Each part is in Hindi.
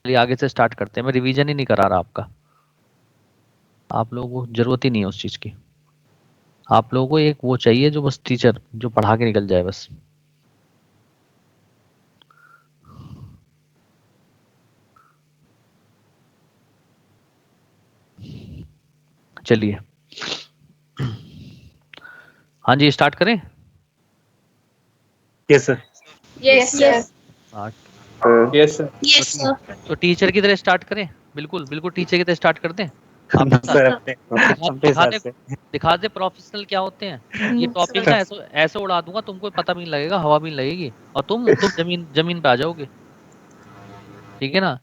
चलिए आगे से स्टार्ट करते हैं। मैं रिवीजन ही नहीं करा रहा आपका, आप लोगों को जरूरत ही नहीं है उस चीज की। आप लोगों को एक वो चाहिए जो बस टीचर जो पढ़ा के निकल जाए बस। चलिए हाँ जी स्टार्ट करें। Yes sir. Yes sir. हाँ, यस सर। Yes sir. तो टीचर की तरह स्टार्ट करें। बिल्कुल बिल्कुल टीचर की तरह स्टार्ट कर दें। आपके साथ सर अपने दिखा हिसाब दे, से। दिखा दे प्रोफेशनल क्या होते हैं। ये टॉपिक ना ऐसे ऐसे उड़ा दूंगा, तुमको पता भी नहीं लगेगा, हवा भी नहीं लगेगी, और तुम जमीन जमीन पे आ जाओगे। ठीक है ना,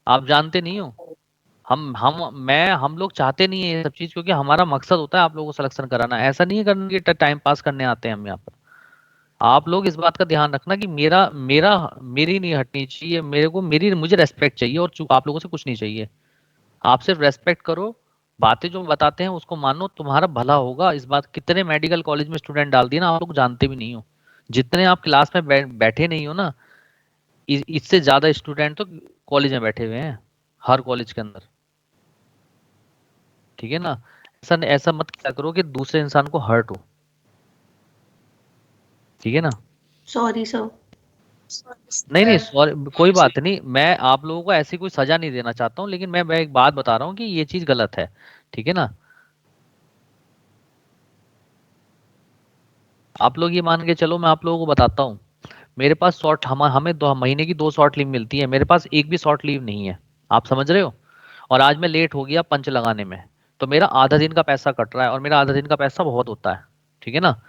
आप जानते नहीं हो। हम लोग चाहते नहीं है ये सब चीज, क्योंकि हमारा मकसद होता है आप लोगों को सिलेक्शन कराना। ऐसा नहीं है करने के टाइम पास करने आते हैं हम यहाँ पर। आप लोग इस बात का ध्यान रखना कि मेरा मेरा मेरी नहीं हटनी चाहिए, मुझे रेस्पेक्ट चाहिए, और आप लोगों से कुछ नहीं चाहिए। आप सिर्फ रेस्पेक्ट करो, बातें जो बताते हैं उसको मानो, तुम्हारा भला होगा। इस बात कितने मेडिकल कॉलेज में स्टूडेंट डाल दिए ना, आप लोग जानते भी नहीं हो। जितने आप क्लास में बैठे नहीं हो ना, इससे ज्यादा स्टूडेंट तो कॉलेज में बैठे हुए हैं, हर कॉलेज के अंदर। ठीक है ना, ऐसा ऐसा मत क्या करो कि दूसरे इंसान को हर्ट हो। ठीक है ना। Sorry sir. नहीं नहीं सॉरी, कोई बात नहीं। मैं आप लोगों को ऐसी कोई सजा नहीं देना चाहता हूँ, लेकिन मैं एक बात बता रहा हूँ कि ये चीज गलत है। ठीक है ना। आप लोग ये मान के चलो, मैं आप लोगों को बताता हूँ। मेरे पास शॉर्ट हमें 2 महीने की 2 शॉर्ट लीव मिलती है, मेरे पास एक भी शॉर्ट लीव नहीं है। आप समझ रहे हो। और आज मैं लेट हो गया पंच लगाने में, तो मेरा आधा दिन का पैसा कट रहा है, और मेरा आधा दिन का पैसा बहुत होता है। ठीक है ना।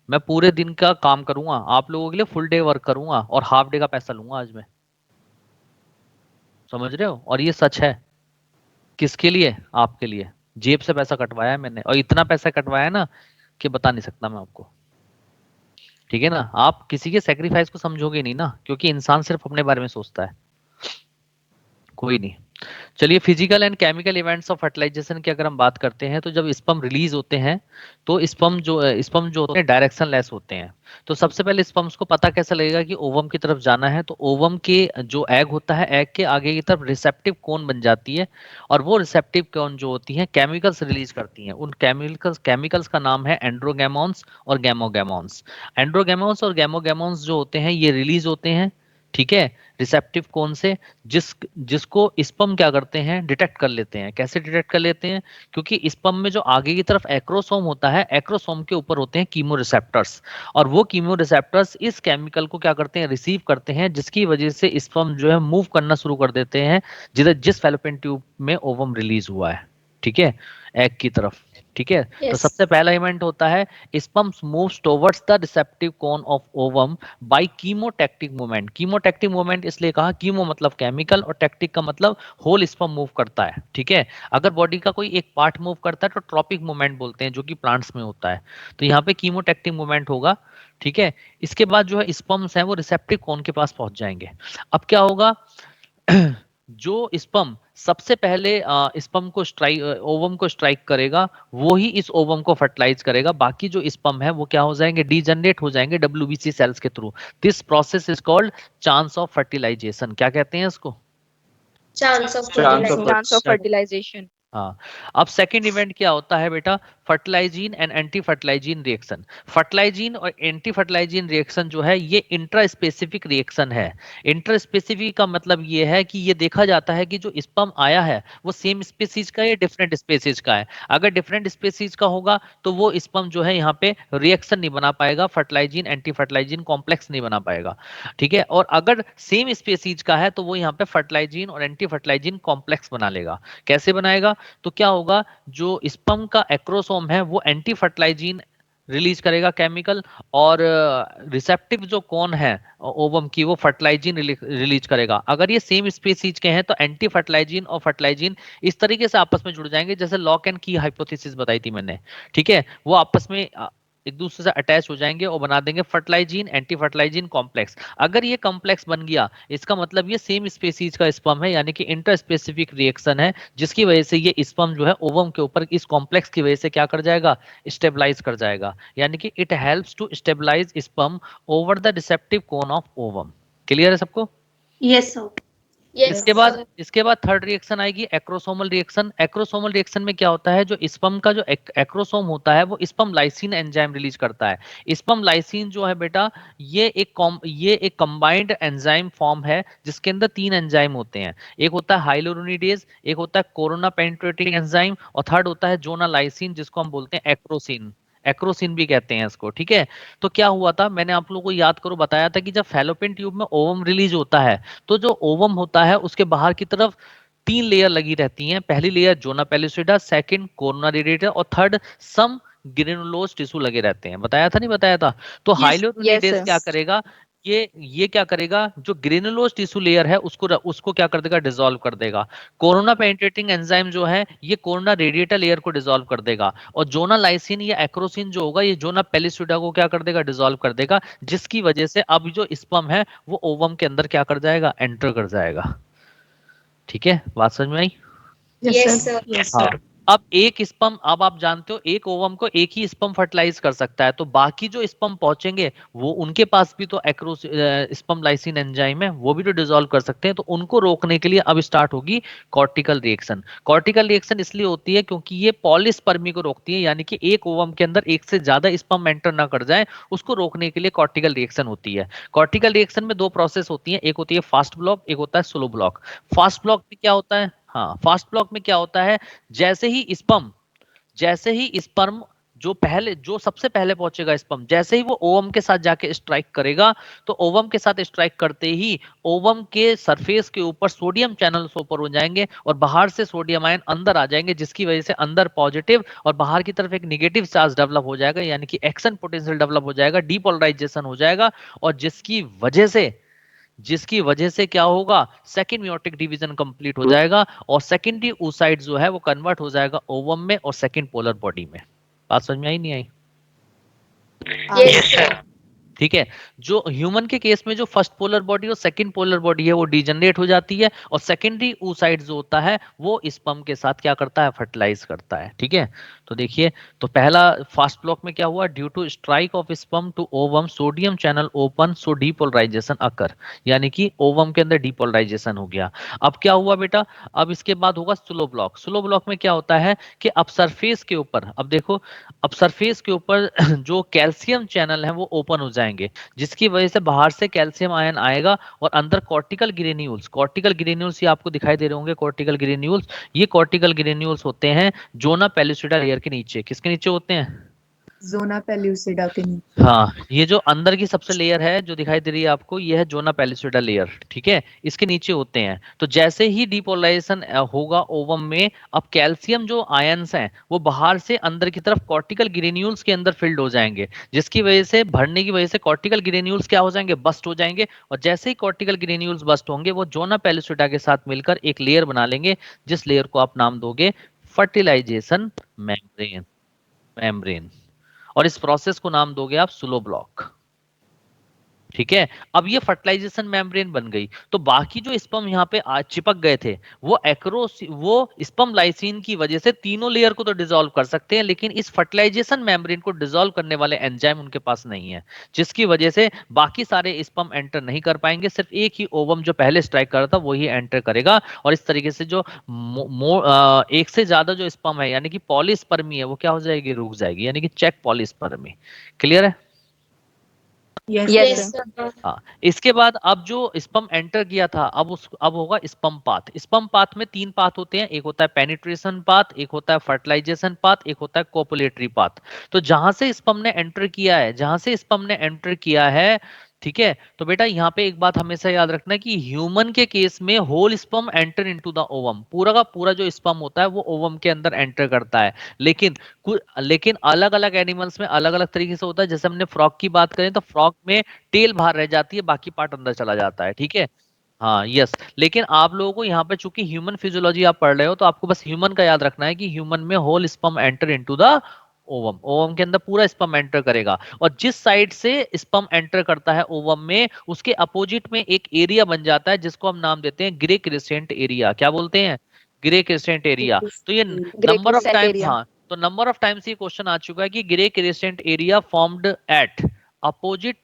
मैं पूरे दिन का काम करूंगा आप लोगों के लिए, फुल डे वर्क करूंगा, और हाफ डे का पैसा लूंगा आज मैं। समझ रहे हो, और ये सच है। किसके लिए, आपके लिए। जेब से पैसा कटवाया है मैंने, और इतना पैसा कटवाया है ना कि बता नहीं सकता मैं आपको। ठीक है ना। आप किसी के सेक्रीफाइस को समझोगे नहीं ना, क्योंकि इंसान सिर्फ अपने बारे में सोचता है, कोई नहीं। चलिए physical and chemical events of fertilisation की अगर हम बात करते हैं, तो जब स्पर्म रिलीज होते हैं, तो स्पर्म जो होते हैं डायरेक्शन लेस होते हैं। तो सबसे पहले स्पर्म्स को पता कैसे लगेगा कि ओवम की तरफ जाना है, तो ओवम के जो एग होता है, एग के आगे की तरफ रिसेप्टिव कोन बन जाती है, और वो रिसेप्टिव कोन जो होती है केमिकल्स रिलीज करती हैं। उन केमिकल्स का नाम है एंड्रोगेमोन्स और गैमोगेमोन्स। एंड्रोगेमोन्स और गैमोगेमोन्स जो होते हैं ये रिलीज होते हैं, ठीक है, रिसेप्टिव कोन से। जिसको स्पर्म क्या करते हैं, डिटेक्ट कर लेते हैं। कैसे डिटेक्ट कर लेते हैं, क्योंकि स्पर्म में जो आगे की तरफ एक्रोसोम होता है, एक्रोसोम के ऊपर होते हैं कीमो रिसेप्टर्स, और वो कीमो रिसेप्टर्स इस केमिकल को क्या करते हैं, रिसीव करते हैं, जिसकी वजह से स्पर्म जो है मूव करना शुरू कर देते हैं जिस फैलोपियन ट्यूब में ओवम रिलीज हुआ है। ठीक है, एग की तरफ। ठीक है। तो यस। सबसे पहला इवेंट होता है sperms moves towards the receptive cone of ovum by chemotactic movement. Chemotactic movement इसलिए कहा, कीमो मतलब केमिकल, और टैक्टिक का मतलब होल स्पर्म मूव करता है। ठीक है। अगर बॉडी का कोई एक पार्ट मूव करता है तो ट्रॉपिक मूवमेंट बोलते हैं, जो कि प्लांट्स में होता है। तो यहाँ पे कीमोटैक्टिक मूवमेंट होगा। ठीक है। इसके बाद जो है स्पर्म्स हैं वो रिसेप्टिव कोन के पास पहुंच जाएंगे। अब क्या होगा, जो स्पर्म सबसे पहले स्पर्म को स्ट्राइक ओवम को स्ट्राइक करेगा, वो ही इस ओवम को फर्टिलाइज करेगा। बाकी जो स्पर्म है वो क्या हो जाएंगे, डीजनरेट हो जाएंगे डब्ल्यूबीसी सेल्स के थ्रू। This process is called chance of fertilisation. क्या कहते हैं इसको, chance of chance of fertilisation. हाँ। अब सेकेंड इवेंट क्या होता है बेटा, fertilizin and anti fertilizin reaction. Fertilizin और एंटी फर्टिलाइजीन रिएक्शन जो है ये इंट्रा स्पेसिफिक रिएक्शन है। इंट्रा स्पेसिफिक का मतलब ये है कि ये देखा जाता है कि जो स्पर्म आया है वो सेम स्पेसीज का है या डिफरेंट स्पेसीज का है। अगर डिफरेंट स्पेसीज का होगा तो वो स्पर्म जो है यहाँ पे रिएक्शन नहीं बना पाएगा, फर्टिलाइजीन एंटी फर्टिलाइजीन कॉम्प्लेक्स नहीं बना पाएगा। ठीक है। और अगर सेम स्पेसीज का है तो वो यहाँ पे फर्टिलाइजीन और एंटी फर्टिलाइजीन कॉम्प्लेक्स बना लेगा। कैसे बनाएगा, तो क्या होगा, जो स्पर्म का एक्रोसोम है वो एंटी फर्टिलाइजीन रिलीज करेगा केमिकल, और रिसेप्टिव जो कौन है ओवम की वो फर्टिलाइजीन रिलीज करेगा। अगर ये सेम स्पीसीज के हैं तो एंटी फर्टिलाइजीन और फर्टिलाइजीन इस तरीके से आपस में जुड़ जाएंगे, जैसे लॉक एंड की हाइपोथेसिस बताई थी मैंने। ठीक है। वो आपस में एक दूसरे से अटैच हो जाएंगे और बना देंगे फर्टिलाइजीन एंटी फर्टिलाइजीन कॉम्प्लेक्स। अगर ये कॉम्प्लेक्स बन गया, इसका मतलब ये सेम स्पेसीज का स्पर्म है, यानी कि इंटर स्पेसिफिक रिएक्शन है, जिसकी वजह से ये स्पर्म जो है ओवम के ऊपर इस कॉम्प्लेक्स की वजह से क्या कर जाएगा, स्टेबलाइज कर जाएगा। यानी कि it helps to stabilise sperm over the receptive cone of ovum. Clear है सबको। Yes sir. Yes, इसके बाद थर्ड रिएक्शन आएगी एक्रोसोमल रिएक्शन। एक्रोसोमल रिएक्शन में क्या होता है, जो स्पर्म का जो एक्रोसोम होता है वो स्पर्म लाइसिन एंजाइम रिलीज करता है। स्पर्म लाइसिन जो है बेटा, ये एक कंबाइंड एंजाइम फॉर्म है जिसके अंदर 3 एंजाइम होते हैं। एक होता है हाइलोरुनिडेज, एक होता है कोरोना पेनिट्रेटिंग एंजाइम, और थर्ड होता है जोनालाइसिन जिसको हम बोलते हैं एक्रोसिन। एक्रोसिन भी कहते हैं इसको, ठीक है। तो क्या हुआ था, मैंने आप लोगों को याद करो बताया था कि जब फैलोपियन ट्यूब में ओवम रिलीज होता है तो जो ओवम होता है उसके बाहर की तरफ 3 लेयर लगी रहती हैं। पहली layer zona pellucida, second corona radiata, और थर्ड सम ग्रेनुलोज टिश्यू लगे रहते हैं। बताया था नहीं बताया था? तो हाइलोरुनिडेज क्या करेगा, ये क्या करेगा, जो ग्रेनुलोज टिश्यू लेयर है उसको क्या कर देगा, डिसॉल्व कर देगा। कोरोना पेनिट्रेटिंग एंजाइम जो है ये कोरोना रेडिएटर लेयर को डिसॉल्व कर देगा, और जोना लाइसिन या एक्रोसिन जो होगा ये जोना पेलिसिडा को क्या कर देगा, डिसॉल्व कर देगा, जिसकी वजह से अब जो स्पर्म है वो ओवम के अंदर क्या कर जाएगा, एंटर कर जाएगा। ठीक है, बात समझ में आई? yes, sir. हाँ। अब एक स्पर्म, अब आप जानते हो एक ओवम को एक ही स्पर्म फर्टिलाइज कर सकता है, तो बाकी जो स्पर्म पहुंचेंगे वो उनके पास भी तो एक्रोस स्पर्म लाइसिन एंजाइम है, वो भी तो डिसॉल्व कर सकते हैं। तो उनको रोकने के लिए अब स्टार्ट होगी कॉर्टिकल रिएक्शन। कॉर्टिकल रिएक्शन इसलिए होती है क्योंकि ये पॉलीस्पर्मी को रोकती है, यानी कि एक ओवम के अंदर एक से ज्यादा स्पर्म एंटर ना कर जाए, उसको रोकने के लिए कॉर्टिकल रिएक्शन होती है। कॉर्टिकल रिएक्शन में 2 प्रोसेस होती है, एक होती है फास्ट ब्लॉक, एक होता है स्लो ब्लॉक। फास्ट ब्लॉक में क्या होता है, हाँ फास्ट ब्लॉक में क्या होता है, जैसे ही स्पर्म जो सबसे पहले पहुंचेगा स्पर्म, जैसे ही वो ओवम के साथ जाके स्ट्राइक करेगा, तो ओवम के साथ स्ट्राइक करते ही ओवम के सरफेस के ऊपर सोडियम चैनल्स ओपन हो जाएंगे और बाहर से सोडियम आयन अंदर आ जाएंगे, जिसकी वजह से अंदर पॉजिटिव और बाहर की तरफ एक नेगेटिव चार्ज डेवलप हो जाएगा, यानी कि एक्शन पोटेंशियल डेवलप हो जाएगा, डीपोलराइजेशन हो जाएगा, और जिसकी वजह से क्या होगा, सेकंड मियोटिक डिवीजन कंप्लीट हो जाएगा, और सेकेंडरी oocyte जो है वो कन्वर्ट हो जाएगा ओवम में और सेकंड पोलर बॉडी में। बात समझ में आई नहीं आई? Yes, sir. ठीक है। जो ह्यूमन के केस में जो फर्स्ट पोलर बॉडी और सेकंड पोलर बॉडी है वो डिजनरेट हो जाती है, और सेकेंडरी oocyte जो होता है वो स्पर्म के साथ क्या करता है, फर्टिलाइज करता है। ठीक है, तो देखिए, तो पहला फास्ट ब्लॉक में क्या हुआ, due to strike of sperm to ovum sodium channel open so depolarization occur, यानी कि ओवम के अंदर डीपोलराइजेशन हो गया। अब क्या हुआ बेटा, अब इसके बाद होगा स्लो ब्लॉक। स्लो ब्लॉक में क्या होता है कि अब सरफेस के ऊपर, अब देखो, अब सरफेस के ऊपर जो कैल्शियम चैनल है वो ओपन हो जाएंगे, जिसकी वजह से बाहर से कैल्शियम आयन आएगा, और अंदर कॉर्टिकल ग्रेन्यूल्स ये आपको दिखाई दे रहे होंगे, कॉर्टिकल ग्रेन्यूल्स, ये कॉर्टिकल ग्रेन्यूल्स होते हैं जोना पेलिसिडा लेयर के नीचे। किसके नीचे होते हैं, जोना पेल्यूसिडा के नीचे। हाँ, ये जो अंदर की सबसे लेयर है जो दिखाई दे रही है आपको, ये है जोना पेलिसिडा लेयर। ठीक है, इसके नीचे होते हैं। तो जैसे ही डीपोलराइजेशन होगा ओवम में, अब कैल्शियम जो आयंस हैं वो बाहर से अंदर की तरफ कॉर्टिकल ग्रेन्यूल्स के अंदर फिल्ड हो जाएंगे, जिसकी वजह से भरने की वजह से कॉर्टिकल ग्रेन्यूल्स क्या हो जाएंगे, बस्ट हो जाएंगे, और जैसे ही कॉर्टिकल ग्रेन्यूल्स बस्ट होंगे वो जोना पेलिसिडा के साथ मिलकर एक लेयर बना लेंगे, जिस लेयर को आप नाम दोगे फर्टिलाइजेशन मेम्ब्रेन, और इस प्रोसेस को नाम दोगे आप स्लो ब्लॉक। ठीक है, अब ये फर्टिलाइजेशन मेम्ब्रेन बन गई, तो बाकी जो स्पर्म यहाँ पे चिपक गए थे वो स्पर्म लाइसिन की वजह से तीनों लेयर को तो डिसॉल्व कर सकते हैं, लेकिन इस फर्टिलाइजेशन मेम्ब्रेन को डिसॉल्व करने वाले एंजाइम उनके पास नहीं है, जिसकी वजह से बाकी सारे स्पर्म एंटर नहीं कर पाएंगे, सिर्फ एक ही ओवम जो पहले स्ट्राइक कर रहा था वही एंटर करेगा, और इस तरीके से जो एक से ज्यादा जो स्पर्म है यानी कि पॉलीस्पर्मी है वो क्या हो जाएगी, रुक जाएगी, यानी कि चेक पॉलीस्पर्मी। क्लियर है? Yes Yes, sir. sir. हाँ, इसके बाद अब जो स्पर्म एंटर किया था अब होगा स्पर्म पाथ। स्पर्म पाथ में 3 पाथ होते हैं, एक होता है पेनिट्रेशन पाथ, एक होता है फर्टिलाइजेशन पाथ, एक होता है कोपुलेटरी पाथ। तो जहां से स्पर्म ने एंटर किया है, ठीक है, तो बेटा यहाँ पे एक बात हमेशा याद रखना कि ह्यूमन के केस में whole sperm enter into the ovum, पूरा का पूरा जो स्पर्म होता है वो ओवम के अंदर एंटर करता है, लेकिन लेकिन अलग अलग एनिमल्स में अलग अलग तरीके से होता है। जैसे हमने फ्रॉग की बात करें तो फ्रॉग में टेल बाहर रह जाती है, बाकी पार्ट अंदर चला जाता है। ठीक है, हाँ यस, लेकिन आप लोगों को यहाँ पे चूंकि ह्यूमन फिजियोलॉजी आप पढ़ रहे हो तो आपको बस ह्यूमन का याद रखना है कि ह्यूमन में whole sperm enter into the ovum के अंदर पूरा स्पर्म एंटर करेगा, और जिस साइड से स्पर्म एंटर करता है ओवम में उसके अपोजिट में एक एरिया बन जाता है जिसको हम नाम देते हैं ग्रे क्रिसेंट एरिया। क्या बोलते हैं, ग्रे क्रिसेंट एरिया। तो ये नंबर ऑफ टाइम्स, हाँ, तो नंबर ऑफ टाइम्स ये क्वेश्चन आ चुका है कि grey crescent area formed at opposite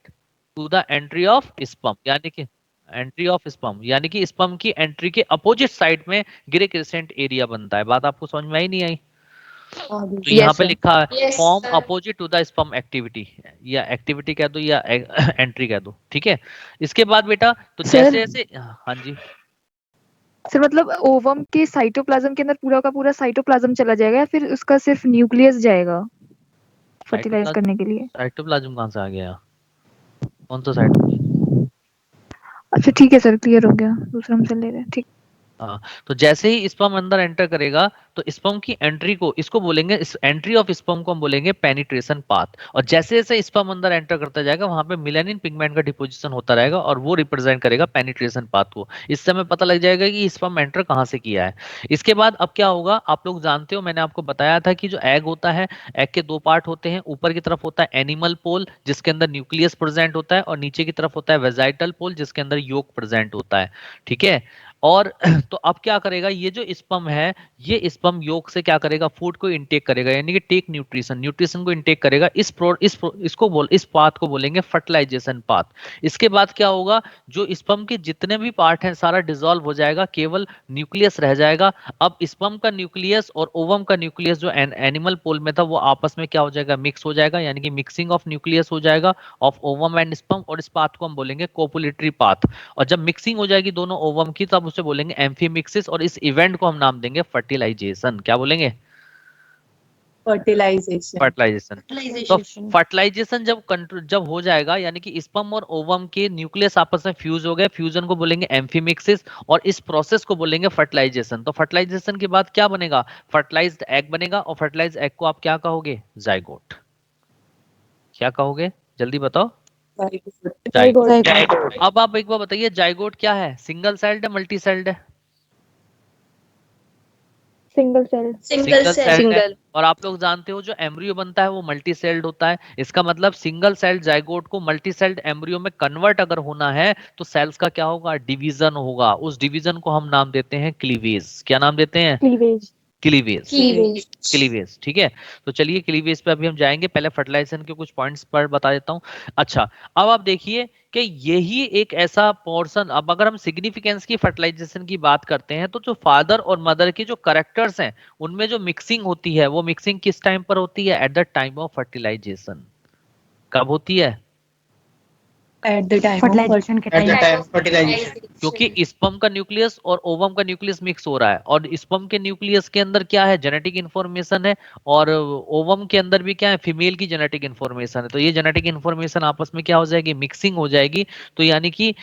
to the entry of sperm, यानी कि एंट्री ऑफ स्पर्म यानी कि स्पर्म की एंट्री के अपोजिट साइड में ग्रे क्रिसेंट एरिया बनता है। बात आपको समझ में आई नहीं आई? तो यहाँ पे लिखा है Yes, form sir. Opposite to the sperm activity, या एक्टिविटी कह दो या एंट्री कह दो, ठीक है। इसके बाद बेटा तो Sir. जैसे जैसे, हाँ जी सर मतलब ओवम के साइटोप्लाज्म के अंदर पूरा का पूरा साइटोप्लाज्म चला जाएगा या फिर उसका सिर्फ न्यूक्लियस जाएगा फर्टिलाइज करने के लिए? साइटोप्लाज्म कहाँ से आ गया? कौन सा साइटोप्लाज्म? अच्छा ठीक है सर, क्लियर हो गया, दूसरा हम चल ले रहे हैं, ठीक। हाँ, तो जैसे ही स्पर्म अंदर एंटर करेगा तो स्पर्म की एंट्री को, इसको बोलेंगे, इस एंट्री ऑफ स्पर्म को हम बोलेंगे पेनिट्रेशन पाथ। और जैसे जैसे स्पर्म अंदर एंटर करता जाएगा वहां पे मेलानिन पिगमेंट का डिपोजिशन होता रहेगा और वो रिप्रेजेंट करेगा पेनिट्रेशन पाथ को। इस समय पता लग जाएगा कि स्पर्म एंटर कहाँ से किया है। इसके बाद अब क्या होगा, आप लोग जानते हो, मैंने आपको बताया था कि जो एग होता है, एग के दो पार्ट होते हैं। ऊपर की तरफ होता है एनिमल पोल जिसके अंदर न्यूक्लियस प्रेजेंट होता है, और नीचे की तरफ होता है वेजाइटल पोल जिसके अंदर योक प्रेजेंट होता है, ठीक है। और तो अब क्या करेगा, ये जो स्पर्म है, ये स्पर्म योग से क्या करेगा, फूड को इनटेक करेगा, यानी कि टेक न्यूट्रिशन, न्यूट्रिशन को इनटेक करेगा। इस पाथ को बोलेंगे फर्टिलाइजेशन पाथ। इसके बाद क्या होगा, जो स्पर्म के जितने भी पार्ट हैं सारा डिसॉल्व हो जाएगा, केवल न्यूक्लियस रह जाएगा। अब स्पर्म का न्यूक्लियस और ओवम का न्यूक्लियस जो एनिमल पोल में था वो आपस में क्या हो जाएगा, मिक्स हो जाएगा, यानी कि मिक्सिंग ऑफ न्यूक्लियस हो जाएगा ऑफ ओवम एंड स्पर्म। और इस पाथ को हम बोलेंगे कोपुलेटरी पाथ। और जब मिक्सिंग हो जाएगी दोनों ओवम की तब उसे बोलेंगे एम्फीमिक्सिस, और इस इवेंट को हम नाम देंगे फर्टिलाइजेशन। क्या बोलेंगे? फर्टिलाइजेशन। फर्टिलाइजेशन। तो फर्टिलाइजेशन जब हो जाएगा, यानी कि स्पर्म और ओवम के न्यूक्लियस आपस में फ्यूज हो गए, फ्यूजन को बोलेंगे एम्फीमिक्सिस, और इस प्रोसेस को बोलेंगे फर्टिलाइजेशन। तो फर्टिलाइजेशन के बाद क्या बनेगा, फर्टिलाइज्ड एग बनेगा, और फर्टिलाइज्ड एग को आप क्या कहोगे, जाइगोट। क्या कहोगे, जल्दी बताओ? जाइगोट। अब आप एक बार बताइए, जाइगोट क्या है, सिंगल सेल्ड है, मल्टी सेल्ड है? Single cell. है। और आप लोग जानते हो जो एम्ब्रियो बनता है वो मल्टी सेल्ड होता है। इसका मतलब सिंगल सेल्ड जाइगोट को मल्टी सेल्ड एम्ब्रियो में कन्वर्ट अगर होना है तो सेल्स का क्या होगा, डिवीजन होगा। उस डिवीजन को हम नाम देते हैं क्लीवेज। क्या नाम देते हैं? क्लीवेज, ठीक है। तो चलिए क्लीवेज पे अभी हम जाएंगे, पहले फर्टिलाइजेशन के कुछ पॉइंट्स पर बता देता हूं। अच्छा, अब आप देखिए कि यही एक ऐसा पोर्शन, अब अगर हम सिग्निफिकेंस की फर्टिलाइजेशन की बात करते हैं तो जो फादर और मदर के जो करेक्टर्स हैं उनमें जो मिक्सिंग होती है वो मिक्सिंग किस टाइम पर होती है, at the time of fertilisation. कब होती है? एट द टाइम फर्टिलाइजेशन के टाइम। फर्टिलाइजेशन। क्योंकि स्पर्म का न्यूक्लियस और ओवम का न्यूक्लियस मिक्स हो रहा है, और स्पर्म के न्यूक्लियस के अंदर क्या है, जेनेटिक इन्फॉर्मेशन है, और ओवम के अंदर भी क्या है, फीमेल की जेनेटिक इन्फॉर्मेशन है। तो ये जेनेटिक इन्फॉर्मेशन आपस में क्या हो जाएगी, मिक्सिंग हो जाएगी। तो यानी कि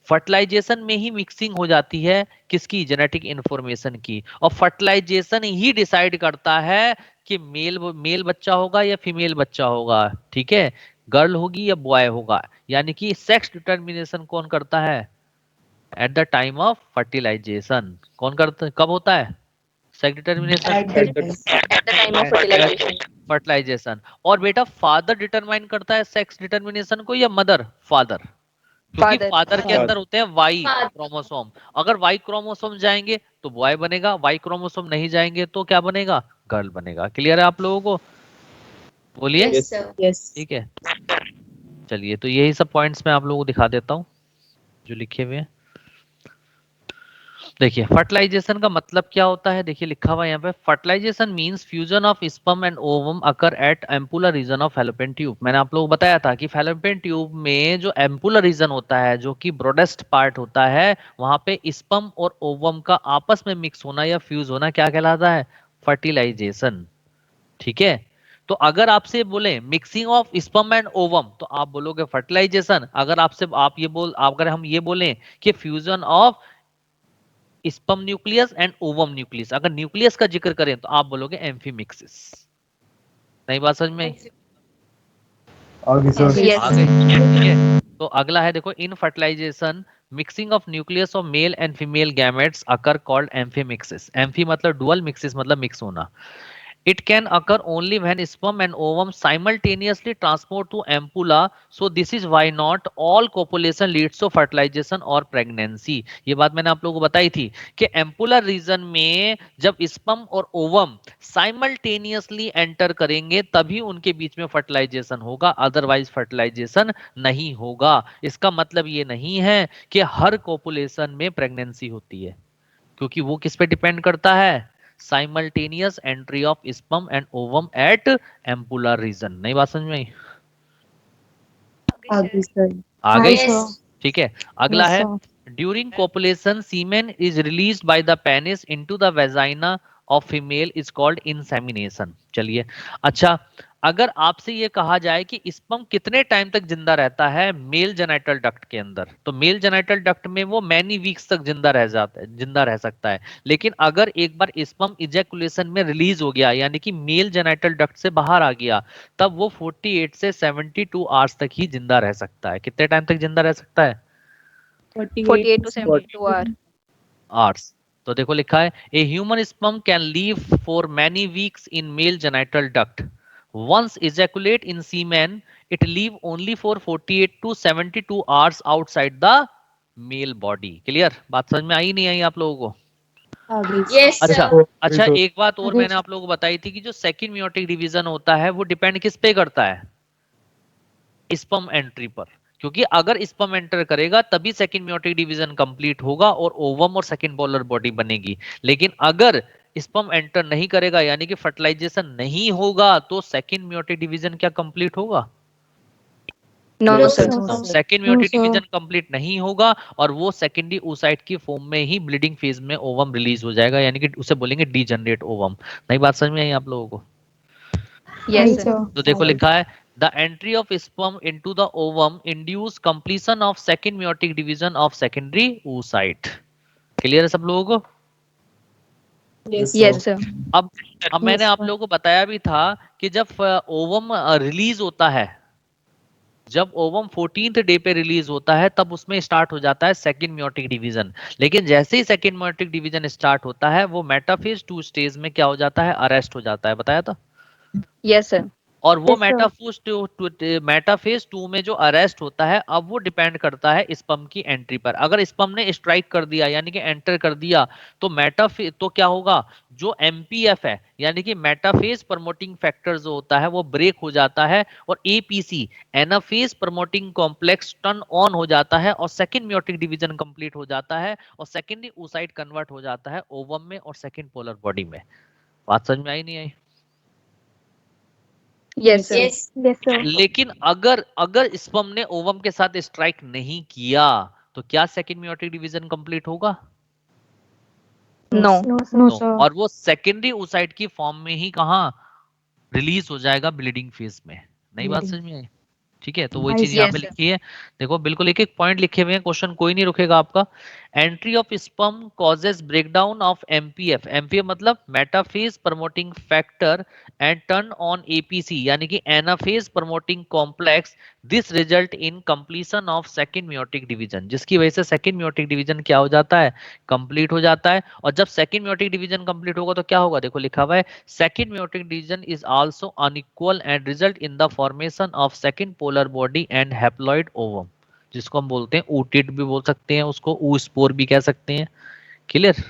फर्टिलाइजेशन में ही मिक्सिंग हो जाती है किसकी, जेनेटिक इन्फॉर्मेशन की। और फर्टिलाइजेशन ही डिसाइड करता है कि मेल बच्चा होगा या फीमेल बच्चा होगा, ठीक है, गर्ल होगी या बॉय होगा। यानी कि सेक्स डिटर्मिनेशन कौन करता है, at the time of fertilisation. कौन करता, कब होता है sex determination? At the time of fertilisation. और बेटा फादर डिटरमाइन करता है सेक्स डिटर्मिनेशन को या मदर? फादर। क्योंकि फादर के अंदर होते हैं वाई क्रोमोसोम। अगर वाई क्रोमोसोम जाएंगे तो बॉय बनेगा, वाई क्रोमोसोम नहीं जाएंगे तो क्या बनेगा, गर्ल बनेगा। क्लियर है आप लोगों को? बोलिए। Yes, sir. यस। ठीक है, चलिए तो यही सब पॉइंट्स मैं आप लोगों को दिखा देता हूँ जो लिखे हुए हैं। देखिए फर्टिलाइजेशन का मतलब क्या होता है, देखिए लिखा हुआ है यहाँ पे, fertilization means fusion of sperm and ovum occur at ampullar region of fallopian tube. मैंने आप लोगों को बताया था कि फैलोपियन ट्यूब में जो एम्पुलर रीजन होता है, जो कि ब्रॉडेस्ट पार्ट होता है, वहां पे स्पर्म और ओवम का आपस में मिक्स होना या फ्यूज होना क्या कहलाता है, फर्टिलाइजेशन। ठीक है, तो अगर आपसे बोले mixing of sperm and ovum तो आप बोलोगे फर्टिलाइजेशन। अगर अगर हम ये बोलें कि fusion of sperm nucleus and ovum nucleus, अगर न्यूक्लियस का जिक्र करें तो आप बोलोगे एम्फीमिक्सिस। नई बात समझ में आई? आगे सर। आ गई, ठीक है। तो अगला है देखो, in fertilization mixing of nucleus of male and female gametes occur called amphimixis. Amphi मतलब डुअल, मिक्सिस मतलब मिक्स होना। It can occur only when sperm and ovum simultaneously transport to ampulla. So this is why not all copulation leads to fertilization or pregnancy. ये बात मैंने आप लोगों को बताई थी कि एम्पुलर रीजन में जब स्पर्म और ओवम साइमल्टेनियसली एंटर करेंगे तभी उनके बीच में फर्टिलाइजेशन होगा, अदरवाइज फर्टिलाइजेशन नहीं होगा। इसका मतलब ये नहीं है कि हर कोपुलेशन में प्रेगनेंसी होती है, क्योंकि वो किस पे डिपेंड करता है, simultaneous entry of sperm and ovum at ampullar region. नई बात समझ में आई? आगे सर। आ गई? Yes. ठीक है, अगला Yes, है sir. During copulation semen is released by the penis into the vagina of female is called insemination. चलिए, अच्छा, अगर आपसे ये कहा जाए कि स्पर्म कितने टाइम तक जिंदा रहता है मेल जेनाइटल डक्ट के अंदर, तो मेल जेनाइटल डक्ट में वो मैनी वीक्स तक जिंदा रह जाता है, जिंदा रह सकता है। लेकिन अगर एक बार स्पर्म इजैकुलेशन में रिलीज हो गया, यानी कि मेल जेनाइटल डक्ट से बाहर आ गया, तब वो 48 से 72 आवर्स तक ही जिंदा रह सकता है। कितने टाइम तक जिंदा रह सकता है? 48 to 72 hour. आवर्स। तो देखो लिखा है a human sperm can leave for many weeks in male genital duct. Once ejaculate in semen, it leave only for 48 to 72 hours outside the male body. Clear? बात समझ में आई नहीं आई आप लोगों को? Yes, अच्छा, sir. अच्छा, एक बात और मैंने आप लोगों को बताई थी कि जो सेकंड मियोटिक डिवीजन होता है वो डिपेंड किस पे करता है? स्पर्म एंट्री पर। क्योंकि अगर स्पर्म एंटर करेगा तभी सेकंड मियोटिक डिवीजन कंप्लीट होगा और ओवम और सेकंड पोलर बॉडी बनेगी। लेकिन अगर स्पर्म एंटर नहीं करेगा, यानी कि फर्टिलाइजेशन नहीं होगा, तो सेकंड मियोटिक डिवीजन क्या कंप्लीट होगा? No, No, sir. sir. Second meiotic division complete नहीं होगा और वो सेकेंडरी oocyte की फॉर्म में ही ब्लीडिंग फेज में ओवम रिलीज हो जाएगा, यानी कि उसे बोलेंगे डीजनरेट ओवम। नई बात समझ में आई आप लोगों को? Yes, sir. तो देखो लिखा है the entry of sperm into the ovum induce completion of second meiotic division of secondary oocyte। Clear है सब लोगों को? Yes, sir. अब मैंने आप लोगों को बताया भी था कि जब ओवम रिलीज होता है, जब ओवम 14th डे पे रिलीज होता है, तब उसमें स्टार्ट हो जाता है सेकंड मियोटिक डिवीजन। लेकिन जैसे ही सेकंड मियोटिक डिवीजन स्टार्ट होता है, वो मेटाफेज 2 स्टेज में क्या हो जाता है? अरेस्ट हो जाता है। बताया था? Yes, sir. और वो Yes, sir. मेटाफेज 2 में जो अरेस्ट होता है, अब वो डिपेंड करता है स्पर्म की एंट्री पर। अगर स्पर्म ने स्ट्राइक कर दिया, यानी कि एंटर कर दिया, तो मेटाफेज तो क्या होगा, जो एमपीएफ है, यानी कि मेटाफेज प्रमोटिंग फैक्टर जो होता है वो ब्रेक हो जाता है और APC anaphase promoting complex turn on हो जाता है और सेकंड मियोटिक डिवीजन कंप्लीट हो जाता है और सेकेंडरी oocyte कन्वर्ट हो जाता है ओवम में और सेकंड पोलर बॉडी में। बात समझ में आई नहीं आई? Yes, sir. Yes. Yes, sir. लेकिन अगर स्पर्म ने ओवम के साथ स्ट्राइक नहीं किया, तो क्या सेकंड मियोटिक डिवीजन कंप्लीट होगा? No. No, No. sir. और वो सेकेंडरी oocyte की फॉर्म में ही कहा रिलीज हो जाएगा? ब्लीडिंग फेज में। नई बात समझ में आई? ठीक है, तो वही चीज यहाँ पे Yes, sir. लिखी है। देखो बिल्कुल एक एक पॉइंट लिखे हुए हैं, क्वेश्चन कोई नहीं रुकेगा आपका। Entry of sperm causes breakdown of MPF. MPF मतलब metaphase promoting factor and turn on APC, यानी कि anaphase promoting complex. This result in completion of second meiotic division, जिसकी वजह से सेकंड मियोटिक डिवीजन क्या हो जाता है? कंप्लीट हो जाता है। और जब सेकंड मियोटिक डिवीजन कंप्लीट होगा तो क्या होगा? देखो लिखा हुआ है second meiotic division is also unequal and result in the formation of second polar body and haploid ovum, जिसको हम बोलते हैं ootyte भी बोल सकते हैं, उसको oospore भी कह सकते हैं। क्लियर?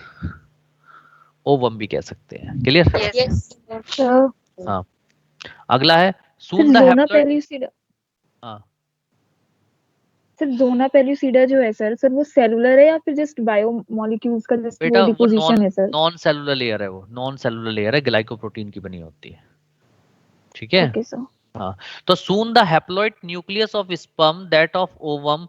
ओवम भी कह सकते हैं। क्लियर? Yes. Sir. हाँ, अगला है Sir, soon the zona haploid। pellucida. हाँ, सर जोना पेल्यूसिडा जो है सर वो सेलुलर है या फिर जस्ट बायोमोलिक्यूल्स का जस्ट बेटा वो वो डिपोजिशन है सर? नॉन सेलुलर लेयर है, वो नॉन सेलुलर लेयर है, ग्लाइकोप्रोटीन की बनी होती है। ठीक है? Okay sir. हाँ, तो soon the haploid nucleus of sperm that of ovum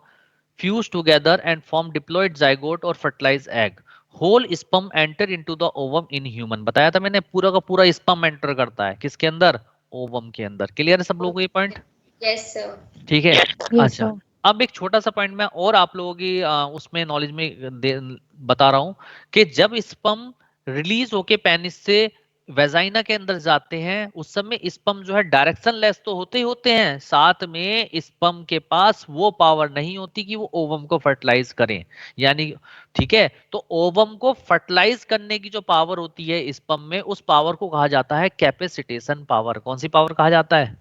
fuse together and form diploid zygote or fertilized egg. Whole sperm enter into the ovum in human। बताया था मैंने, पूरा का पूरा स्पर्म एंटर करता है किसके अंदर? ओवम के अंदर। क्लियर है सब लोगों को ये पॉइंट? Yes, sir. ठीक है। Yes, अच्छा, sir. अब एक छोटा सा पॉइंट मैं और आप लोगों की उसमें नॉलेज में बता रहा हूं कि जब स्पर्म रिलीज होके पेनिस से वेजाइना के अंदर जाते हैं उस समय स्पर्म जो है डायरेक्शन लेस तो होते ही होते हैं, साथ में स्पर्म के पास वो पावर नहीं होती कि वो ओवम को फर्टिलाइज करें। यानी ठीक है, तो ओवम को फर्टिलाइज करने की जो पावर होती है स्पर्म में, उस पावर को कहा जाता है कैपेसिटेशन पावर। कौन सी पावर कहा जाता है?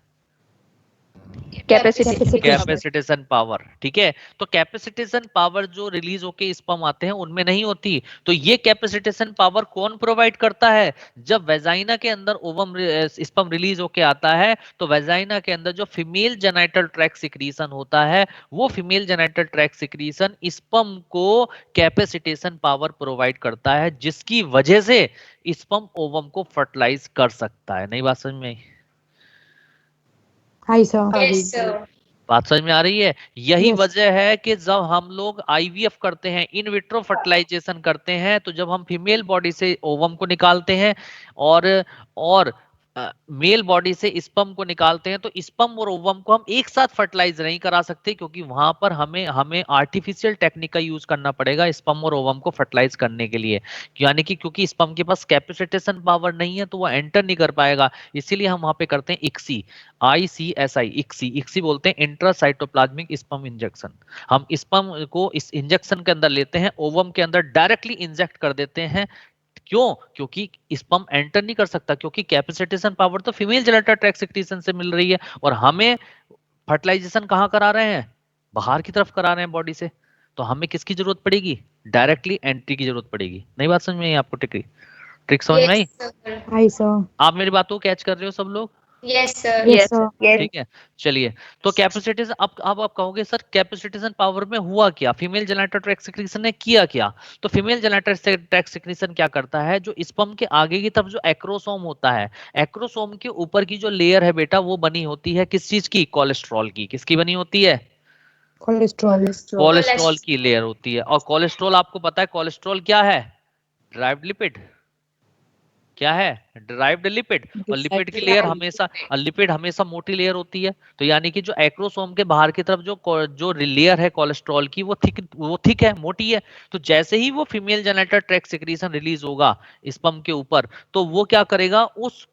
Capacity capacitation power. ठीक है, तो कैपेसिटेशन पावर जो रिलीज होके स्पर्म आते हैं उनमें नहीं होती। तो ये कैपेसिटेशन पावर कौन प्रोवाइड करता है? जब वेजाइना के अंदर ओवम स्पर्म रिलीज होके आता है तो वेजाइना के अंदर जो फीमेल जेनाइटल ट्रैक्ट सिक्रीशन होता है, वो female genital tract secretion sperm को कैपेसिटेशन पावर प्रोवाइड करता है, जिसकी वजह से स्पर्म ओवम को फर्टिलाइज कर सकता है। नई बात समझ में आई? Hi sir. Yes, sir. बात समझ में आ रही है? यही Yes. वजह है कि जब हम लोग आईवीएफ करते हैं, इन विट्रो फर्टिलाइजेशन करते हैं, तो जब हम फीमेल बॉडी से ओवम को निकालते हैं और मेल बॉडी से स्पर्म को निकालते हैं, तो स्पर्म और ओवम को हम एक साथ फर्टिलाइज नहीं करा सकते, क्योंकि वहां पर हमें आर्टिफिशियल टेक्निक का यूज करना पड़ेगा स्पर्म और ओवम को फर्टिलाइज करने के लिए। यानी कि क्योंकि स्पर्म के पास कैपेसिटेशन पावर नहीं है तो वो एंटर नहीं कर पाएगा, इसीलिए हम वहां पे करते हैं इक्सी, ICSI, इक्सी बोलते हैं, इंट्रासाइटोप्लाज्मिक स्पर्म इंजेक्शन। हम स्पर्म को इस इंजेक्शन के अंदर लेते हैं, ओवम के अंदर डायरेक्टली इंजेक्ट कर देते हैं। क्यों? क्योंकि स्पर्म एंटर नहीं कर सकता, क्योंकि कैपेसिटेशन पावर तो फीमेल जेनिटल ट्रैक्ट सिक्रीशन से मिल रही है, और हमें फर्टिलाइजेशन कहाँ करा रहे हैं? बाहर की तरफ करा रहे हैं बॉडी से। तो हमें किसकी जरूरत पड़ेगी? डायरेक्टली एंट्री की जरूरत पड़ेगी। नई बात समझ में आई आपको? ट्रिक समझ में आई? Yes, sir. Hi sir. आप मेरी बात को कैच कर रहे हो सब लोग? Yes, sir. Yes sir. ठीक है, चलिए। तो कैपेसिटेशन, अब आप कहोगे सर कैपेसिटेशन पावर में हुआ क्या, फीमेल जेनिटल ट्रैक्ट सिक्रीशन ने किया क्या? तो फीमेल जेनिटल ट्रैक्ट सिक्रीशन क्या करता है, जो स्पर्म के आगे की तरफ जो एक्रोसोम होता है, एक्रोसोम के ऊपर की जो लेयर है बेटा, वो बनी होती है किस चीज की? कोलेस्ट्रॉल की। किसकी बनी होती है? कोलेस्ट्रॉल। कोलेस्ट्रॉल की लेयर होती है। और कोलेस्ट्रॉल आपको पता है कोलेस्ट्रॉल क्या है? Derived lipid. क्या है? Derived lipid. और लिपिड की लेयर हमेशा, लिपिड हमेशा मोटी लेयर होती है। तो यानी कि जो एक्रोसोम के बाहर की तरफ जो लेयर है कोलेस्ट्रॉल की, वो थिक है, मोटी है। तो जैसे ही वो female genital tract secretion release होगा स्पर्म के ऊपर, तो वो क्या करेगा, उस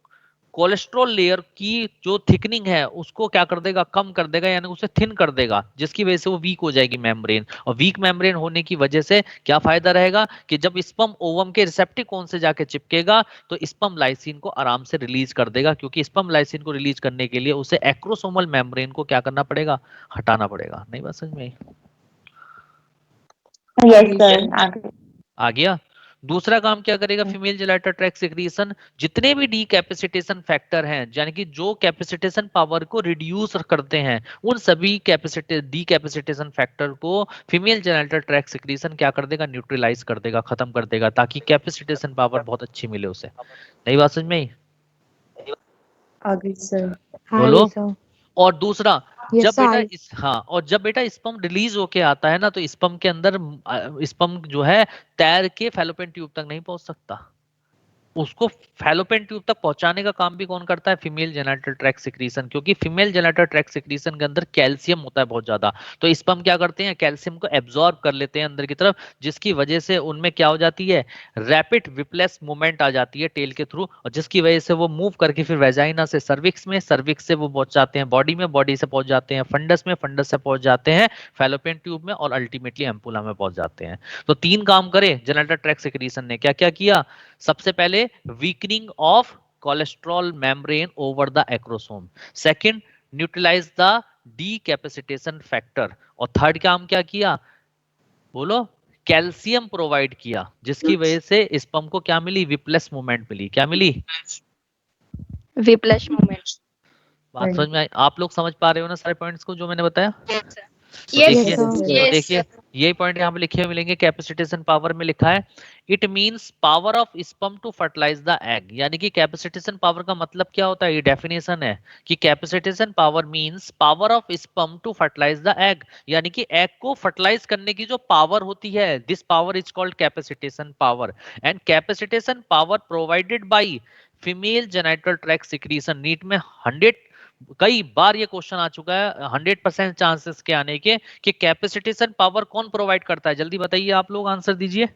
कोलेस्ट्रॉल लेयर की जो थिकनिंग है उसको क्या कर देगा? कम कर देगा, यानी उसे थिन कर देगा, जिसकी वजह से वो वीक हो जाएगी मेम्ब्रेन। और वीक मेम्ब्रेन होने की वजह से क्या फायदा रहेगा कि जब स्पर्म ओवम के रिसेप्टिव कोन से जाके चिपकेगा तो स्पर्म लाइसिन को आराम से रिलीज कर देगा, क्योंकि स्पर्म लाइसिन को रिलीज करने के लिए उसे एक्रोसोमल मेम्ब्रेन को क्या करना पड़ेगा? हटाना पड़ेगा। नहीं बात समझ में आई? Yes, sir. आ गया? दूसरा काम क्या करेगा फीमेल जेनिटल ट्रैक्ट सिक्रीशन? जितने भी डीकैपेसिटेशन फैक्टर हैं, यानी कि जो कैपेसिटेशन पावर को रिड्यूस करते हैं, उन सभी डीकैपेसिटेशन फैक्टर को फीमेल जेनिटल ट्रैक्ट सिक्रीशन क्या कर देगा? न्यूट्रलाइज कर देगा, खत्म कर देगा, ताकि कैपेसिटेशन पावर बहुत अच्छी मिले उसे। नई बात समझ में आई? आगे सर। बोलो। Hi sir. और दूसरा, Yes, जब बेटा I- और जब बेटा स्पर्म रिलीज होके आता है ना, तो स्पर्म के अंदर स्पर्म जो है तैर के फैलोपियन ट्यूब तक नहीं पहुंच सकता। उसको फैलोपियन ट्यूब तक पहुंचाने का काम भी कौन करता है? Female genital tract secretion. क्योंकि फीमेल जेनिटल ट्रैक्ट सिक्रीशन के अंदर कैल्शियम होता है बहुत ज्यादा, तो स्पर्म क्या करते हैं? कैल्शियम को एब्जॉर्ब कर लेते हैं अंदर की तरफ, जिसकी वजह से उनमें क्या हो जाती है? रैपिड विप्लेस मूवमेंट आ जाती है टेल के थ्रू, और जिसकी वजह से वो मूव करके फिर वेजाइना से सर्विक्स में, सर्विक्स से वो पहुंच जाते हैं बॉडी में, बॉडी से पहुंच जाते हैं फंडस में, फंडस से पहुंच जाते हैं फैलोपियन ट्यूब में, और अल्टीमेटली एम्पुला में पहुंच जाते हैं। तो 3 काम करे जेनिटल ट्रैक्ट सिक्रीशन ने। क्या क्या किया? सबसे पहले weakening of cholesterol membrane over the acrosome, second neutralize the decapacitation factor, और थर्ड काम क्या किया? बोलो। कैल्शियम प्रोवाइड किया, जिसकी वजह से स्पर्म को क्या मिली? विप्लेस मूवमेंट मिली। क्या मिली? विप्लश मोमेंट। बात समझ में आई? आप लोग समझ पा रहे हो ना सारे पॉइंट्स को जो मैंने बताया? तो Yes, देखिए, sir. तो Yes, देखिए sir. ये पॉइंट यहाँ पे लिखे हुए मिलेंगे। कैपेसिटेशन पावर में लिखा है it means power of sperm to fertilize the egg. यानी कि कैपेसिटेशन पावर का मतलब क्या होता है? ये डेफिनेशन है कि capacitation power means power of sperm to fertilize the egg, यानी कि एग को फर्टिलाइज करने की जो पावर होती है, this power is called capacitation power. And capacitation power provided by female genital tract secretion. NEET में 100 कई बार ये क्वेश्चन आ चुका है, 100% चांसेस के आने के, कि कैपेसिटेशन पावर कौन प्रोवाइड करता है? जल्दी बताइए आप लोग, आंसर दीजिए।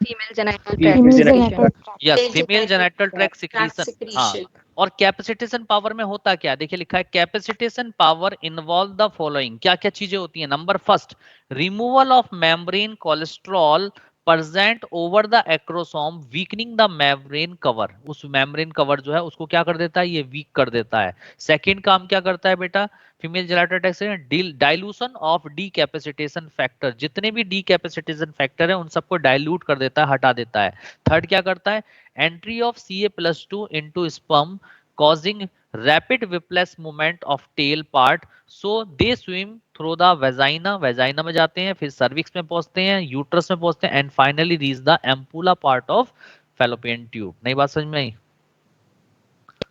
Female genital Female tract genital secretion. Yes Female female genital genital tract tract secretion. हाँ, secretion. और कैपेसिटेशन पावर में होता क्या है, देखिए लिखा है capacitation power involve the following, क्या क्या चीजें होती हैं। Number first, removal of membrane cholesterol present over the acrosome weakening the membrane cover, उस मेम्ब्रेन कवर जो है उसको क्या कर देता है, ये वीक कर देता है। सेकंड काम क्या करता है बेटा फीमेल जेनेटल ट्रैक्ट से, डाइल्यूशन ऑफ डीकैपेसिटेशन फैक्टर, जितने भी डीकैपेसिटेशन फैक्टर है उन सबको डाइल्यूट कर देता है, हटा देता है। थर्ड क्या करता है, entry of Ca+2 into sperm causing rapid whiplash movement of tail part, so they swim through the vagina में जाते हैं, फिर cervix में पहुंचते हैं, यूट्रस में पहुंचते हैं, and finally reach the ampulla part of fallopian tube। नई बात समझ में आई?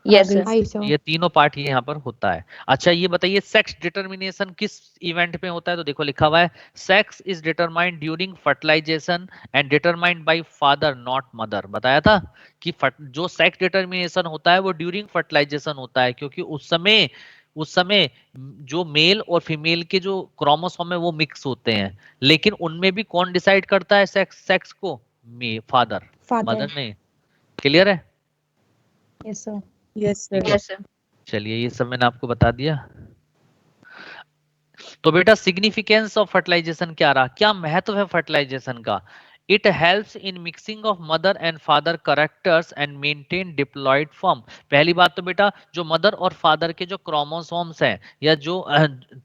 Yes sir. Hi, sir. ये तीनों पार्ट ये यहाँ पर होता है। अच्छा ये बताइए सेक्स डिटर्मिनेशन किस इवेंट में होता है, तो देखो लिखा हुआ है sex is determined during fertilization and determined by father not mother. बताया था कि जो सेक्स डिटर्मिनेशन होता है वो ड्यूरिंग फर्टिलाइजेशन होता है, क्योंकि उस समय जो मेल और फीमेल के जो क्रोमोसोम है वो मिक्स होते हैं, लेकिन उनमें भी कौन डिसाइड करता है सेक्स को, फादर, Father. मदर नहीं। क्लियर है? Yes, sir. Yes, sir. ठीक है। Yes sir. चलिए ये सब मैंने आपको बता दिया। तो बेटा सिग्निफिकेंस ऑफ फर्टिलाइजेशन क्या रहा, क्या महत्व है फर्टिलाइजेशन का? It helps in mixing of mother and father characters and maintain diploid form. पहली बात तो बेटा जो मदर और फादर के जो क्रोमोसोम्स हैं या जो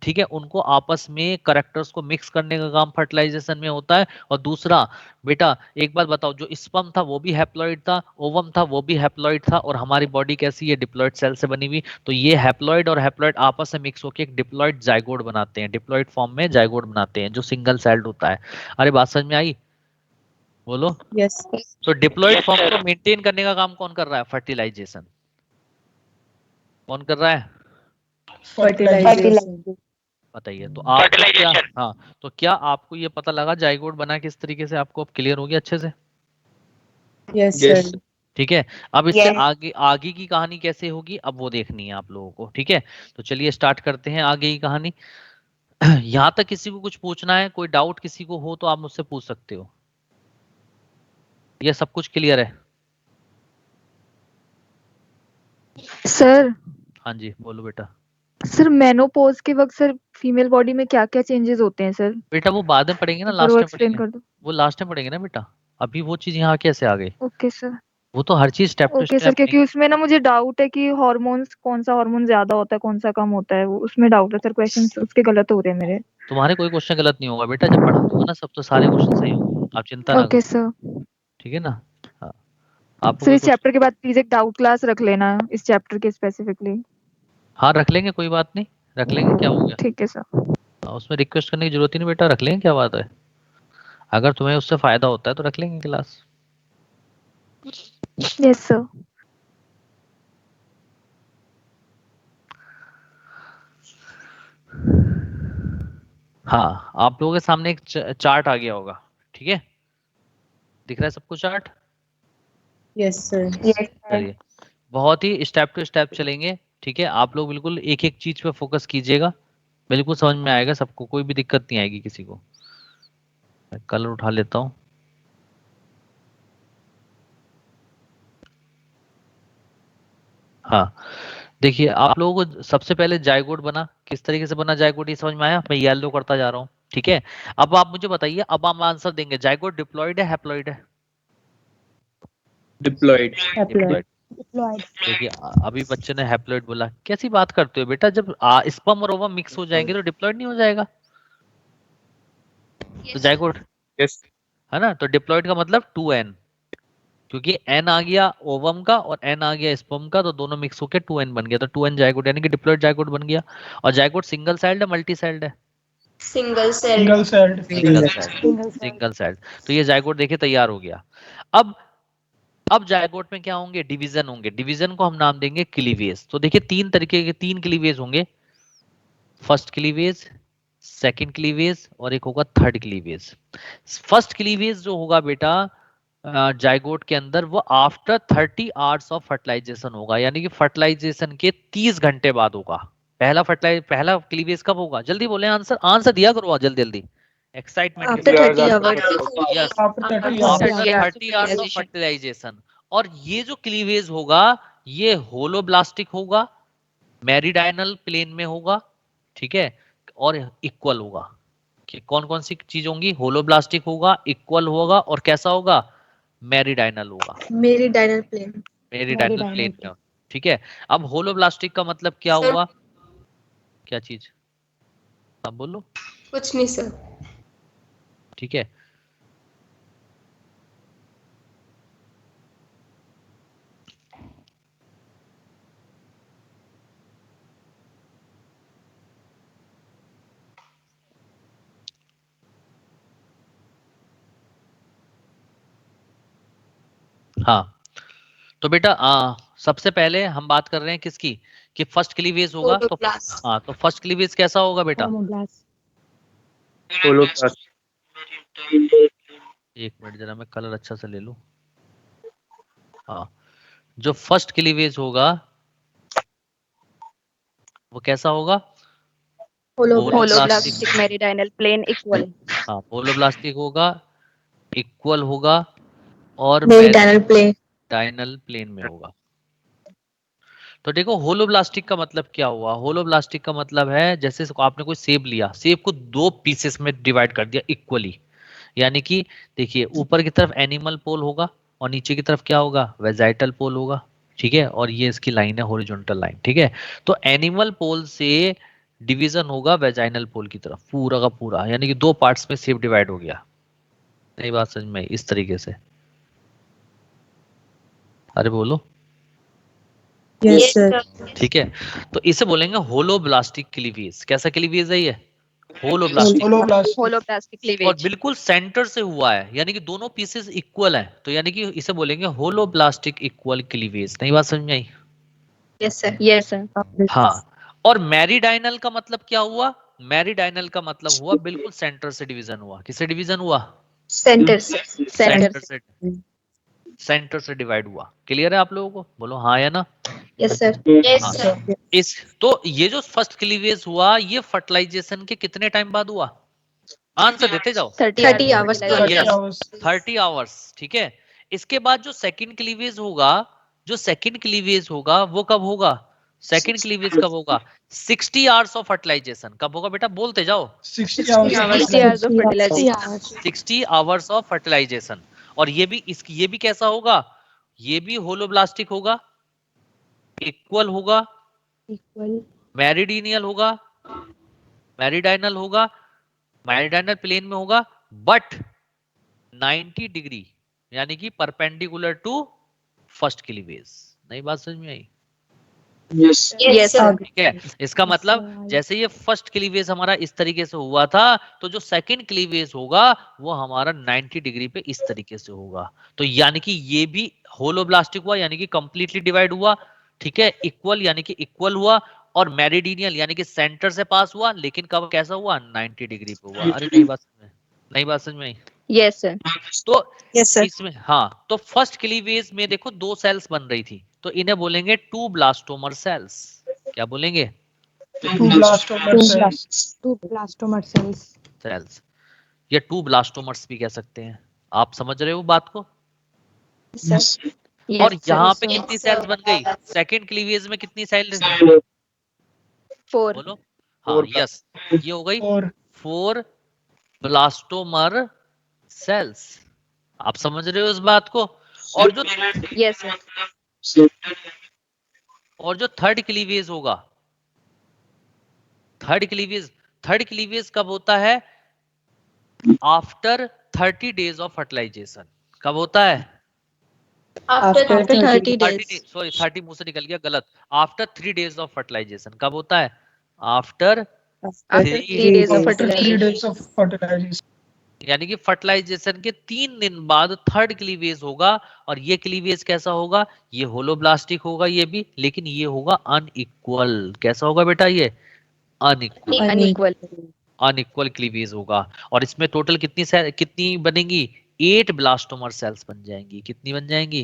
ठीक है उनको आपस में करेक्टर्स को मिक्स करने का काम फर्टिलाइजेशन में होता है। और दूसरा बेटा एक बात बताओ, जो स्पर्म था वो भी हैप्लॉइड था, ओवम था वो भी हैप्लॉइड था, और हमारी बॉडी कैसी है, डिप्लॉइड सेल से बनी हुई। तो ये हैप्लॉइड और हैप्लॉइड आपस में मिक्स होकर एक डिप्लॉइड जाइगोट बनाते हैं, डिप्लॉइड फॉर्म में जाइगोट बनाते हैं जो सिंगल सेल्ड होता है। अरे बात समझ में आई? बोलो। Yes. तो डिप्लॉइड फॉर्म को मेंटेन करने का काम कौन कर रहा है, फर्टिलाइजेशन। कौन कर रहा है? Fertilization. बताइए। तो आप क्या, हाँ तो क्या आपको ये पता लगा जाइगोट बना किस तरीके से, आपको अब क्लियर हो गया अच्छे से? Yes, sir. ठीक है। अब इससे Yes. आगे आगे की कहानी कैसे होगी अब वो देखनी है आप लोगों को। ठीक है, तो चलिए स्टार्ट करते हैं आगे की कहानी। यहाँ तक किसी को कुछ पूछना है, कोई डाउट किसी को हो तो आप मुझसे पूछ सकते हो। ये सब कुछ क्लियर है? सर हाँ जी बोलो बेटा। सर मेनोपॉज के वक्त सर फीमेल बॉडी में क्या क्या चेंजेस होते हैं सर? बेटा वो बाद में पढ़ेंगे ना, एक बार लास्ट वो में एक्सप्लेन पढ़ेंगे, कर दो। वो लास्ट में पढ़ेंगे ना बेटा। अभी वो चीज यहाँ कैसे आ गई, ओके सर। वो तो हर चीज step two okay sir, step. क्योंकि उसमें ना मुझे डाउट है कि हॉर्मोन्स कौन सा हार्मोन ज्यादा होता है कौन सा कम होता है, वो उसमें डाउट है सर, क्वेश्चंस उसके गलत हो रहे हैं मेरे। तुम्हारे कोई क्वेश्चन गलत नहीं होगा बेटा, जब पढ़ा दूंगा ना सब तो सारे क्वेश्चन सही होंगे, आप चिंता ना ओके करो। सर। ठीक है ना? हाँ आपको सर कोई इस क्वेश्चन? चैप्टर के बाद प्लीज एक डाउट क्लास रख लेना इस चैप्टर के स्पेसिफिकली। हाँ रख लेंगे, कोई बात नहीं, रख लेंगे, क्या हो गया। ठीक है सर। हाँ, उसमें रिक्वेस्ट करने की जरूरत ही नहीं बेटा, रख लेंगे, क्या बात है। अगर तुम्हें उससे फायदा होता है तो रख लेंगे क्लास। Yes sir. हाँ आप लोगों के सामने एक चार्ट आ गया होगा, ठीक है, दिख रहा है सबको chart? Yes, sir. Yes, sir. चलिए बहुत ही स्टेप टू स्टेप चलेंगे। ठीक है, आप लोग बिल्कुल एक एक चीज पे फोकस कीजिएगा, बिल्कुल समझ में आएगा सबको, कोई भी दिक्कत नहीं आएगी किसी को। मैं कलर उठा लेता हूँ। हाँ देखिए आप लोगों को सबसे पहले जाइगोट बना, किस तरीके से बना जाइगोट ये समझ में आया? मैं येलो करता जा रहा हूँ। ठीक है, अब आप मुझे बताइए, अब हम आंसर देंगे, जाइगोट डिप्लॉइड है हैप्लॉइड है? डिप्लॉयड। Haploid. देखिए अभी बच्चे ने हैप्लॉइड बोला, कैसी बात करते हो बेटा, जब स्पर्म और ओवम मिक्स हो जाएंगे तो डिप्लॉइड नहीं हो जाएगा? तो जाइगोट यस। है ना, तो डिप्लॉइड का मतलब 2n, क्योंकि n आ गया ओवम का और n आ गया स्पर्म का, तो दोनों मिक्स होकर 2n बन गया, तो 2n जाइगोट यानी कि डिप्लॉइड जाइगोट बन गया। और जाइगोट सिंगल सेल्ड है मल्टी सेल्ड है? Single cell. Single celled. Single celled. तो ये जाइगोट देखिए तैयार हो गया। अब जाइगोट में क्या होंगे, डिवीजन होंगे, डिवीजन को हम नाम देंगे क्लीवेज। तो देखिए तीन तरीके के 3 क्लीवेज होंगे, फर्स्ट क्लीवेज, सेकंड क्लीवेज और एक होगा थर्ड क्लीवेज। फर्स्ट क्लीवेज जो होगा बेटा जाइगोट के अंदर, वो आफ्टर 30 आवर्स ऑफ फर्टिलाइजेशन होगा, यानी कि फर्टिलाइजेशन के 30 घंटे बाद होगा। पहला क्लीवेज कब होगा, जल्दी बोले, आंसर दिया करो जल्दी जल्दी। Excitement After 30 hours. Yes After 30 After hours. 30 hours 30 hours of fertilization. Fertilization. और ये जो क्लीवेज होगा ये होलोब्लास्टिक होगा, मेरिडाइनल प्लेन में होगा, ठीक है, और इक्वल होगा। कि कौन कौन सी चीज होंगी? होलोब्लास्टिक होगा, इक्वल होगा, और कैसा होगा? मेरिडाइनल होगा। Meridional plane. मेरिडाइनल प्लेन में, ठीक है। अब होलोब्लास्टिक का मतलब क्या Sir, हुआ? क्या चीज? अब बोलो। कुछ नहीं सर। ठीक है, हाँ। तो बेटा सबसे पहले हम बात कर रहे हैं किसकी? कि फर्स्ट क्लीवेज होगा। तो Holoblast. हाँ, तो फर्स्ट क्लीवेज कैसा होगा बेटा? Holoblast. एक मिनट, जरा मैं कलर अच्छा से ले लूं। हाँ, जो फर्स्ट क्लीवेज होगा वो कैसा होगा? Holoblastic. Holoblastic meridional plane equal. हाँ, होलोब्लास्टिक होगा, इक्वल होगा, और Meridional plane. मेरिडाइनल प्लेन में होगा। तो देखो होलोब्लास्टिक का मतलब क्या हुआ? होलोब्लास्टिक का मतलब है जैसे आपने कोई सेब लिया, सेब को दो पीसेस में डिवाइड कर दिया इक्वली। यानी कि देखिए, ऊपर की तरफ एनिमल पोल होगा और नीचे की तरफ क्या होगा? वेजाइटल पोल होगा, ठीक है। और ये इसकी लाइन है, हॉरिजॉन्टल लाइन, ठीक है। तो एनिमल पोल से डिवीजन होगा वेजाइनल पोल की तरफ, पूरा का पूरा, यानी कि दो पार्ट्स में सेब डिवाइड हो गया। नई बात समझ में आई? इस तरीके से। अरे बोलो। Yes, sir. ठीक है, तो इसे बोलेंगे होलोब्लास्टिक क्लीवेज। कैसा क्लीवेज है ये? होलोब्लास्टिक। Holoblast. Holoblastic और cleavage. बिल्कुल सेंटर से हुआ है, यानी कि दोनों पीसेस इक्वल हैं, तो यानी कि इसे बोलेंगे होलोब्लास्टिक इक्वल क्लीवेज। नई बात समझ में आई? Yes sir. Yes, sir. हाँ। और मेरिडाइनल का मतलब क्या हुआ? मेरिडाइनल का मतलब हुआ बिल्कुल सेंटर से डिवीजन हुआ। किससे डिवीजन हुआ? Center से. Center. सेंटर से डिवाइड हुआ। क्लियर है आप लोगों को? बोलो हाँ या ना। Yes sir. Yes हाँ। sir. इस तो ये जो फर्स्ट क्लीवेज हुआ ये फर्टिलाइजेशन के कितने टाइम बाद हुआ? आंसर देते जाओ। 30 30 hours hours. fertilization. 30 hours. 30 hours, ठीक है। इसके बाद जो सेकंड क्लीवेज होगा, जो सेकंड क्लीवेज होगा वो कब होगा? सेकंड क्लीवेज कब होगा? 60 आवर्स ऑफ फर्टिलाइजेशन। कब होगा बेटा? बोलते जाओ। 60 hours. 60 hours of fertilization. 60 hours of fertilisation. और ये भी कैसा होगा? ये भी होलोब्लास्टिक होगा, इक्वल होगा, मेरिडिनियल होगा, मेरिडाइनल होगा, मेरिडाइनल प्लेन में होगा, बट 90 डिग्री, यानी कि परपेंडिकुलर टू फर्स्ट क्लीवेज। नई बात समझ में आई? Yes sir. ठीक है। इसका मतलब जैसे ये फर्स्ट क्लीवेज हमारा इस तरीके से हुआ था, तो जो सेकंड क्लीवेज होगा वो हमारा 90 डिग्री पे इस तरीके से होगा। तो यानी कि ये भी होलोब्लास्टिक हुआ, यानी कि कंप्लीटली डिवाइड हुआ, ठीक है। इक्वल यानी कि इक्वल हुआ, और मेरिडिनियल यानी कि सेंटर से पास हुआ, लेकिन कब कैसा हुआ? 90 डिग्री पे हुआ। अरे नई बात समझ में आई? Yes, sir. तो Yes, sir. इसमें हाँ, तो फर्स्ट क्लीवेज में देखो दो सेल्स बन रही थी, तो इन्हें बोलेंगे टू ब्लास्टोमर सेल्स। क्या बोलेंगे? Two blastomer cells. Two blastomer cells. Cells, या टू ब्लास्टोमर्स भी कह सकते हैं। आप समझ रहे हो बात को? Yes. और Yes, यहाँ sir. पे कितनी सेल्स बन गई? सेकंड क्लीवेज में कितनी सेल्स? 4. बोलो। हाँ, यस, ये हो गई Four. 4 blastomere sales. आप समझ रहे हो इस बात को? और जो Yes, sir. थर्ड क्लीवेज होगा, थर्ड क्लीवेज कब होता है? After 30 days of fertilisation. कब होता है? After 30 days. 30 मुंह से निकल गया, गलत। After 3 days of fertilisation. कब होता है? After After 3 days of After 3 fertilization. days of fertilization. यानी कि फर्टिलाइजेशन के 3 दिन बाद थर्ड क्लीवेज होगा। और ये क्लीवेज कैसा होगा? ये होलोब्लास्टिक होगा ये भी, लेकिन ये होगा अनइक्वल। कैसा होगा बेटा? ये अनइक्वल। Unequal. अनइक्वल क्लीवेज होगा। और इसमें टोटल कितनी बनेंगी? 8 ब्लास्टोमर सेल्स बन जाएंगी। कितनी बन जाएंगी?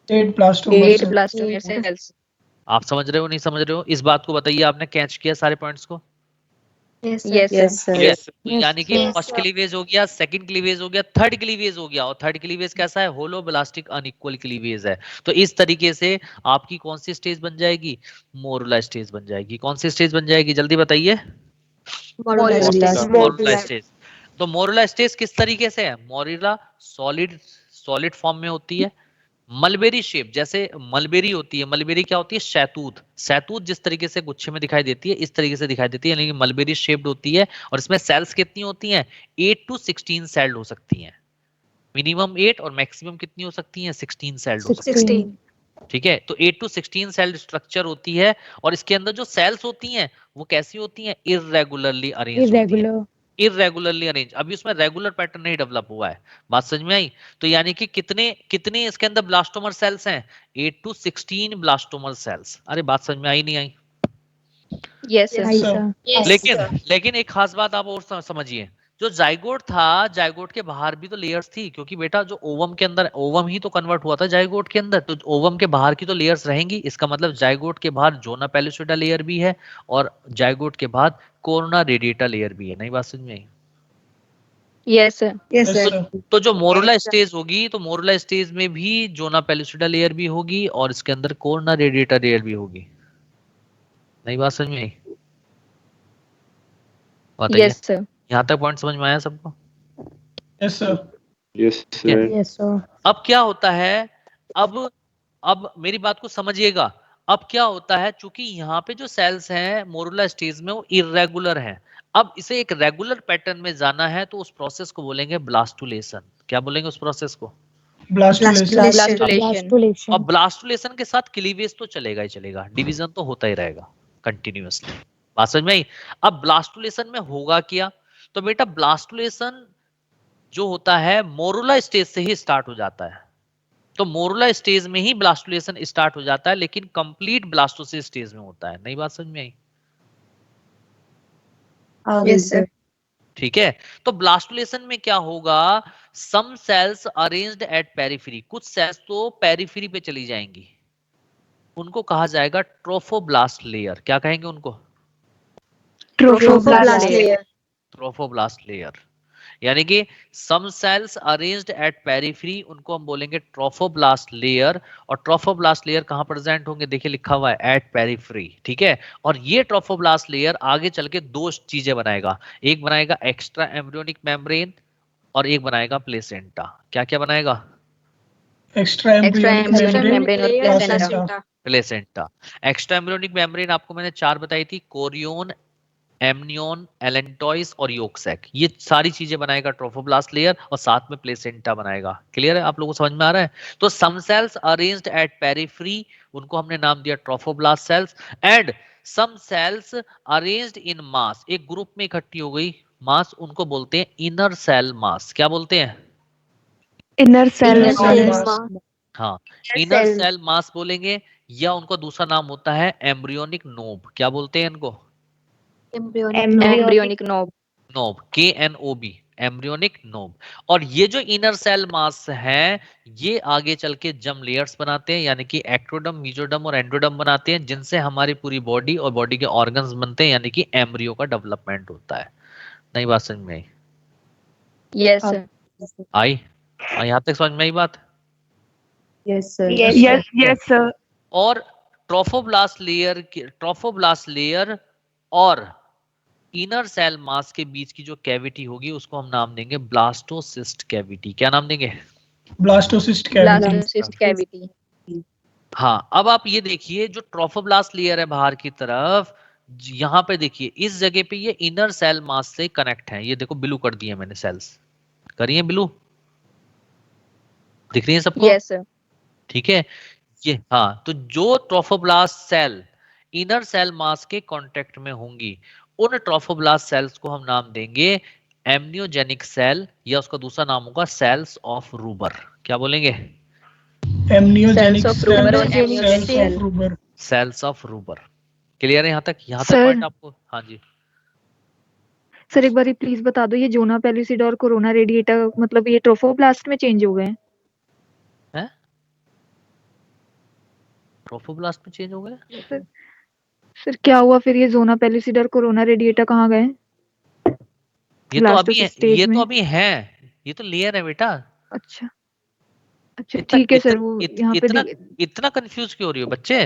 8 blastomer 8 cells. blastomer cells. आप समझ रहे हो नहीं समझ रहे हो? इस बात को बताइए, आपने कैच किया सारे पॉइंट्स को? Yes, sir. Yes, Yes, sir. sir. Yes, तो यानी कि Yes, फर्स्ट sir. क्लीवेज हो गया, सेकंड क्लीवेज हो गया, थर्ड क्लीवेज हो गया। और थर्ड क्लीवेज कैसा है? होलोब्लास्टिक अनइक्वल क्लीवेज है। तो इस तरीके से आपकी कौन सी स्टेज बन जाएगी? मोरुला स्टेज बन जाएगी। कौन सी स्टेज बन जाएगी? जल्दी बताइए। Modular Modular stage. Morula stage. तो मोरुला स्टेज किस तरीके से है? मोरुला सॉलिड सॉलिड फॉर्म में होती है। मलबेरी शेप, जैसे मलबेरी होती है, मलबेरी क्या होती है? शहतूत। शहतूत जिस तरीके से गुच्छे में दिखाई देती है, इस तरीके से दिखाई देती है, यानी कि मलबेरी शेप्ड होती है। और इसमें सेल्स कितनी होती हैं? 8 टू 16 सेल्ड हो सकती हैं। मिनिमम 8 और मैक्सिमम कितनी हो सकती हैं? 16 सेल्ड हो सकती 16. हैं। ठीक है, तो 8 टू 16 सेल्ड स्ट्रक्चर होती है। और इसके अंदर जो सेल्स होती हैं वो कैसी होती हैं? इर्रेगुलरली अरेंज होती हैं। Irregular. Irregularly arrange. अभी उसमें रेगुलर पैटर्न नहीं डेवलप हुआ है। बात समझ में आई? तो यानी कि कितने कितने इसके अंदर ब्लास्टोमर सेल्स हैं? 8 टू 16 ब्लास्टोमर सेल्स। अरे बात समझ में आई नहीं आई? Yes, sir. Yes, Hi, sir. sir. Yes, लेकिन sir. लेकिन एक खास बात आप और समझिए। जो जाइगोट था, जाइगोट के बाहर भी तो लेयर्स थी, क्योंकि बेटा जो ओवम के अंदर, ओवम ही तो कन्वर्ट हुआ था जाइगोट के अंदर, तो ओवम के बाहर की तो लेयर्स रहेंगी। इसका मतलब जाइगोट के बाहर जोना पेलिसोइडा लेयर भी है और जाइगोट के बाद कोरोना रेडिएटा लेयर भी है। नहीं बात समझ में आई? Yes, sir. Yes, Yes, sir. sir. तो जो मोरुला स्टेज होगी, तो मोरुला स्टेज में भी जोना पेलिसोइडा लेयर भी होगी और इसके अंदर कोरोना रेडिएटा लेयर भी होगी। नहीं बात समझ में आई? बताइए, Yes, sir. यहाँ तक पॉइंट समझ में आया सबको? Yes, sir. Yes, Yeah. sir. Yes, sir. अब क्या होता है? अब मेरी बात को समझिएगा। अब क्या होता है? चूंकि यहाँ पे जो सेल्स हैं मोरुला स्टेज में वो इरेगुलर हैं। अब इसे एक रेगुलर पैटर्न में जाना है, तो उस प्रोसेस को बोलेंगे ब्लास्टुलेशन। क्या बोलेंगे उस प्रोसेस को? Blastulation. Blastulation. Blastulation. Blastulation. और ब्लास्टुलेशन के साथ क्लीवेज तो चलेगा ही चलेगा, डिवीजन तो होता ही रहेगा कंटिन्यूअसली। बात समझ में आई? अब ब्लास्टुलेशन में होगा क्या? तो बेटा ब्लास्टुलेशन जो होता है मोरुला स्टेज से ही स्टार्ट हो जाता है। तो मोरुला स्टेज में ही ब्लास्टुलेशन स्टार्ट हो जाता है, लेकिन कंप्लीट ब्लास्टोसिस स्टेज में होता है। नई बात समझ में आई? Yes, sir. ठीक है, तो ब्लास्टुलेशन में क्या होगा? सम सेल्स अरेंज्ड एट पेरिफेरी, कुछ सेल्स तो पेरिफेरी पे चली जाएंगी, उनको कहा जाएगा ट्रोफोब्लास्ट लेयर। क्या कहेंगे उनको? Trophoblast layer. Trophoblast layer. यानी कि सम सेल्स अरेंज्ड एट पेरिफेरी, उनको हम बोलेंगे ट्रोफोब्लास्ट लेयर। और ट्रोफोब्लास्ट लेयर कहां प्रेजेंट होंगे? देखिए लिखा हुआ है एट पेरिफेरी। ठीक है, और ये ट्रोफोब्लास्ट लेयर आगे चल के दो चीजें बनाएगा। एक बनाएगा एक्स्ट्रा एम्ब्रियोनिक मेम्ब्रेन और एक बनाएगा प्लेसेंटा। क्या क्या बनाएगा? Extra embryonic embryonic membrane. membrane और Layer placenta. placenta. Placenta. Extra embryonic membrane आपको मैंने 4 बताई थी, कोरियोन, एमनियोन, एलेंटॉइस और योक्सैक। ये सारी चीजें बनाएगा ट्रोफोब्लास्ट लेयर और साथ में प्लेसेंटा बनाएगा। क्लियर है? आप लोगों को समझ में आ रहा है? तो some cells arranged at periphery, उनको हमने नाम दिया trophoblast cells. And some cells arranged in mass, एक ग्रुप में इकट्ठी हो गई मास, उनको बोलते हैं इनर सेल मास। क्या बोलते हैं? Inner cell. Inner cell mass. mass. हाँ, इनर सेल मास बोलेंगे, या उनका दूसरा नाम होता है एम्ब्रियोनिक नोब। क्या बोलते हैं इनको? Embryonic. Embryonic knob. Knob, KNOB, embryonic knob. और ये जो इनर सेल मास है, ये आगे चल के जम लेयर्स बनाते हैं, यानी कि एक्टोडर्म, मेसोडर्म और एंडोडर्म बनाते हैं, जिनसे हमारी पूरी बॉडी और बॉडी के ऑर्गन्स बनते हैं, यानी कि एम्ब्रियो का डेवलपमेंट होता है। नई बात समझ में आई? Yes, sir. आई? यहाँ तक समझ में आई बात? Yes, sir. Yes, yes, sir. और ट्रोफोब्लास्ट लेयर और इनर सेल मास के बीच की जो कैविटी होगी, उसको हम नाम देंगे ब्लास्टोसिस्ट कैविटी। क्या नाम देंगे? Blastocyst cavity. Blastocyst cavity. हाँ, अब आप ये देखिए, जो ट्रोफोब्लास्ट लेयर है बाहर की तरफ, यहाँ पे देखिए इस जगह पे ये इनर सेल मास से कनेक्ट है। ये देखो ब्लू कर दिए मैंने, सेल्स करिए ब्लू, दिख रही है सबको? Yes, sir. ठीक है, ये हाँ, तो जो trophoblast cell inner cell mass के कांटेक्ट में होंगी, उन ट्रोफोब्लास्ट सेल्स को हम नाम देंगे एम्नियोजेनिक सेल, या उसका दूसरा नाम होगा सेल्स ऑफ रूबर। क्या बोलेंगे? Amniogenic Cells of Ruber cells. और amniotic Cells of Ruber. Cells of Rauber. Clear है यहाँ तक? यहाँ तक Sir. पॉइंट आपको? हाँ जी। सर एक बार प्लीज बता दो, ये जोना पेलिसिडा और कोरोना रेडिएटा मतलब ये ट्रोफोब्लास्ट में चेंज हो गए हैं? ट्रोफोब्लास्ट में चेंज हो गया? सर क्या हुआ फिर? ये जोना पेलिसिडा और कोरोना रेडिएटा कहाँ गए? ये तो अभी ब्लास्टोसिस्ट है, स्टेज ये में। तो अभी है, ये तो लेयर है बेटा। अच्छा अच्छा इतना ठीक है सर, इतना वो इत, यहाँ पे इतना इतना कंफ्यूज क्यों हो रही हो बच्चे?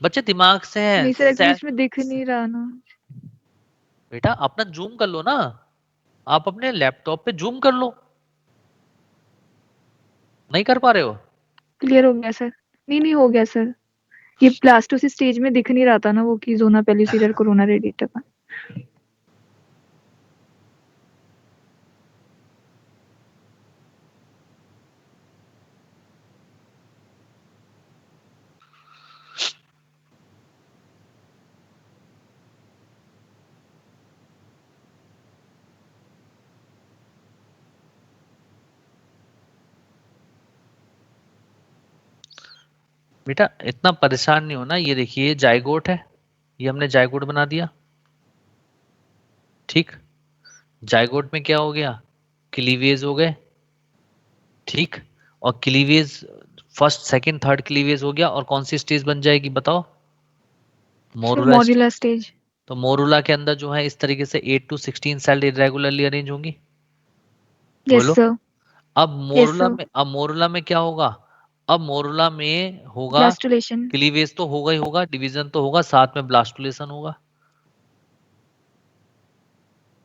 बच्चे दिमाग से नहीं सर, एक्चुअली हैं। इसमें दिख नहीं रहा ना। बेटा अपना जूम कर लो ना, आप अपने लैपटॉप पे जूम कर लो। नहीं कर पा रहे हो? क्लियर हो गया सर। नहीं नहीं हो गया सर। ये ब्लास्टोसिस्ट स्टेज में दिख नहीं रहा था ना वो कि जोना पेल्यूसिडर कोरोना रेडिएटर का। बेटा इतना परेशान नहीं होना। ये देखिए जाइगोट है, ये हमने जाइगोट बना दिया, ठीक। जाइगोट में क्या हो गया? क्लीवेज हो गए, ठीक। और cleavage first second third cleavage हो गया, और कौन सी स्टेज बन जाएगी बताओ? मोरुला। Modular stage. तो मोरुला के अंदर जो है इस तरीके से 8 to 16 सेल इरेगुलरली अरेंज होंगी। यस बोलो। सर। अब यस मोरुला सर। में, अब मोरुला में क्या होगा? अब मोरुला में होगा ब्लास्टुलेशन। क्लीवेज तो होगा ही होगा, डिवीजन तो होगा, साथ में ब्लास्टुलेशन होगा,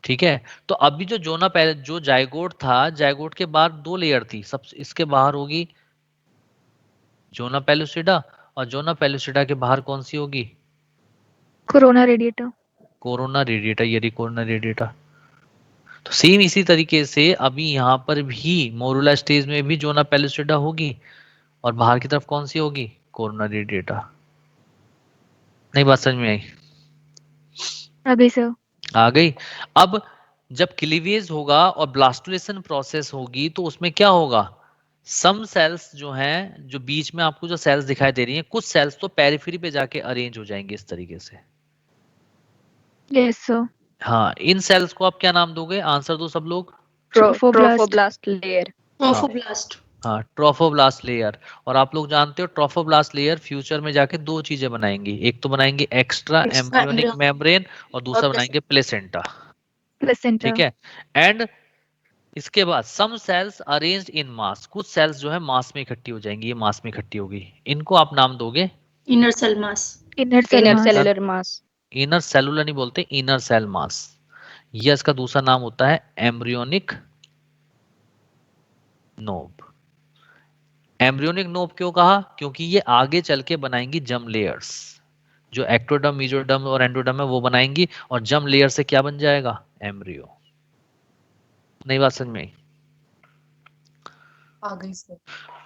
ठीक है। तो अभी जो जोना पहले जो जाइगोट था, जाइगोट के बाद दो लेयर थी, सब इसके बाहर होगी जोना पेलुसिडा, और जोना पेलुसिडा के बाहर कौन सी होगी? Corona radiator. Corona radiata. ये रही कोरोना रेडिएटा। तो सेम इसी तरीके से अभी यहाँ पर भी मोरुला स्टेज में भी जोना पेलुसिडा होगी, और बाहर की तरफ कौन सी होगी? Corona radiata. नहीं बात समझ में आई? आ गई सर। आ गई। अब जब क्लीवेज होगा और ब्लास्टुलेशन प्रोसेस होगी तो उसमें क्या होगा? सम सेल्स जो हैं, जो बीच में आपको जो सेल्स दिखाई दे रही हैं, कुछ सेल्स तो पेरिफेरी पे जाके अरेंज हो जाएंगे इस तरीके से। Yes sir. हाँ, इन सेल्स को आप क्या नाम दोगे? आंसर दो सब लोग। Trophoblast layer. ट्रोफोब्लास्ट। हाँ, ट्रोफोब्लास्ट लेयर। और आप लोग जानते हो ट्रोफोब्लास्ट लेयर फ्यूचर में जाके दो चीजें बनाएंगी, एक तो बनाएंगे एक्स्ट्रा एम्ब्रियोनिक मेम्ब्रेन, और दूसरा बनाएंगे प्लेसेंटा, प्लेसेंटा। ठीक है। एंड इसके बाद सम सेल्स अरेंज्ड इन मास, कुछ सेल्स जो है मास में इकट्ठी हो जाएंगी, ये मास में इकट्ठी होगी, इनको आप नाम दोगे inner cell mass. Inner cell inner mass. Cellular mass. Inner cellular नहीं बोलते, इनर सेल मास। ये इसका दूसरा नाम होता है एम्ब्रियोनिक नोब। एम्ब्रियोनिक नोब क्यों कहा? क्योंकि ये आगे चल के बनाएंगी जम लेयर्स, जो एक्टोडर्म, मेसोडर्म और एंडोडर्म है वो बनाएंगी, और जम लेयर से क्या बन जाएगा? एम्ब्रियो। नहीं बात समझ में आई? आ गई सर।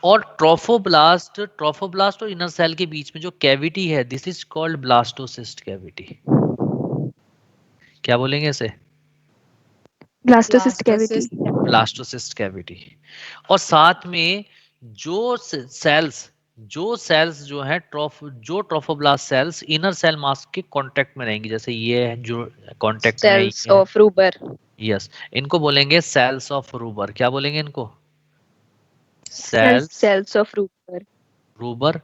और ट्रोफोब्लास्ट और इनर सेल के बीच में जो कैविटी है, this is called blastocyst cavity. क्या बोलेंगे इसे? Blastocyst cavity. Blastocyst cavity. और साथ में जो सेल्स जो है जो trophoblast cells inner cell mass के कांटेक्ट में रहेंगी, जैसे ये है जो कांटेक्ट में है, सेल्स ये है। ऑफ रूबर। यस, इनको बोलेंगे सेल्स ऑफ रूबर। क्या बोलेंगे इनको? Cells cells of Rauber. Rauber.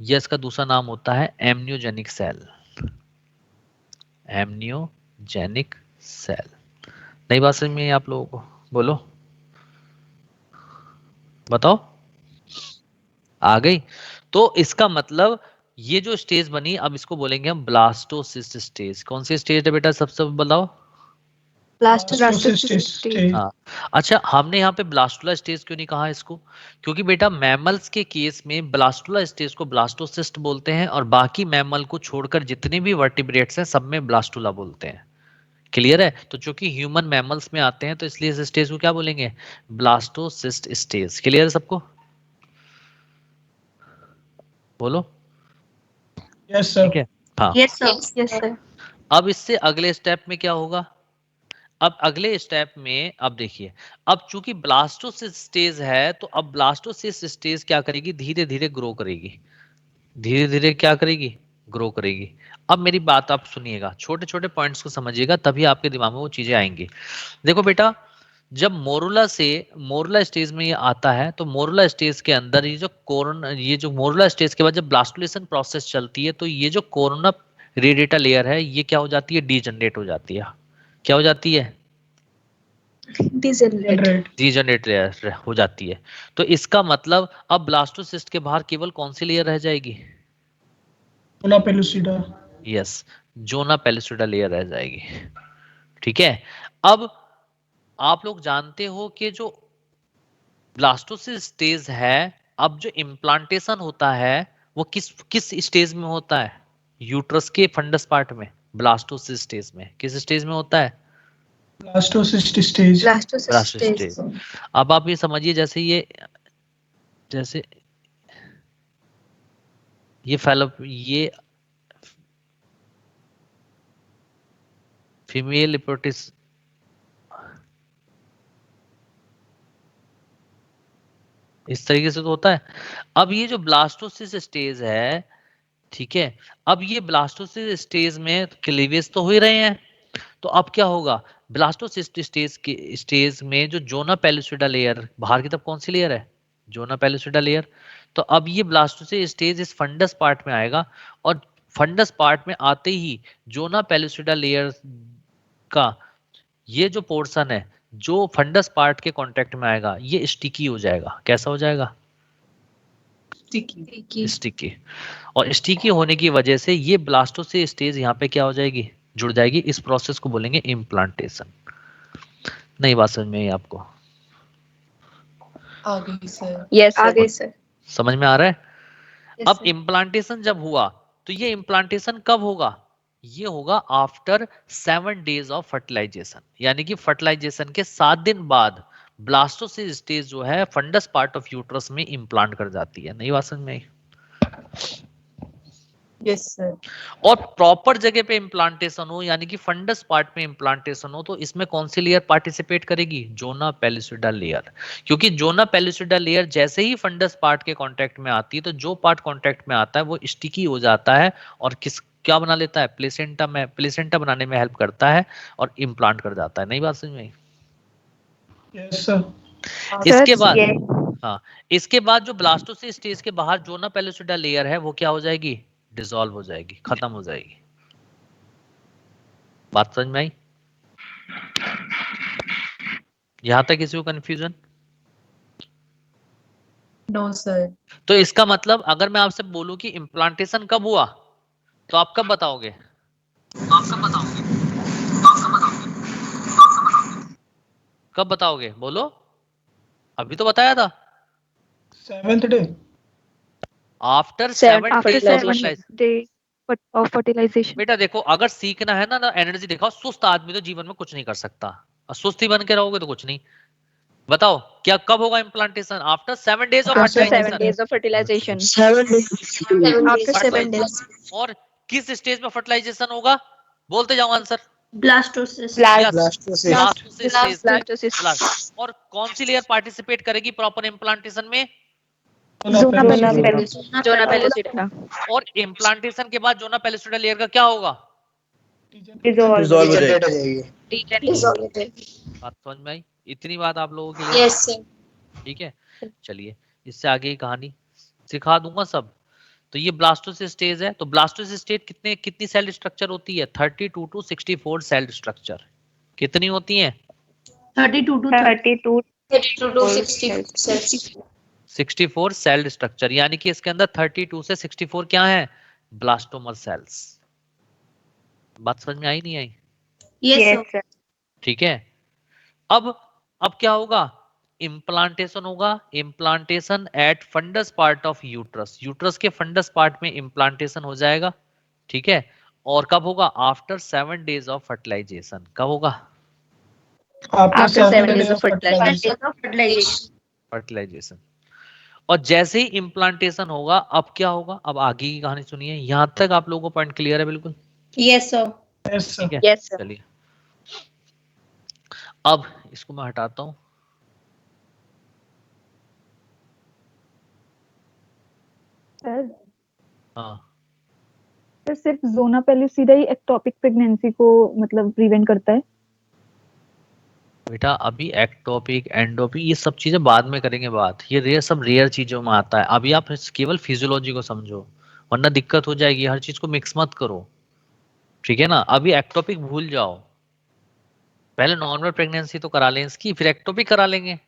ये इसका दूसरा नाम होता है एमनियोजेनिक सेल। Amniogenic cell. नई बात समझ में आई आप लोगों को? बोलो, बताओ। आ गई? तो इसका मतलब ये जो स्टेज बनी, अब इसको बोलेंगे हम ब्लास्टोसिस्ट स्टेज। कौन सी स्टेज है बेटा, सबसे बताओ? Blastocyst stage. हाँ। अच्छा, हमने यहाँ पे ब्लास्टुला स्टेज क्यों नहीं कहा इसको? क्योंकि बेटा मैमल्स के केस में ब्लास्टुला स्टेज को ब्लास्टोसिस्ट बोलते हैं, और बाकी मैमल को छोड़कर जितने भी वर्टिब्रेट्स हैं सब में ब्लास्टुला बोलते हैं। क्लियर है? तो चूंकि ह्यूमन मैमल्स में आते हैं तो इसलिए इस स्टेज को क्या बोलेंगे? Blastocyst stage. क्लियर है सबको? बोलो। Yes sir. ठीक है। हाँ। Yes sir. अब इससे अगले स्टेप में क्या होगा? अब अगले स्टेप में अब देखिए, अब चूंकि ब्लास्टोसिस्ट स्टेज है तो अब ब्लास्टोसिस्ट स्टेज क्या करेगी? धीरे धीरे ग्रो करेगी। धीरे धीरे क्या करेगी? ग्रो करेगी। अब मेरी बात आप सुनिएगा, छोटे छोटे पॉइंट्स को समझिएगा, तभी आपके दिमाग में वो चीजें आएंगी। देखो बेटा, जब मोरुला स्टेज में ये आता है तो मोरुला स्टेज के अंदर ये जो मोरुला स्टेज के बाद जब ब्लास्टुलेशन प्रोसेस चलती है तो ये जो कोरोना रेडिएटा लेयर है ये क्या हो जाती है? डीजनरेट हो जाती है। क्या हो जाती है? Degenerate. डीजेनरेट हो जाती है। तो इसका मतलब अब ब्लास्टोसिस्ट के बाहर केवल कौन सी लेयर रह जाएगी? Zona pellucida. Yes, zona pellucida layer रह जाएगी। ठीक है, अब आप लोग जानते हो कि जो ब्लास्टोसिस स्टेज है, अब जो इम्प्लांटेशन होता है वो किस किस स्टेज में होता है? यूट्रस के फंडस पार्ट में, ब्लास्टोसिस स्टेज में। किस स्टेज में होता है? Blastocyst stage. Blastocyst stage. अब आप ये समझिए, जैसे ये फीमेल हिपोटिस इस तरीके से तो होता है। अब ये जो ब्लास्टोसिस स्टेज है, ठीक है, अब ये ब्लास्टोसिस स्टेज में क्लीवेज तो हो ही रहे हैं, तो अब क्या होगा? ब्लास्टोसिस्ट स्टेज में जो जोना पेलिसिडा लेयर, बाहर की तरफ कौन सी लेयर है? Zona pellucida layer. तो अब ये ब्लास्टोसिस्ट स्टेज इस फंडस पार्ट में आएगा, और फंडस पार्ट में आते ही जोना पेलिसिडा लेयर का ये जो पोर्शन है जो फंडस पार्ट के कांटेक्ट में आएगा, ये स्टिकी हो जाएगा। कैसा हो जाएगा? स्टिकी। और स्टिकी होने की वजह से ये ब्लास्टोसिस्ट स्टेज यहाँ पे क्या हो जाएगी? जुड़ जाएगी। इस प्रोसेस को बोलेंगे इम्प्लांटेशन। नहीं बात समझ में आई आपको? आगे सर। समझ में आ रहा है? अब इम्प्लांटेशन जब हुआ, तो ये इम्प्लांटेशन कब होगा? ये होगा आफ्टर 7 days ऑफ फर्टिलाइजेशन, यानी कि फर्टिलाइजेशन के 7 दिन बाद ब्लास्टोसिस स्टेज जो है फंडस पार्ट ऑफ यूट्रस में इम्प्लांट कर जाती है। नहीं बात समझ में आई? Yes, sir. और प्रॉपर जगह पे इम्प्लांटेशन हो, यानी कि फंडस पार्ट में इम्प्लांटेशन हो, तो इसमें कौन सी लेयर पार्टिसिपेट करेगी? Zona pellucida layer. क्योंकि जोना पेलिसिडा लेयर जैसे ही फंडस पार्ट के कांटेक्ट में आती है, तो जो पार्ट कांटेक्ट में आता है वो स्टिकी हो जाता है, और क्या बना लेता है? प्लेसेंटा बनाने में हेल्प करता है, और इम्प्लांट कर जाता है। नहीं बात समझ में आई? Yes, sir. इसके बाद हाँ, इसके बाद जो ब्लास्टोसिस्ट स्टेज के बाहर जोना पेलिसिडा लेयर है, वो क्या हो जाएगी? डिसॉल्व हो जाएगी, खत्म हो जाएगी। बात समझ में आई? यहां तक किसी को कंफ्यूजन? No, sir. तो इसका मतलब अगर मैं आपसे बोलूं कि इम्प्लांटेशन कब हुआ, तो आप कब बताओगे? कब बताओगे? बोलो, अभी तो बताया था। 7th day. After 7 after days of 7 fertilization. day of fertilization. बेटा देखो, अगर सीखना है ना एनर्जी दिखाओ। सुस्त आदमी तो जीवन में कुछ नहीं कर सकता, और सुस्त ही बन के रहोगे तो कुछ नहीं। बताओ क्या कब होगा implantation? After 7 days of after 7 fertilization. days of fertilization. 7 days. After 7 days. और किस स्टेज में फर्टिलाइजेशन होगा? बोलते जाओ आंसर। Blastocyst. Blastocyst. और कौन सी लेयर पार्टिसिपेट करेगी प्रॉपर इम्प्लांटेशन में? Zona pellucida. Zona pellucida. और इम्प्लांटेशन के बाद जोना पेलिसिडा लेयर का क्या होगा? Dissolve हो जाएगी. Degenerated. बात समझ में आई? इतनी बात आप लोगों के लिए? Yes, sir. ठीक है, चलिए इससे आगे की कहानी सिखा दूंगा सब। तो ये ब्लास्टोसिस्ट स्टेज है। तो ब्लास्टोसिस्ट स्टेज कितनी सेल स्ट्रक्चर होती है? 32 to 64 सेल स्ट्रक्चर। कितनी होती हैं? 32 to 32. 32 to 60. 64 सेल स्ट्रक्चर, यानी कि इसके अंदर 32 से 64 क्या है? Blastomere cells. बात समझ में आई नहीं आई? Yes, sir. ठीक है, अब क्या होगा? इम्प्लांटेशन होगा। Implantation at fundus part of uterus. Uterus के फंडस पार्ट में इम्प्लांटेशन हो जाएगा। ठीक है, और कब होगा? After 7 days of fertilisation. कब होगा? After 7 days of fertilization. Fertilization. और जैसे ही इम्प्लांटेशन होगा, अब क्या होगा? अब आगे की कहानी सुनिए। यहां तक आप लोगों को पॉइंट क्लियर है? बिल्कुल Yes, sir. Yes, sir. ठीक है, Yes, sir. चलिए अब इसको मैं हटाता हूं। सर हाँ सर, सिर्फ जोना पेलुसिडा ही एक्टोपिक प्रेगनेंसी को मतलब प्रिवेंट करता है? बेटा, अभी एक्टोपिक एंडोपिक ये सब चीजें बाद में करेंगे बात। ये सब रेयर चीजों में आता है। अभी आप केवल फिजियोलॉजी को समझो, वरना दिक्कत हो जाएगी। हर चीज को मिक्स मत करो, ठीक है ना? अभी एक्टोपिक भूल जाओ। पहले नॉर्मल प्रेगनेंसी तो करा लें इसकी, फिर एक्टोपिक करा लेंगे।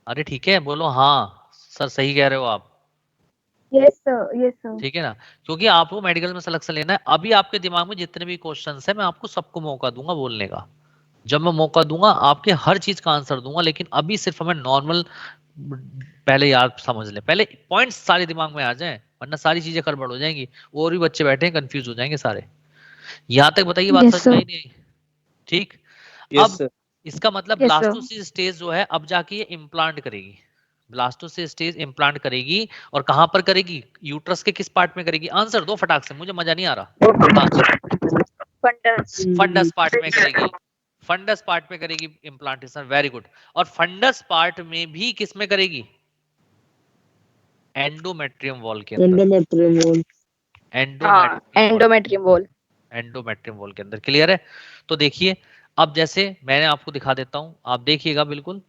अरे ठीक है, बोलो हाँ सर, सही कह रहे हो आप। Yes sir, yes sir. ठीक है ना, क्योंकि आपको मेडिकल में सिलेक्शन लेना है। अभी आपके दिमाग में जितने भी क्वेश्चंस है, मैं आपको सबको मौका दूंगा बोलने का। जब मैं मौका दूंगा आपके हर चीज का आंसर दूंगा, लेकिन अभी सिर्फ हमें नॉर्मल पहले याद समझ ले, पहले पॉइंट्स सारे दिमाग में आ जाएं, वरना सारी चीजें गड़बड़ हो जाएंगी। और भी बच्चे बैठे हैं, कंफ्यूज हो जाएंगे सारे। यहाँ तक बताइए, बात Yes, समझ में sir. आई नहीं आई? ठीक। यस अब सर। इसका मतलब Yes, sir. ब्लास्टोसिस स्टेज जो है, अब जाके ये इम्प्लांट करेगी। ब्लास्टोसिस स्टेज इम्प्लांट करेगी, और कहां पर करेगी? यूट्रस के किस पार्ट में करेगी? आंसर दो फटाक से, मुझे मजा नहीं आ रहा। फंडस। फंडस पार्ट में करेगी। फंडस पार्ट में करेगी इम्प्लांटेशन, वेरी गुड। और फंडस पार्ट में भी किस में करेगी? एंडोमेट्रियम वॉल के अंदर। Endometrium wall. हाँ, एंडोमेट्रियम वॉल। एंडोमेट्रियम वॉल के अंदर। क्लियर है? तो देखिए, अब जैसे मैंने आपको दिखा देता हूं, आप देखिएगा बिल्कुल।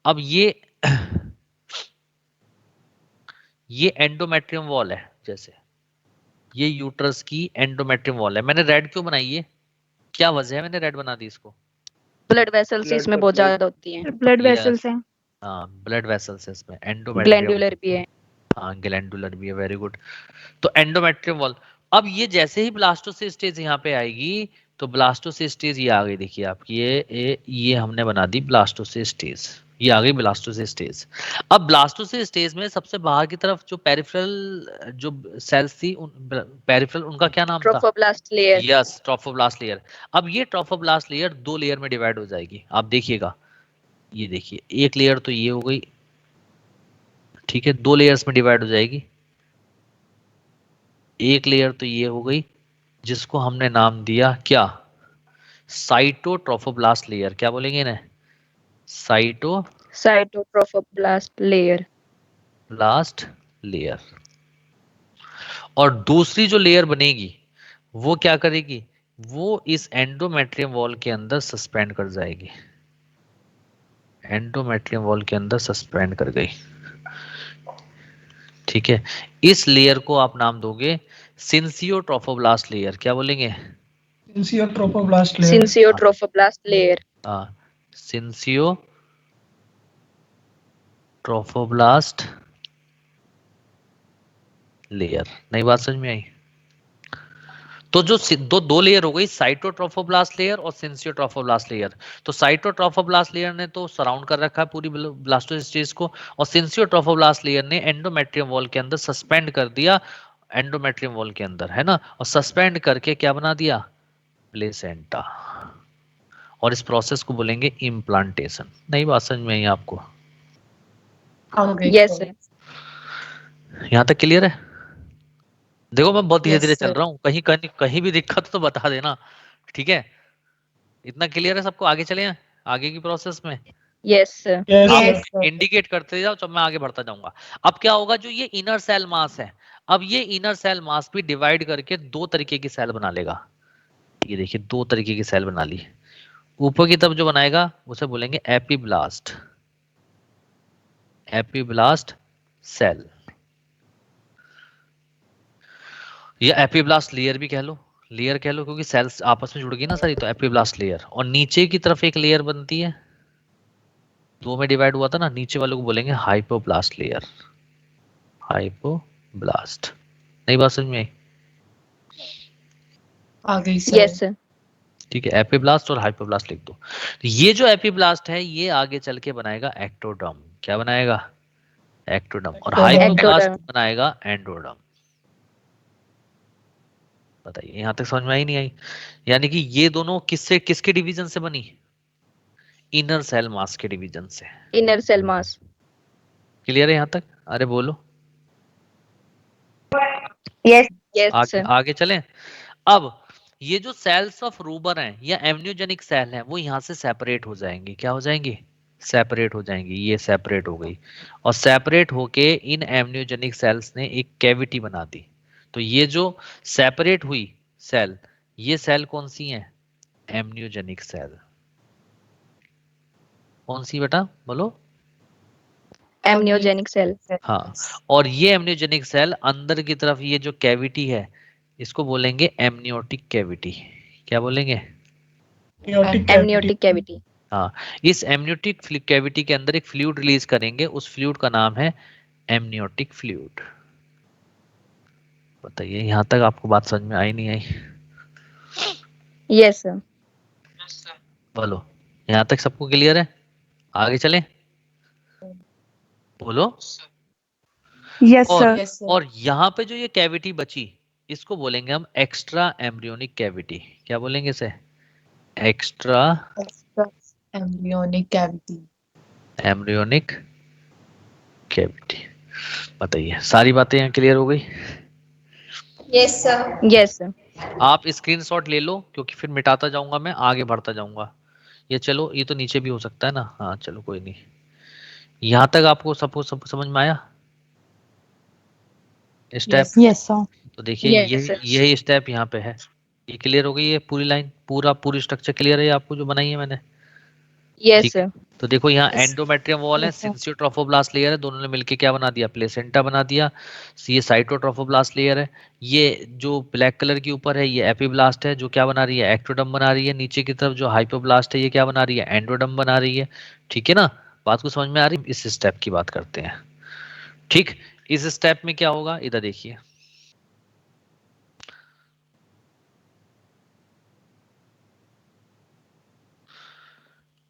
अब ये एंडोमेट्रियम वॉल है, जैसे ये यूट्रस की एंडोमेट्रियम वॉल है। मैंने रेड क्यों बनाई है? क्या वजह है मैंने रेड बना दी इसको? ब्लड वेसल्स Blood इसमें बहुत vessels। ज्यादा होती हैं। Blood Yes. वेसल्स हैं। हाँ, ब्लड वेसल्स है इसमें, एंडोमेट्रियम। ग्लैंडुलर भी है। हाँ, ग्लैंडुलर भी है, वेरी गुड। तो एंडोमेट्रियम वॉल। अब ये जैसे ही ब्लास्टोसिस स्टेज यहाँ पे आएगी, तो ब्लास्टोसिस स्टेज ये आ गई, देखिए आपकी ये हमने बना दी ब्लास्टोसिस स्टेज, ये आ गई ब्लास्टोसिस स्टेज। अब ब्लास्टोसिस स्टेज में सबसे बाहर की तरफ जो पेरिफेरल जो सेल्स थी, पेरिफेरल, उनका क्या नाम था? Trophoblast layer. Yes, trophoblast layer. अब ये ट्रोफोब्लास्ट लेयर 2 लेयर में डिवाइड हो जाएगी, आप देखिएगा। ये देखिए, एक लेयर तो ये हो गई, ठीक है, 2 लेयर्स में डिवाइड हो जाएगी। एक लेयर तो ये हो गई, जिसको हमने नाम दिया क्या? Cytotrophoblast layer. क्या बोलेंगे इन्हें? Cytotrophoblast layer. Blast layer. और दूसरी जो लेयर बनेगी, वो क्या करेगी? वो इस एंडोमेट्रियम वॉल के अंदर सस्पेंड कर जाएगी। एंडोमेट्रियम वॉल के अंदर सस्पेंड कर गई, ठीक है। इस लेयर को आप नाम दोगे सिंसियोट्रोफोब्लास्ट लेयर। क्या बोलेंगे? सिंसियोट्रोफोब्लास्ट लेयर। सिंसियोट्रोफोब्लास्ट लेयर। हाँ, सिंसियोट्रोफोब्लास्ट लेयर। नई बात समझ में आई? तो जो दो लेयर हो गई, साइटोट्रोफोब्लास्ट लेयर और सिंसियोट्रोफोब्लास्ट लेयर। तो साइटोट्रोफोब्लास्ट लेयर ने तो सराउंड कर रखा है पूरी ब्लास्टोसिस स्टेज को, और सिंसियोट्रोफोब्लास्ट लेयर ने एंडोमेट्रियम वॉल के अंदर सस्पेंड कर दिया, एंडोमेट्रियम वॉल के अंदर, है ना। और सस्पेंड करके क्या बना दिया? प्लेसेंटा। और इस प्रोसेस को बोलेंगे इम्प्लांटेशन। नई बात समझ में आई आपको? Yes sir. यहाँ तक क्लियर है? देखो, मैं बहुत धीरे Yes, धीरे चल sir. रहा हूँ, कहीं कहीं कहीं भी दिक्कत हो तो बता देना, ठीक है। इतना क्लियर है सबको? आगे चले आगे की प्रोसेस में। Yes sir. Yes, आप sir. इंडिकेट करते जाओ, जब मैं आगे बढ़ता जाऊंगा। अब क्या होगा, जो ये इनर सेल मास है, अब ये इनर सेल मास भी डिवाइड करके 2 तरीके की सेल बना लेगा। ये देखिए, 2 तरीके की सेल बना ली। ऊपर की तरफ जो बनाएगा उसे बोलेंगे एपीब्लास्ट। एपीब्लास्ट सेल, या एपीब्लास्ट लेयर भी कह लो, लेयर कह लो, क्योंकि सेल्स आपस में जुड़ गई ना सारी, तो एपीब्लास्ट लेयर। और नीचे की तरफ एक लेयर बनती है, 2 में डिवाइड हुआ था ना, नीचे वालों को बोलेंगे हाइपोब्लास्ट लेयर। हाइपोब्लास्ट। नई बात समझ में आई? आगे सर। Yes sir. ठीक है, एपीब्लास्ट और हाइपोब्लास्ट लिख दो। तो ये जो एपीब्लास्ट है, ये आगे चल के बनाएगा एक्टोडर्म। क्या बनाएगा? एक्टोडर्म। और हाइपोब्लास्ट बनाएगा एंडोडर्म। बताइए, यहां तक समझ में आई नहीं आई? यानी कि ये दोनों किसके डिवीजन से बनी? इनर सेल मास के डिवीजन से। इनर सेल मास। क्लियर है यहां तक? अरे बोलो। Yes sir. आगे चलें। अब ये जो सेल्स ऑफ रूबर हैं या एम्नियोजेनिक सेल हैं, वो यहाँ से सेपरेट हो जाएंगे। क्या हो जाएंगी? सेपरेट हो जाएंगी। ये सेपरेट हो गई, और सेपरेट होके इन एम्नियोजेनिक सेल्स ने एक कैविटी बना दी। तो ये जो सेपरेट हुई सेल, ये सेल कौन सी है? एम्नियोजेनिक सेल। कौन सी बेटा, बोलो? एम्नियोजेनिक सेल। हाँ। और ये एम्नियोजेनिक सेल अंदर की तरफ, ये जो कैविटी है, इसको बोलेंगे एमनियोटिक कैविटी। क्या बोलेंगे? amniotic cavity. हाँ, इस एमनियोटिक कैविटी के अंदर एक फ्लूइड रिलीज करेंगे, उस फ्लूइड का नाम है एमनियोटिक फ्लूइड। बताइए यहाँ तक आपको बात समझ में आई नहीं आई? Yes, sir. बोलो, यहाँ तक सबको क्लियर है? आगे चलें? बोलो। यस और सर। Yes, sir. और यहाँ पे जो ये कैविटी बची, इसको बोलेंगे हम एक्स्ट्रा एम्ब्रियोनिक कैविटी। क्या बोलेंगे इसे? Extra Extra embryonic cavity. Embryonic cavity. बताइए, सारी बातें यहाँ क्लियर हो गई? Yes, sir. Yes, sir. आप स्क्रीनशॉट ले लो, क्योंकि फिर मिटाता जाऊंगा मैं, आगे बढ़ता जाऊंगा। ये चलो, ये तो नीचे भी हो सकता है ना। हाँ चलो, कोई नहीं। यहाँ तक आपको सब समझ में आया स्टेप? Yes, sir. तो देखिए, Yes, sir. यही स्टेप यहाँ पे है। ये क्लियर हो गई है पूरी लाइन, पूरी स्ट्रक्चर क्लियर है आपको जो बनाई है मैंने? Yes, ठीक है। sir. तो देखो यहाँ Yes. एंडोमेट्रियम वॉल है, Yes, sir. सिंसियो ट्रोफोब्लास्ट लेयर है, दोनों ने मिलके क्या बना दिया? प्लेसेंटा बना दिया। ये साइटोट्रोफोब्लास्ट लेयर है। ये जो ब्लैक कलर के ऊपर है ये एपिब्लास्ट है, जो क्या बना रही है? एक्टोडर्म बना रही है। नीचे की तरफ जो हाइपोब्लास्ट है ये क्या बना रही है? एंडोडर्म बना रही है। ठीक है ना? बात को समझ में आ रही है? इस स्टेप की बात करते हैं। ठीक, इस स्टेप में क्या होगा इधर देखिए।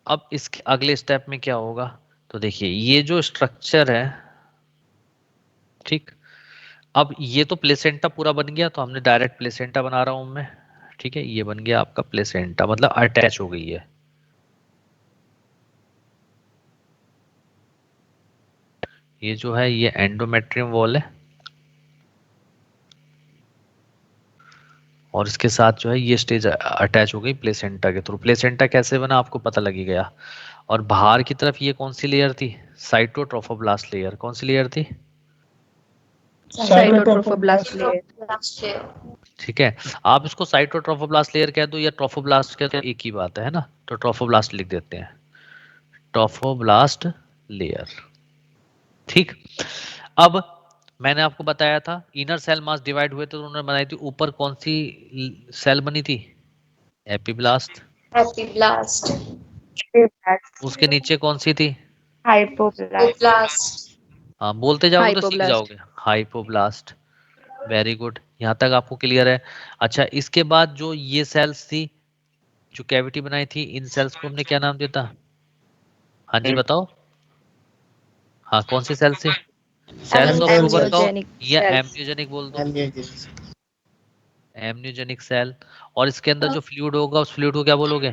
अब इसके अगले स्टेप में क्या होगा? तो देखिए, ये जो स्ट्रक्चर है, ठीक, अब ये तो प्लेसेंटा पूरा बन गया, तो हमने डायरेक्ट प्लेसेंटा बना रहा हूं मैं। ठीक है, ये बन गया आपका प्लेसेंटा, मतलब अटैच हो गई है। ये जो है ये एंडोमेट्रियम वॉल है, और इसके साथ जो है ये स्टेज अटैच हो गई प्लेसेंटा के थ्रू। प्लेसेंटा कैसे बना आपको पता लग ही गया। और बाहर की तरफ ये कौन सी लेयर थी? Cytotrophoblast layer. कौन सी लेयर थी? Cytotrophoblast layer. Last year. ठीक है, आप इसको साइटोट्रोफोब्लास्ट लेयर कह दो या ट्रोफोब्लास्ट कह दो, एक ही बात है ना? तो ट्रोफोब्लास्ट लिख देते हैं, ट्रोफोब्लास्ट लेयर। ठीक, अब मैंने आपको बताया था इनर सेल मास डिवाइड हुए थे, तो उन्होंने बनाई थी ऊपर कौन सी सेल बनी थी? एपिब्लास्ट। Epiblast. उसके नीचे कौन सी थी? Hypoblast. हाँ, बोलते जाओगे तो सीख Hypoblast. जाओगे। हाइपोब्लास्ट। वेरी गुड, यहाँ तक आपको क्लियर है? अच्छा, इसके बाद जो ये सेल्स थी, जो कैविटी बनाई थी, इन सेल्स को हमने क्या नाम दिया था? हाँ जी बताओ। हाँ, कौन सी सेल्स थी? सेल्स ऑफ प्रूवर्काउ Amniogenic या cells. एम्नियोजेनिक बोल दो। एम्नियोजेनिक सेल। और इसके अंदर जो फ्लूइड होगा, उस फ्लूइड को क्या बोलोगे?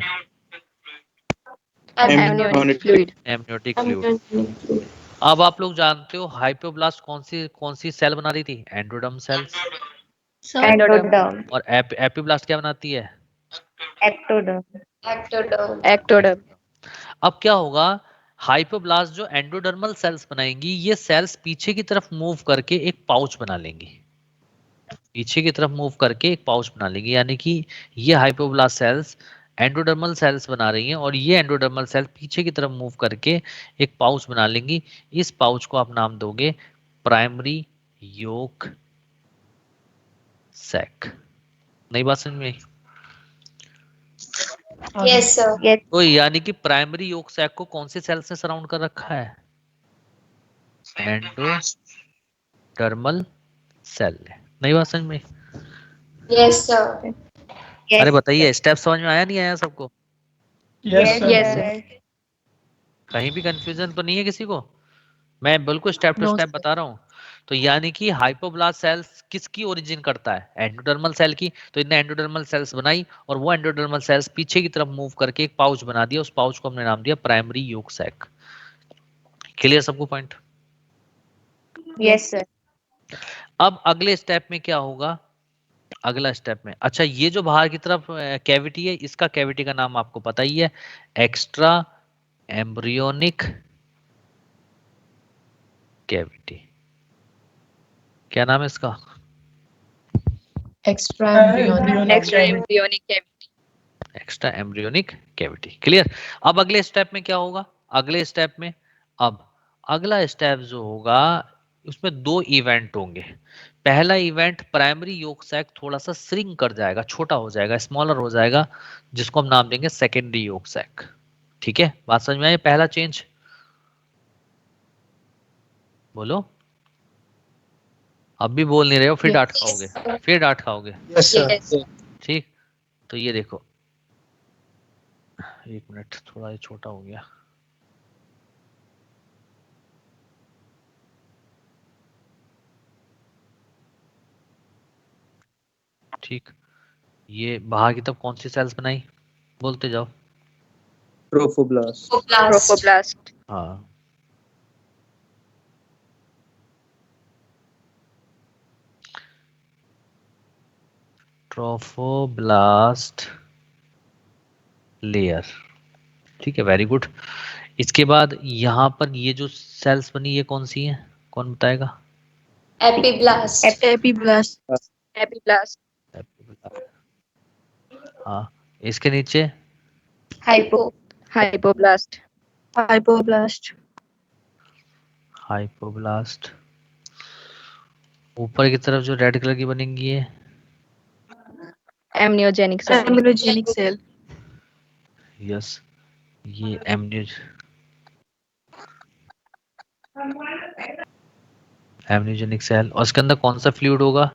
Amniotic fluid. Amniotic fluid. अब आप लोग जानते हो हाइपोब्लास्ट कौन सी सेल बना रही थी? Endoderm cells. Endoderm. और एपिब्लास्ट क्या बनाती है? Ectoderm. Ectoderm. अब क्या होगा? हाइपोब्लास्ट जो एंडोडर्मल सेल्स बनाएंगी, ये सेल्स पीछे की तरफ मूव करके एक पाउच बना लेंगी। पीछे की तरफ मूव करके एक पाउच बना लेंगी, यानी कि ये हाइपोब्लास्ट सेल्स एंडोडर्मल सेल्स बना रही हैं, और ये एंडोडर्मल सेल पीछे की तरफ मूव करके एक पाउच बना लेंगी। इस पाउच को आप नाम दोगे प्राइमरी योक सैक। नई बात समझ में आई? Yes, sir. तो यानी कि प्राइमरी योक सैक को कौन से सेल से सराउंड कर रखा है? Endodermal cell. नई बात समझ में आई? Yes, sir. अरे बताइए, स्टेप समझ में आया नहीं आया सबको? Yes, sir. Yes, sir. कहीं भी कंफ्यूजन तो नहीं है किसी को? मैं बिल्कुल step two No, step sir. बता रहा हूँ। तो यानी कि हाइपोब्लास्ट सेल्स किसकी ओरिजिन करता है? एंडोडर्मल सेल की। तो इनने एंडोडर्मल सेल्स बनाई, और वो एंडोडर्मल सेल्स पीछे की तरफ मूव करके एक पाउच बना दिया। उस पाउच को हमने नाम दिया प्राइमरी योक सैक। क्लियर सबको पॉइंट? Yes, sir. अब अगले स्टेप में क्या होगा? अगला स्टेप में, अच्छा, ये जो बाहर की तरफ कैविटी है, इसका कैविटी का नाम आपको पता ही है, एक्स्ट्रा एम्ब्रियोनिक कैविटी। क्या नाम है इसका? Extra embryonic. Extra embryonic cavity. Extra embryonic cavity. Clear? अब अगले स्टेप में क्या होगा? अगले स्टेप में, अब अगला स्टेप जो होगा उसमें दो इवेंट होंगे। पहला इवेंट प्राइमरी योग सैक थोड़ा सा श्रिंक कर जाएगा, छोटा हो जाएगा, स्मॉलर हो जाएगा, जिसको हम नाम देंगे सेकेंडरी योग सैक। ठीक है, बात समझ में आई? पहला चेंज बोलो। अब भी बोल नहीं रहे हो, फिर डांट खाओगे, फिर डांट खाओगे। Yes, sir. Yes. ठीक, तो ये देखो, एक मिनट, थोड़ा ये छोटा हो गया। ठीक, ये बाहर की तरफ कौन सी सेल्स बनाई, बोलते जाओ। Trophoblast. Trophoblast. हाँ, ट्रोफोब्लास्ट लेयर। ठीक है, वेरी गुड। इसके बाद यहाँ पर ये जो सेल्स बनी, ये कौन सी है, कौन बताएगा? Epiblast. Epiblast. Epiblast. हाँ, इसके नीचे Hypo. Hypoblast. Hypoblast. हाइपोब्लास्ट। ऊपर की तरफ जो रेड कलर की बनेंगी ये Amniogenic cell. Amniotic cell. Yes, ये एमनियोजेनिक सेल। और इसके अंदर कौन सा फ्लूइड होगा?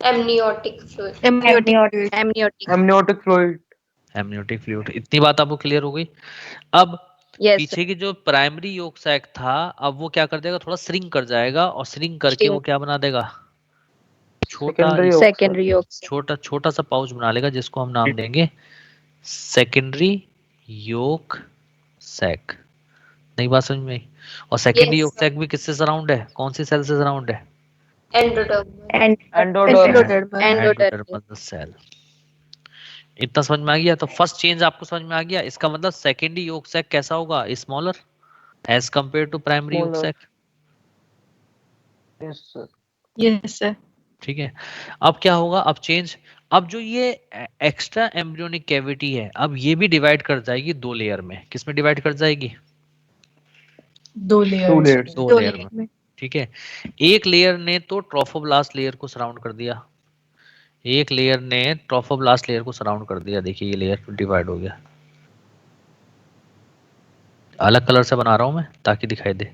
Amniotic fluid. Amniotic fluid. Amniotic. Amniotic fluid. Amniotic fluid. इतनी बात आपको क्लियर हो गई? अब Yes. पीछे की जो प्राइमरी योग सैक था, अब वो क्या कर देगा, थोड़ा श्रिंक कर जाएगा, और श्रिंक करके वो क्या बना देगा, छोटा Secondary yolk cell. छोटा छोटा सा पाउच बना लेगा, जिसको हम नाम देंगे सेकेंडरी योग सैक। नई बात समझ में आई? और secondary Yes, yolk sir. Sac भी किससे सराउंड है, कौन सी सेल से सराउंड है? Endodermal. Endodermal. Endodermal cell. इतना समझ में आ गया? तो फर्स्ट चेंज आपको समझ में आ गया। इसका मतलब सेकेंडरी योग सैक कैसा होगा, smaller as compared to primary yolk sac. Yes, sir. Yes, sir. ठीक है, अब क्या होगा, अब चेंज, अब जो ये एक्स्ट्रा एम्ब्रियोनिक कैविटी है, अब ये भी डिवाइड कर जाएगी दो लेयर में। किस में डिवाइड कर जाएगी? दो layers. दो लेयर में। ठीक है, एक लेयर ने तो ट्रोफोब्लास्ट लेयर को सराउंड कर दिया, एक लेयर ने ट्रोफोब्लास्ट लेयर को सराउंड कर दिया। देखिए ये लेयर डिवाइड हो गया। अलग कलर से बना रहा हूं मैं ताकि दिखाई दे।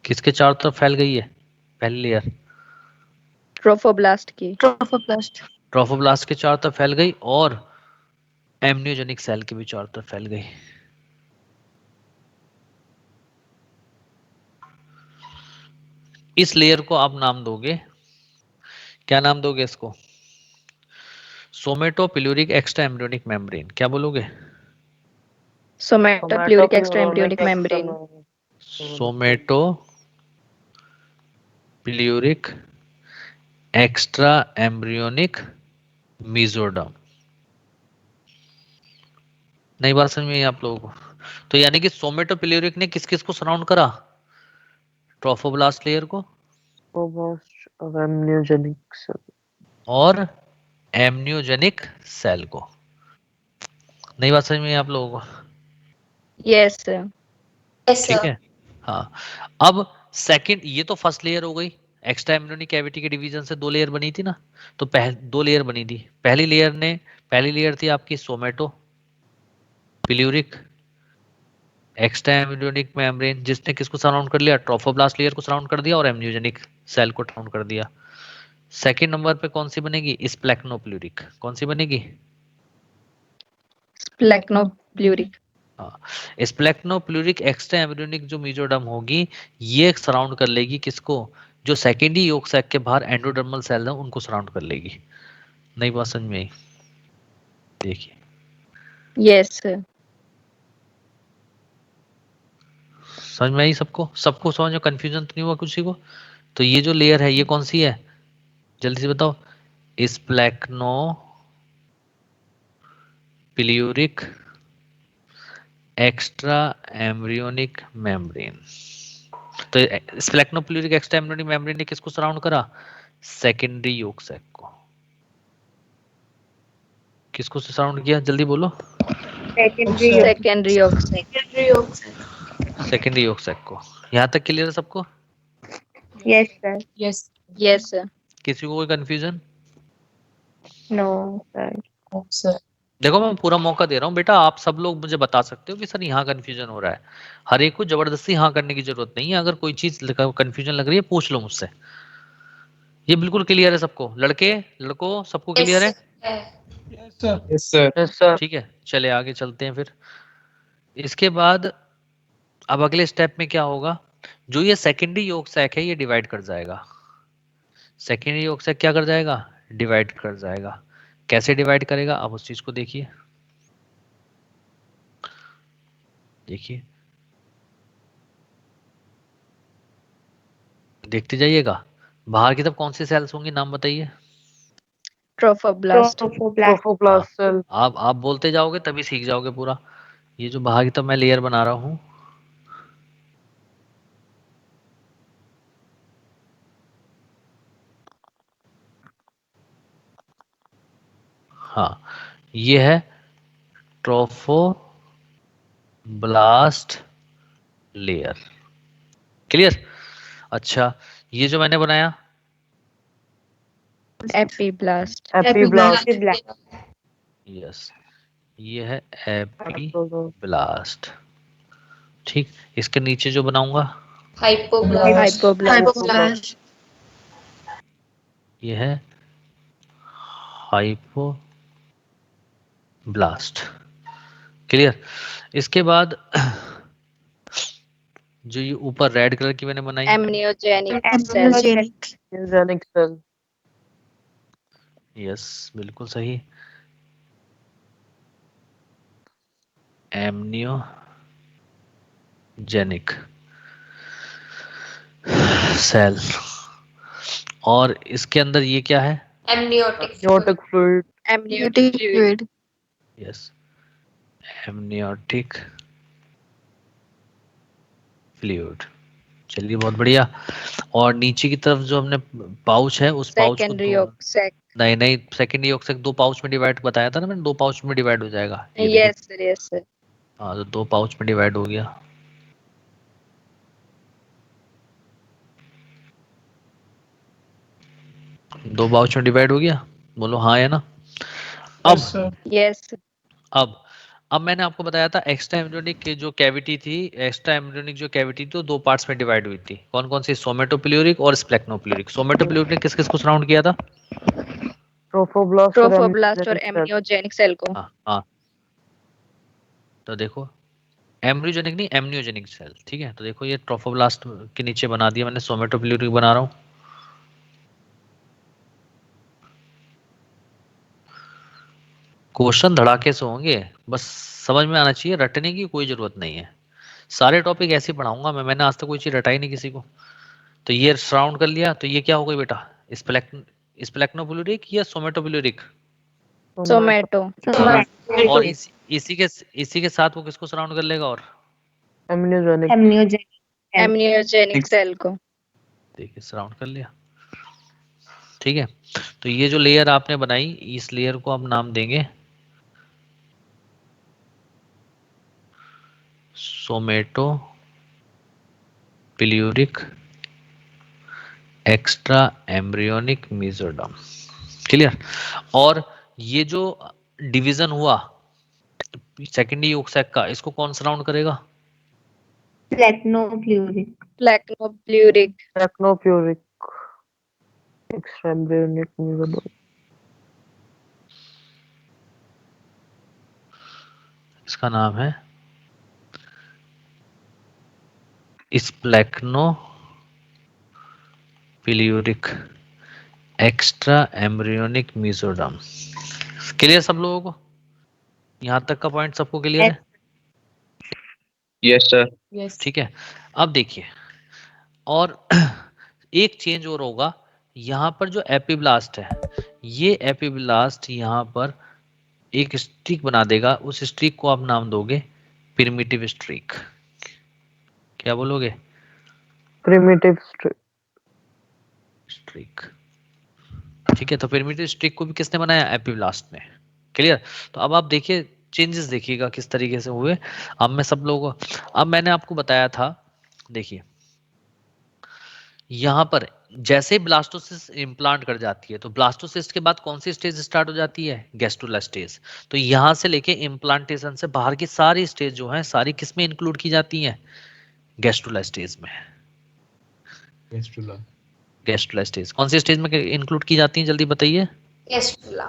किसके चारों तरफ फैल गई है पहली लेयर? Trophoblast की. Trophoblast. ट्रोफोब्लास्ट के चारों तरफ फैल गई, और एमनियोजेनिक सेल के भी चारों तरफ फैल गई। इस लेयर को आप नाम दोगे, क्या नाम दोगे इसको? Somatopleuric extra embryonic membrane. क्या बोलोगे? Somatopleuric extraembryonic membrane. Somatopleuric extra embryonic mesoderm. नई बात समझ में आई आप लोगों को? तो यानी कि सोमेटोपिल्यूरिक ने किस किस को सराउंड करा? ट्रोफोब्लास्ट लेयर को और एमनियोजेनिक सेल को। नई बात समझ में आई आप लोगों को? Yes, sir. Yes, ठीक sir. है, हाँ। अब सेकंड, ये तो फर्स्ट लेयर हो गई। एक्स्ट्रा एम्ब्रियोनिक कैविटी के डिवीजन से दो लेयर बनी थी ना, तो दो लेयर बनी थी। पहली लेयर थी आपकी सोमेटो पिल्यूरिक एक्स्ट्रा एम्ब्रियोनिक मेम्ब्रेन, जिसने किसको सराउंड कर लिया? ट्रोफोब्लास्ट लेयर को सराउंड कर दिया और एमनियोजेनिक सेल को सराउंड कर दिया। सेकंड नंबर पे कौन सी बनेगी? स्प्लेक्नोप्ल्यूरिक। कौन सी बनेगी? Splechnopluric. हाँ, स्प्लेक्नोप्ल्यूरिक एक्स्ट्रा एम्ब्रियोनिक जो मेसोडर्म होगी, ये सराउंड कर लेगी किसको? जो सेकेंडरी योग सैक के बाहर एंडोडर्मल सेल है उनको सराउंड कर लेगी। नई बात समझ में आई? देखिए Yes, sir. समझ में आई सबको? सबको समझ में कंफ्यूजन तो नहीं हुआ किसी को? तो ये जो लेयर है ये कौन सी है, जल्दी से बताओ? स्प्लेक्नो पिल्यूरिक एक्स्ट्रा एम्ब्रियोनिक मेम्ब्रेन। तो स्प्लेक्नोप्ल्यूरिक एक्स्ट्रा एम्ब्रियोनिक मेम्ब्रेन ने किसको सराउंड करा? सेकेंडरी योग सैक को। किसको सराउंड किया, जल्दी बोलो? Secondary yolk cell. Secondary yolk cell. Secondary yolk sac को। यहाँ तक क्लियर है सबको? Yes, sir. Yes. Yes, sir. किसी को कोई confusion? No, sir. No, sir. देखो मैं पूरा मौका दे रहा हूँ बेटा, आप सब लोग मुझे बता सकते हो कि सर यहाँ कंफ्यूजन हो रहा है। हर एक को जबरदस्ती हाँ करने की जरूरत नहीं है। अगर कोई चीज कंफ्यूजन लग रही है पूछ लो मुझसे। ये बिल्कुल क्लियर है सबको? लड़के लड़कों सबको क्लियर है? Yes, sir. Yes, sir. ठीक है, चले आगे चलते हैं फिर। इसके बाद अब अगले स्टेप में क्या होगा, जो ये सेकेंडरी योग सैक है ये डिवाइड कर जाएगा। सेकेंडरी योग सैक क्या कर जाएगा? डिवाइड कर जाएगा। कैसे डिवाइड करेगा अब उस चीज को देखिए। देखिए देखते जाइएगा। बाहर की तरफ कौन सी सेल्स होंगी, नाम बताइए। Trophoblast. Trophoblast cell. आप बोलते जाओगे तभी सीख जाओगे पूरा। ये जो बाहर की तरफ मैं लेयर बना रहा हूँ, हाँ ये है ट्रोफोब्लास्ट लेयर। क्लियर? अच्छा ये जो मैंने बनाया, Epiblast. Epiblast. यस ये है एपीब्लास्ट। ठीक, इसके नीचे जो बनाऊंगा Hypoblast. Hypoblast. ये है हाइपोब्लास्ट। क्लियर? इसके बाद जो ये ऊपर रेड कलर की मैंने बनाई, Amniogenic cell. Amniogenic. Embryonic cell. Yes बिल्कुल सही, एमनियोजेनिक सेल। और इसके अंदर ये क्या है? Amniotic. Amniotic fluid. Amniotic fluid. Yes amniotic fluid. चलिए बहुत बढ़िया। और नीचे की तरफ जो हमने पाउच है उस पाउच को Secondary yolk sac. नहीं सेकेंडरी योग से दो पाउच में डिवाइड बताया था ना मैंने, दो पाउच में डिवाइड हो जाएगा। ये देखिए। Yes, sir. Yes, sir. हाँ तो दो पाउच में डिवाइड हो गया। दो पाउच में डिवाइड हो गया, बोलो हाँ या ना। अब Yes, sir. अब मैंने आपको बताया था एक्स्ट्रा एम्ब्रियोनिक की जो कैविटी थी, एक्स्ट्रा एम्ब्रियोनिक जो कैविटी थी वो दो पार्ट्स में डिवाइड हुई थी। कौन कौन सी? सोमेटोप्ल्यूरिक और स्प्लेक्नोप्ल्यूरिक। सोमेटोप्ल्यूरिक ने किस किस को सराउंड किया था? Trophoblast. Trophoblast और amniogenic cell को. हाँ तो देखो एम्ब्रियोजेनिक नहीं एमनियोजेनिक सेल। ठीक है, तो देखो ये ट्रोफोब्लास्ट के नीचे बना दिया मैंने, सोमेटोप्ल्यूरिक बना रहा हूँ। क्वेश्चन धड़ाके से होंगे, बस समझ में आना चाहिए, रटने की कोई जरूरत नहीं है। सारे टॉपिक ऐसे ही पढ़ाऊंगा मैंने आज तक कोई चीज रटाई नहीं किसी को। तो ये सराउंड कर लिया, तो ये क्या हो गई बेटा? स्प्लेक्नोप्ल्यूरिक या सोमेटोप्ल्यूरिक? Somato. और इसी के साथ वो किसको सराउंड कर लेगा? और Amniogenic. Amniogenic cell को. देखिए सराउंड कर लिया। ठीक है, तो ये जो लेयर आपने बनाई, इस लेयर को आप नाम देंगे somatopleuric extra embryonic mesoderm. Clear? और ये जो डिवीजन हुआ सेकेंडरी योग सैक का, इसको कौन सराउंड करेगा? Placnopleuric. Placnopleuric. Technopuric. Extra embryonic mesoderm. इसका नाम है स्प्लेक्नोप्ल्यूरिक एक्स्ट्रा एम्ब्रियोनिक मेसोडर्म। क्लियर सब लोगों को? यहाँ तक का पॉइंट सबको क्लियर है? Yes, sir. Yes. ठीक है, अब देखिए और एक चेंज और होगा। यहाँ पर जो एपीब्लास्ट है, ये एपीब्लास्ट यहाँ पर एक स्ट्रीक बना देगा। उस स्ट्रीक को आप नाम दोगे प्रिमिटिव स्ट्रीक। क्या बोलोगे? Primitive streak. ठीक है, तो प्रिमिटिव स्ट्रीक को भी किसने बनाया? एपीब्लास्ट ने। क्लियर? तो अब आप देखिए चेंजेस देखिएगा किस तरीके से हुए। अब मैं सब लोगों, अब मैंने आपको बताया था, देखिए यहाँ पर जैसे ही ब्लास्टोसिस्ट इम्प्लांट कर जाती है तो ब्लास्टोसिस्ट के बाद कौन सी स्टेज स्टार्ट हो जाती है? Gastrula stage. तो यहाँ से लेके इम्प्लांटेशन से बाहर की सारी स्टेज जो है सारी किस में इंक्लूड की जाती हैं? गैस्ट्रुला स्टेज में। गैस्ट्रुला स्टेज कौन सी स्टेज में इंक्लूड की जाती हैं? जल्दी बताइए। Gastrula.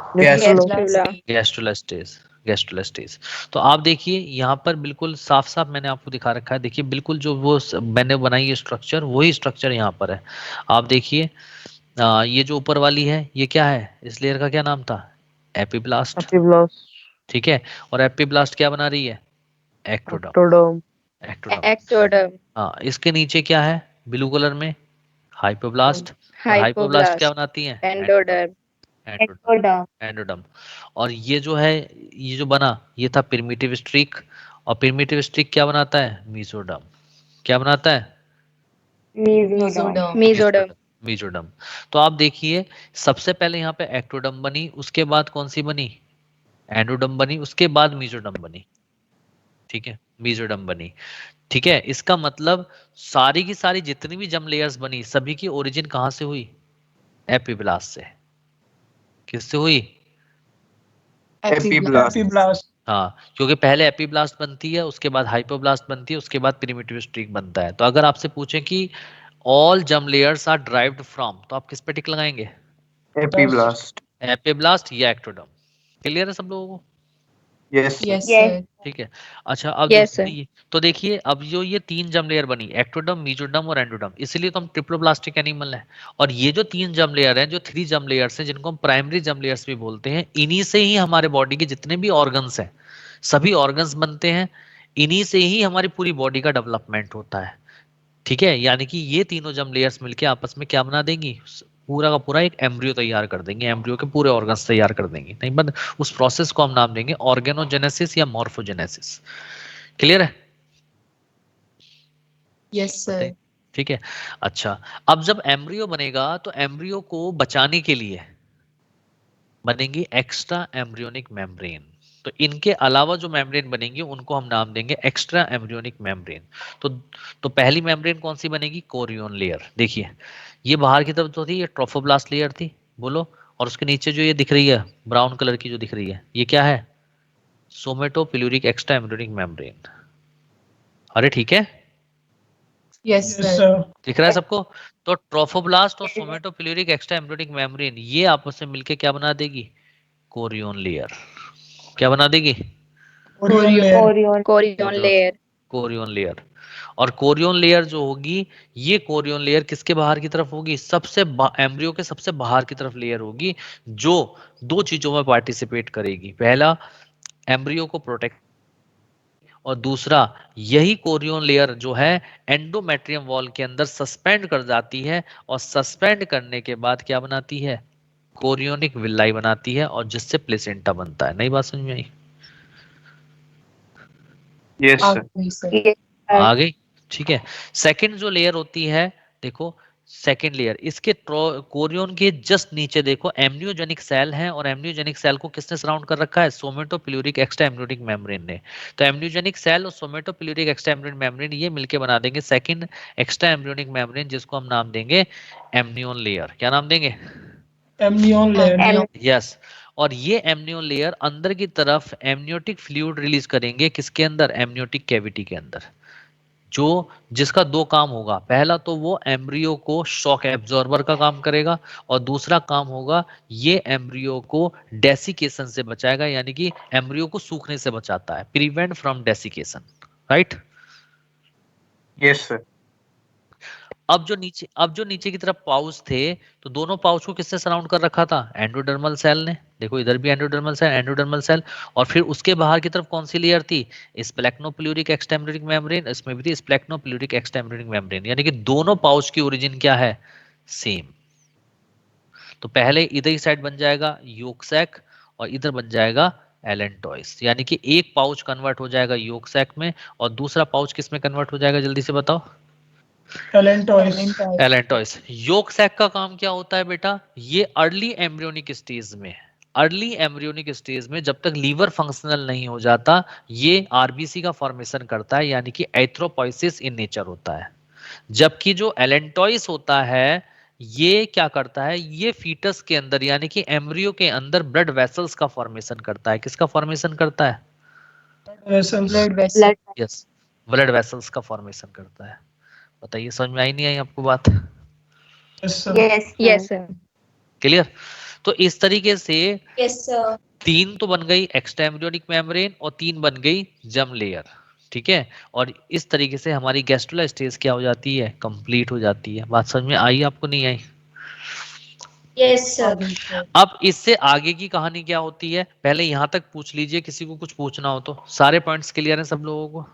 Gastrula stage. Gastrula stage. तो आप देखिए यहाँ पर बिल्कुल साफ साफ मैंने आपको दिखा रखा है। देखिए बिल्कुल जो वो मैंने बनाई है स्ट्रक्चर वही स्ट्रक्चर यहाँ पर है। आप देखिए ये जो ऊपर वाली है ये क्या है? इस लेयर का क्या नाम था? एपिब्लास्ट। एपिब्लास्ट, ठीक है। और एपिब्लास्ट क्या बना रही है? एक्टोडर्म। Ectoderm, ectoderm. एक्टोडर्म, हाँ, इसके नीचे क्या है ब्लू कलर में? हाइपोब्लास्ट। और हाइपोब्लास्ट क्या बनाती है? Endoderm, endoderm. एंडोडर्म। और ये जो है ये जो बना ये था प्रिमिटिव स्ट्रीक। और प्रिमिटिव स्ट्रीक क्या बनाता है? मीसोडर्म। क्या बनाता है? Mesoderm, mesoderm. तो आप देखिए सबसे पहले यहाँ पे एक्टोडर्म बनी, उसके बाद कौन सी बनी? एंडोडर्म बनी, उसके बाद मीजोडर्म बनी। ठीक है, मीजोडर्म बनी। ठीक है, इसका मतलब सारी की सारी जितनी भी जम लेयर्स बनी सभी की ओरिजिन कहाँ से हुई? एपिब्लास्ट से। किससे हुई? एपिब्लास्ट। हाँ, क्योंकि पहले एपिब्लास्ट बनती है, उसके बाद हाइपोब्लास्ट बनती है, उसके बाद प्रिमिटिव स्ट्रीक बनता है। तो अगर आपसे पूछें कि ऑल जम लेयर्स आर ड्राइव्ड फ्रॉम, तो आप किस पे टिक लगाएंगे? एपिब्लास्ट। एपिब्लास्ट या एक्टोडर्म। क्लियर है सब लोगों को? Yes yes sir. ठीक है। अच्छा अब Yes, sir. तो देखिए अब जो ये तीन जम लेयर बनी एक्टोडर्म, मीजोडर्म और एंडोडर्म, इसीलिए तो हम ट्रिप्लोब्लास्टिक एनिमल है। और ये जो तीन जम लेयर हैं, जो 3 जम लेयर्स हैं जिनको हम प्राइमरी जम लेयर्स भी बोलते हैं, इन्हीं से ही हमारे बॉडी के जितने भी ऑर्गन्स हैं सभी ऑर्गन्स बनते हैं। इन्हीं से ही हमारी पूरी बॉडी का डेवलपमेंट होता है। ठीक है, यानी कि ये तीनों जम लेयर्स मिलके आपस में क्या बना देंगी? पूरा का पूरा एक एम्ब्रियो तैयार कर देंगे, एम्ब्रियो के पूरे ऑर्गन्स तैयार कर देंगे। नहीं बट उस प्रोसेस को हम नाम देंगे ऑर्गेनोजेनेसिस या मॉर्फोजेनेसिस। क्लियर है? Yes sir. ठीक है। अच्छा, अब जब एम्ब्रियो बनेगा तो एम्ब्रियो को बचाने के लिए बनेंगी एक्स्ट्रा एम्ब्रियोनिक मेम्ब्रेन। तो इनके अलावा जो मेम्ब्रेन बनेंगी उनको हम नाम देंगे एक्स्ट्रा एम्ब्रियोनिक मेम्ब्रेन। तो पहली मेम्ब्रेन कौन सी बनेगी? Korean layer. देखिए ये बाहर की तरफ जो थी ये ट्रोफोब्लास्ट लेयर थी, बोलो। और उसके नीचे जो ये दिख रही है ब्राउन कलर की जो दिख रही है ये क्या है? सोमेटोपिल्यूरिक एक्स्ट्रा एम्ब्रियोनिक मेम्ब्रेन। अरे ठीक है, यस सर। दिख रहा है सबको? तो ट्रोफोब्लास्ट और सोमेटोपिल्यूरिक एक्स्ट्रा एम्ब्रियोनिक मेम्ब्रेन ये आपस में मिलके क्या बना देगी? Korean layer. क्या बना देगी? Korean layer, Korean layer. और कोरियन लेयर जो होगी ये कोरियन लेयर किसके बाहर की तरफ होगी? सबसे एम्ब्रियो के सबसे बाहर की तरफ लेयर होगी, जो दो चीजों में पार्टिसिपेट करेगी। पहला, एम्ब्रियो को प्रोटेक्ट, और दूसरा यही कोरियन लेयर जो है एंडोमेट्रियम वॉल के अंदर सस्पेंड कर जाती है, और सस्पेंड करने के बाद क्या बनाती है? कोरियोनिक विलाई बनाती है, और जिससे प्लेसेंटा बनता है। नई बात समझ में आई? Yes sir. आ गई? ठीक है। सेकंड जो लेयर होती है, देखो सेकंड लेयर इसके कोरियन के जस्ट नीचे देखो एम्नियोजेनिक सेल है, और एम्नियोजेनिक सेल को किसने सराउंड कर रखा है? सोमेटोपिल्यूरिक एक्स्ट्रा एम्ब्रियोनिक मेम्ब्रेन ने। तो एम्नियोजेनिक सेल और सोमेटोपिल्यूरिक एक्स्ट्रा एम्ब्रियोनिक मेम्ब्रेन ये मिलके बना देंगे सेकंड एक्स्ट्रा एम्ब्रियोनिक मेम्ब्रेन, जिसको हम नाम देंगे एम्नियोन लेयर। क्या नाम देंगे? Amnion layer. यस। और ये एम्नियोन लेयर अंदर की तरफ एम्नियोटिक फ्लूइड रिलीज करेंगे, किसके अंदर? एम्नियोटिक कैविटी के अंदर। जो जिसका दो काम होगा, पहला तो वो एम्ब्रियो को शॉक एब्जॉर्बर का काम करेगा, और दूसरा काम होगा ये एम्ब्रियो को डेसिकेशन से बचाएगा, यानी कि एम्ब्रियो को सूखने से बचाता है, prevent from desiccation. Right? Yes sir. अब जो नीचे की तरफ पाउच थे, तो दोनों पाउच को किससे सराउंड कर रखा था? एंडोडर्मल सेल ने। देखो इधर भी एंडोडर्मल सेल। और फिर उसके बाहर की तरफ कौन सी लेयर थी? स्प्लेक्नोपिल्यूरिक एक्स्ट्रा एम्ब्रियोनिक मेम्ब्रेन। इसमें भी थी स्प्लेक्नोपिल्यूरिक एक्स्ट्रा एम्ब्रियोनिक मेम्ब्रेन। यानी कि दोनों पाउच की ओरिजिन क्या है? सेम। तो पहले इधर ही साइड बन जाएगा योक सैक, और इधर बन जाएगा एलेंटॉइस। यानी कि एक पाउच कन्वर्ट हो जाएगा योक सैक में, और दूसरा पाउच किस में कन्वर्ट हो जाएगा? जल्दी से बताओ। एलेंटॉइस। योक सैक का काम क्या होता है बेटा? ये अर्ली एम्ब्रियोनिक स्टेज में जब तक लीवर फंक्शनल नहीं हो जाता, ये आरबीसी का फॉर्मेशन करता है, यानी कि एथ्रोपोइसिस इन नेचर होता है। जबकि जो एलेंटॉइस होता है ये क्या करता है, ये फीटस के अंदर यानी कि एम्ब्रियो के अंदर ब्लड वेसल्स का फॉर्मेशन करता है। किसका फॉर्मेशन करता है? vessels, यस, ब्लड वेसल्स का फॉर्मेशन करता है। बताइए समझ में आई नहीं आई आपको बात? yes, sir. Yes, sir. Clear? तो इस तरीके से Yes, sir. 3 तो बन गई एक्स्ट्रा एम्ब्रियोनिक मेम्ब्रेन और 3 बन गई जर्म लेयर, ठीक है। और इस तरीके से हमारी गैस्ट्रुला स्टेज क्या हो जाती है, कंप्लीट हो जाती है। बात समझ में आई आपको नहीं आई? Yes, sir. अब इससे आगे की कहानी क्या होती है, पहले यहां तक पूछ लीजिए, किसी को कुछ पूछना हो तो। सारे पॉइंट्स क्लियर हैं सब लोगों को?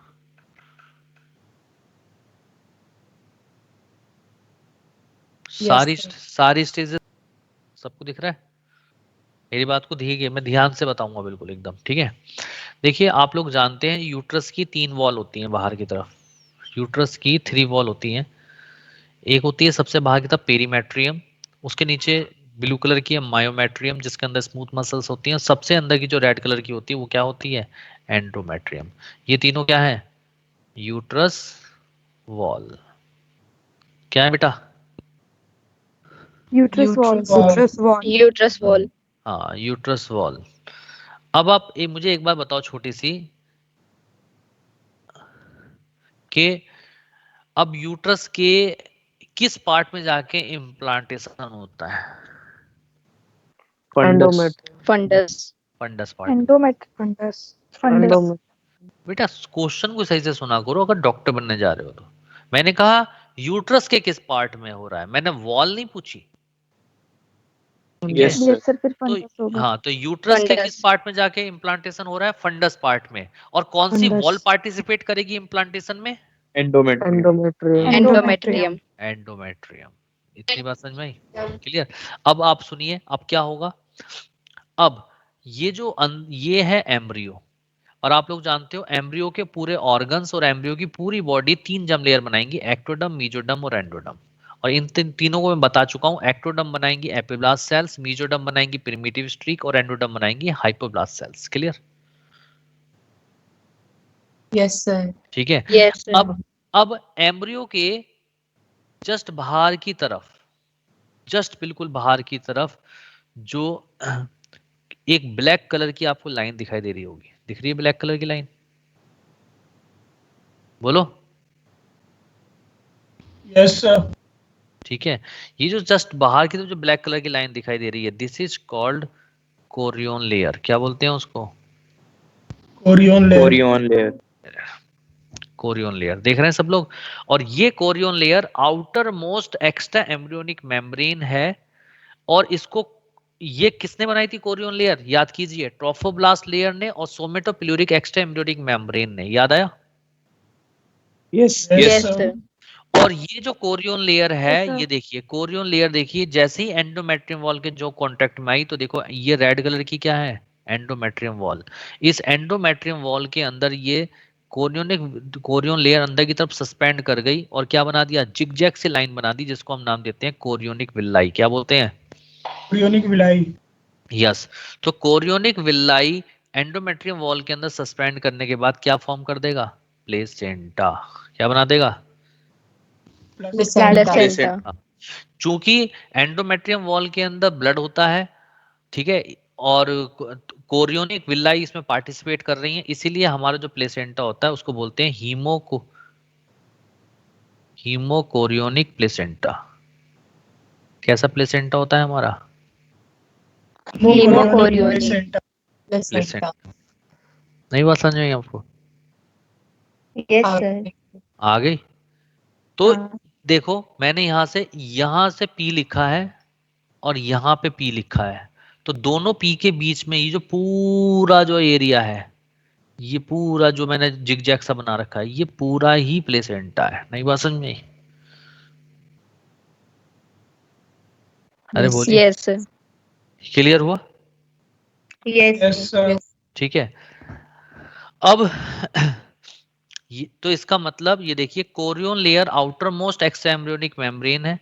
सारी स्टेजेस सबको दिख रहा है? मेरी बात को देखिए, मैं ध्यान से बताऊंगा बिल्कुल एकदम, ठीक है। देखिए आप लोग जानते हैं यूट्रस की 3 वॉल होती हैं बाहर की तरफ। यूट्रस की 3 वॉल होती हैं। एक होती है सबसे बाहर की तरफ पेरीमेट्रियम, उसके नीचे ब्लू कलर की है मायोमेट्रियम जिसके अंदर स्मूथ मसल्स होती हैं, सबसे अंदर की जो रेड कलर की होती है वो क्या होती है, एंडोमेट्रियम। ये तीनों क्या है, यूट्रस वॉल। क्या है बेटा? Uterus wall. Uterus wall. हाँ, यूट्रस वॉल। अब आप मुझे एक बात बताओ छोटी सी, कि अब यूट्रस के किस पार्ट में जाके इम्प्लांटेशन होता है? Fundus. Fundus. Fundus part. Fundus. बेटा क्वेश्चन को सही से सुना करो अगर डॉक्टर बनने जा रहे हो तो। मैंने कहा यूट्रस के किस पार्ट में हो रहा है, मैंने वॉल नहीं पूछी। ठीक है? Yes, sir. सर फिर फंडस तो होगा। हाँ, तो यूट्रस के Fundus. किस पार्ट में जाके इम्प्लांटेशन हो रहा है, फंडस पार्ट में। और कौन सी Fundus. वॉल पार्टिसिपेट करेगी इम्प्लांटेशन में? Endometrium. Endometrium. एंडोमेट्रियम। इतनी बात समझ में आई? क्लियर? अब आप सुनिए, अब क्या होगा। अब ये जो ये है एम्ब्रियो, और आप लोग जानते हो एम्ब्रियो के पूरे ऑर्गन्स और एम्ब्रियो की पूरी बॉडी 3 जर्म लेयर बनाएंगी, एक्टोडर्म, मेसोडर्म और एंडोडर्म। और इन तीनों को मैं बता चुका हूं। एक्टोडर्म बनाएंगी एपिब्लास्ट सेल्स, मेसोडर्म बनाएंगी प्रिमिटिव स्ट्रीक और एंडोडर्म बनाएंगी hypoblast cells. Clear? Yes, sir. ठीक है। Yes, sir. अब एम्ब्रियो के जस्ट बाहर की तरफ, जस्ट बिल्कुल बाहर की तरफ जो एक ब्लैक कलर की आपको लाइन दिखाई दे रही होगी, दिख रही है ब्लैक कलर की लाइन? बोलो। Yes, sir. ठीक है, ये जो जस्ट बाहर की तरफ जो ब्लैक कलर की लाइन दिखाई दे रही है, this is called Korean layer. क्या बोलते हैं उसको? Chorion layer. Chorion layer. Korean layer. देख रहे हैं सब लोग? और ये Korean layer outer most extra embryonic membrane है। और इसको ये किसने बनाई थी कोरियन लेयर? याद कीजिए, ट्रोफोब्लास्ट लेयर ने और सोमेटोपिल्यूरिक एक्स्ट्रा एम्ब्रियोनिक मेम्ब्रेन ने। याद आया? Yes. Yes, sir. और ये जो कोरियन लेयर है, Yes, sir. ये देखिए कोरियन लेयर, देखिए जैसे ही एंडोमेट्रियम वॉल के जो कांटेक्ट में आई तो देखो ये रेड कलर की क्या है, एंडोमेट्रियम वॉल। इस एंडोमेट्रियम वॉल के अंदर ये कोरियन लेयर अंदर की तरफ सस्पेंड कर गई और क्या बना दिया, जिगजैग से लाइन बना दी, जिसको हम नाम देते हैं कोरियोनिक विल्लाई। क्या बोलते हैं? Chorionic villi. यस। तो कोरियोनिक विल्लाई एंडोमेट्रियम वॉल के अंदर सस्पेंड करने के बाद क्या फॉर्म कर देगा, प्लेसेंटा। क्या बना देगा? Placenta. चूंकि एंडोमेट्रियम वॉल के अंदर ब्लड होता है, ठीक है, और कोरियोनिक विल्लाई इसमें पार्टिसिपेट कर रही है, इसीलिए हमारा जो प्लेसेंटा होता है उसको बोलते हैं हीमोकोरियोनिक प्लेसेंटा। कैसा प्लेसेंटा होता है हमारा? Hemochorionic. प्लेसेंटा। नहीं बात समझ में आई आपको? Yes, sir. आ गई? तो हाँ। देखो मैंने यहां से पी लिखा है और यहाँ पे पी लिखा है, तो दोनों पी के बीच में ये जो पूरा जो एरिया है, ये पूरा जो मैंने जिगजैग सा बना रखा है, ये पूरा ही प्लेसेंटा है। नहीं बात समझ में आई? अरे बोलिए। Yes, sir. क्लियर हुआ? Yes. Yes, sir. ठीक है। अब तो इसका मतलब ये देखिए, Korean layer outer most extra embryonic membrane है,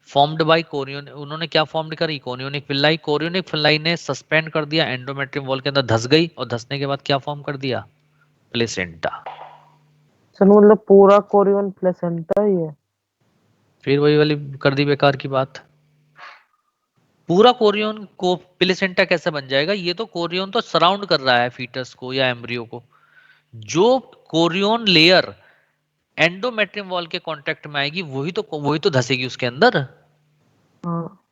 फॉर्म्ड बाय कोरियन। उन्होंने क्या फॉर्म्ड करी, कोरियोनिक विल्लाई। कोरियोनिक विल्लाई ने सस्पेंड कर दिया, एंडोमेट्रियम वॉल के अंदर धस गई और धसने के बाद क्या फॉर्म कर दिया, प्लेसेंटा। सर मतलब पूरा कोरियन प्लेसेंटा ही है। फिर वही वाली कर दी बेकार की बात। पूरा कोरियन को प्लेसेंटा कैसे बन जाएगा? ये तो कोरियन तो सराउंड कर रहा है फीटस को या एम्ब्रियो को। जो कोरियन लेयर एंडोमेट्रियम वॉल के कांटेक्ट में आएगी वही तो धसेगी उसके अंदर। हाँ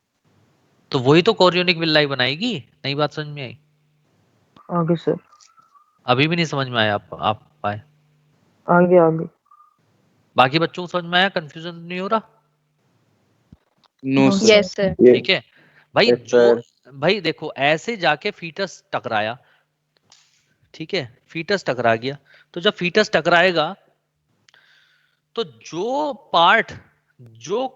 तो वही तो कोरियोनिक विल्लाई बनाएगी। नई बात समझ में आई? आगे सर, अभी भी नहीं समझ में आया आप पाए? आगे आगे। बाकी बच्चों को समझ में आया? कंफ्यूजन नहीं हो रहा? No sir. Yes sir. ठीक है भाई। Yes, जो sir. भाई देखो, ऐसे जाके फीटस टकराया, ठीक है, फीटस टकरा गया। तो जब फीटस टकराएगा तो जो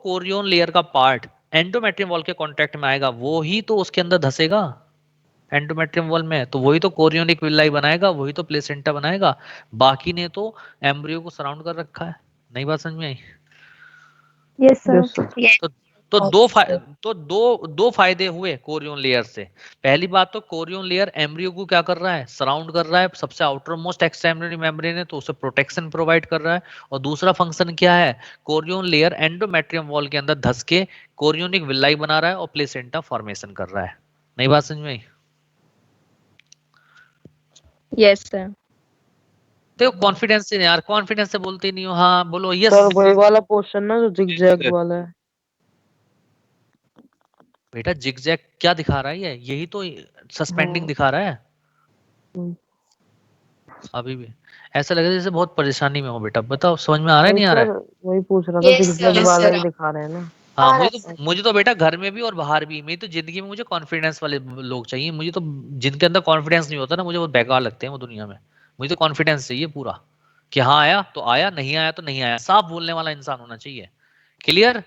कोरियन लेयर का पार्ट एंडोमेट्रियम वॉल के कांटेक्ट में आएगा वो ही तो उसके अंदर धसेगा एंडोमेट्रियम वॉल में। तो वही तो कोरियोनिक विल्लाई बनाएगा, वही तो प्लेसेंटा बनाएगा। बाकी ने तो एम्ब्रियो को सराउंड कर रखा है। नई बात समझ में आई? Yes sir. Yes, sir. तो दो फायदे हुए कोरियन लेयर से। पहली बात तो कोरियन लेयर एम्ब्रियो को क्या कर रहा है? सराउंड कर रहा है। सबसे आउटर मोस्ट एक्सट्रीमिटी मेम्ब्रेन है तो उसे प्रोटेक्शन प्रोवाइड कर रहा है। और दूसरा फंक्शन क्या है? कोरियन लेयर एंडोमेट्रियम वॉल के अंदर धस के कोरियोनिक विल्लाई बना रहा है और प्लेसेंटा फॉर्मेशन कर रहा है। नई बात समझ में आई? Yes sir. देखो कॉन्फिडेंस से यार, कॉन्फिडेंस से बोलते नहीं हो। हाँ बोलो यस। सर वही वाला पोर्शन ना जो जिगजैग वाला है। बेटा जिगजैग क्या दिखा रहा है? ये यही तो सस्पेंडिंग दिखा रहा है। हम्म। अभी भी ऐसा लग रहा है जैसे बहुत परेशानी में हो। बेटा बताओ समझ में आ रहा है नहीं आ रहा है? सर वही पूछ रहा था, Yes, जिगजैग sir. वाला Yes, ही sir. दिखा रहे हैं ना। हाँ हाँ, मुझे तो बेटा घर में भी और बाहर भी, मेरी तो जिंदगी में मुझे कॉन्फिडेंस वाले लोग चाहिए। मुझे तो जिनके अंदर कॉन्फिडेंस नहीं होता ना, मुझे वो बेकार लगते हैं वो दुनिया में। मुझे तो कॉन्फिडेंस चाहिए पूरा कि हाँ आया तो आया, नहीं आया तो नहीं आया। साफ बोलने वाला इंसान होना चाहिए। क्लियर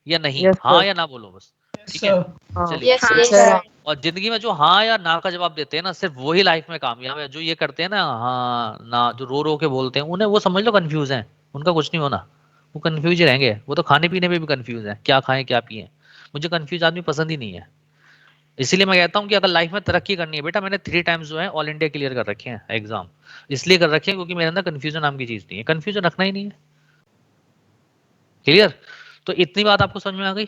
या नहीं? यस हाँ सर। या ना बोलो बस। Yes, ठीक है sir. हाँ चलिए। yes, yes, sir. और जिंदगी में जो हाँ या ना का जवाब देते हैं ना, सिर्फ वही लाइफ में कामयाब है। जो ये करते हैं ना हाँ ना, जो रो रो के बोलते हैं, उन्हें वो समझ लो कंफ्यूज हैं। उनका कुछ नहीं होना, वो कंफ्यूज ही रहेंगे। वो तो खाने पीने में भी कंफ्यूज है, क्या खाएं क्या पिए। मुझे कंफ्यूज आदमी पसंद ही नहीं है। इसीलिए मैं कहता हूँ कि अगर लाइफ में तरक्की करनी है बेटा, मैंने 3 टाइम्स जो है ऑल इंडिया क्लियर कर रखे हैं एग्जाम। इसलिए कर रखे हैं क्योंकि मेरे अंदर कंफ्यूजन नाम की चीज नहीं है। कंफ्यूजन रखना ही नहीं है। क्लियर? तो इतनी बात आपको समझ में आ गई?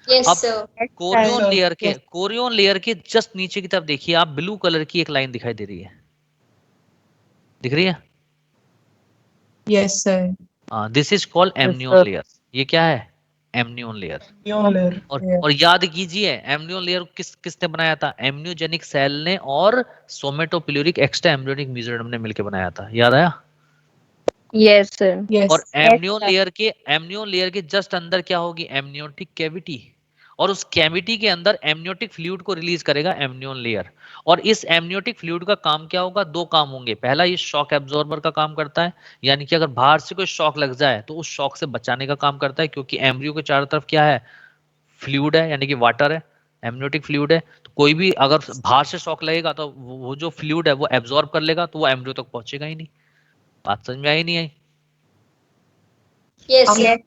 Yes, अब sir. कोरियन लेयर के जस्ट नीचे की तरफ देखिए आप, ब्लू कलर की एक लाइन दिखाई दे रही है। दिख रही है? Yes, sir. This is called Yes, amnion sir. Layer. ये क्या है? Amnion layer. Neon layer. और याद कीजिए एमनियोन लेयर किसने बनाया था? एमनियोजेनिक सेल ने और सोमेटोपिल्यूरिक एक्स्ट्रा एम्ब्रियोनिक मेसोडर्म ने मिलकर बनाया था। याद आया? Yes sir. Yes. और एमनियोन लेयर के जस्ट अंदर क्या होगी? Amniotic cavity. और उस कैविटी के अंदर एमनियोटिक फ्लूइड को रिलीज करेगा एमनियोन लेयर। और इस एमनियोटिक फ्लूइड का काम क्या होगा? 2 काम होंगे। पहला, ये शॉक एब्जॉर्बर का काम करता है, यानी कि अगर बाहर से कोई शॉक लग जाए तो उस शॉक से बचाने का काम करता है। क्योंकि एम्ब्रियो के चारों तरफ क्या है? फ्लूइड है, यानी कि वाटर है, एमनियोटिक फ्लूइड है। तो कोई भी अगर बाहर से शॉक लगेगा तो वो जो फ्लूइड है वो एब्जॉर्ब कर लेगा, तो वो एम्ब्रियो तक पहुंचेगा ही नहीं। बात समझ में आई नहीं आई? Yes, sir.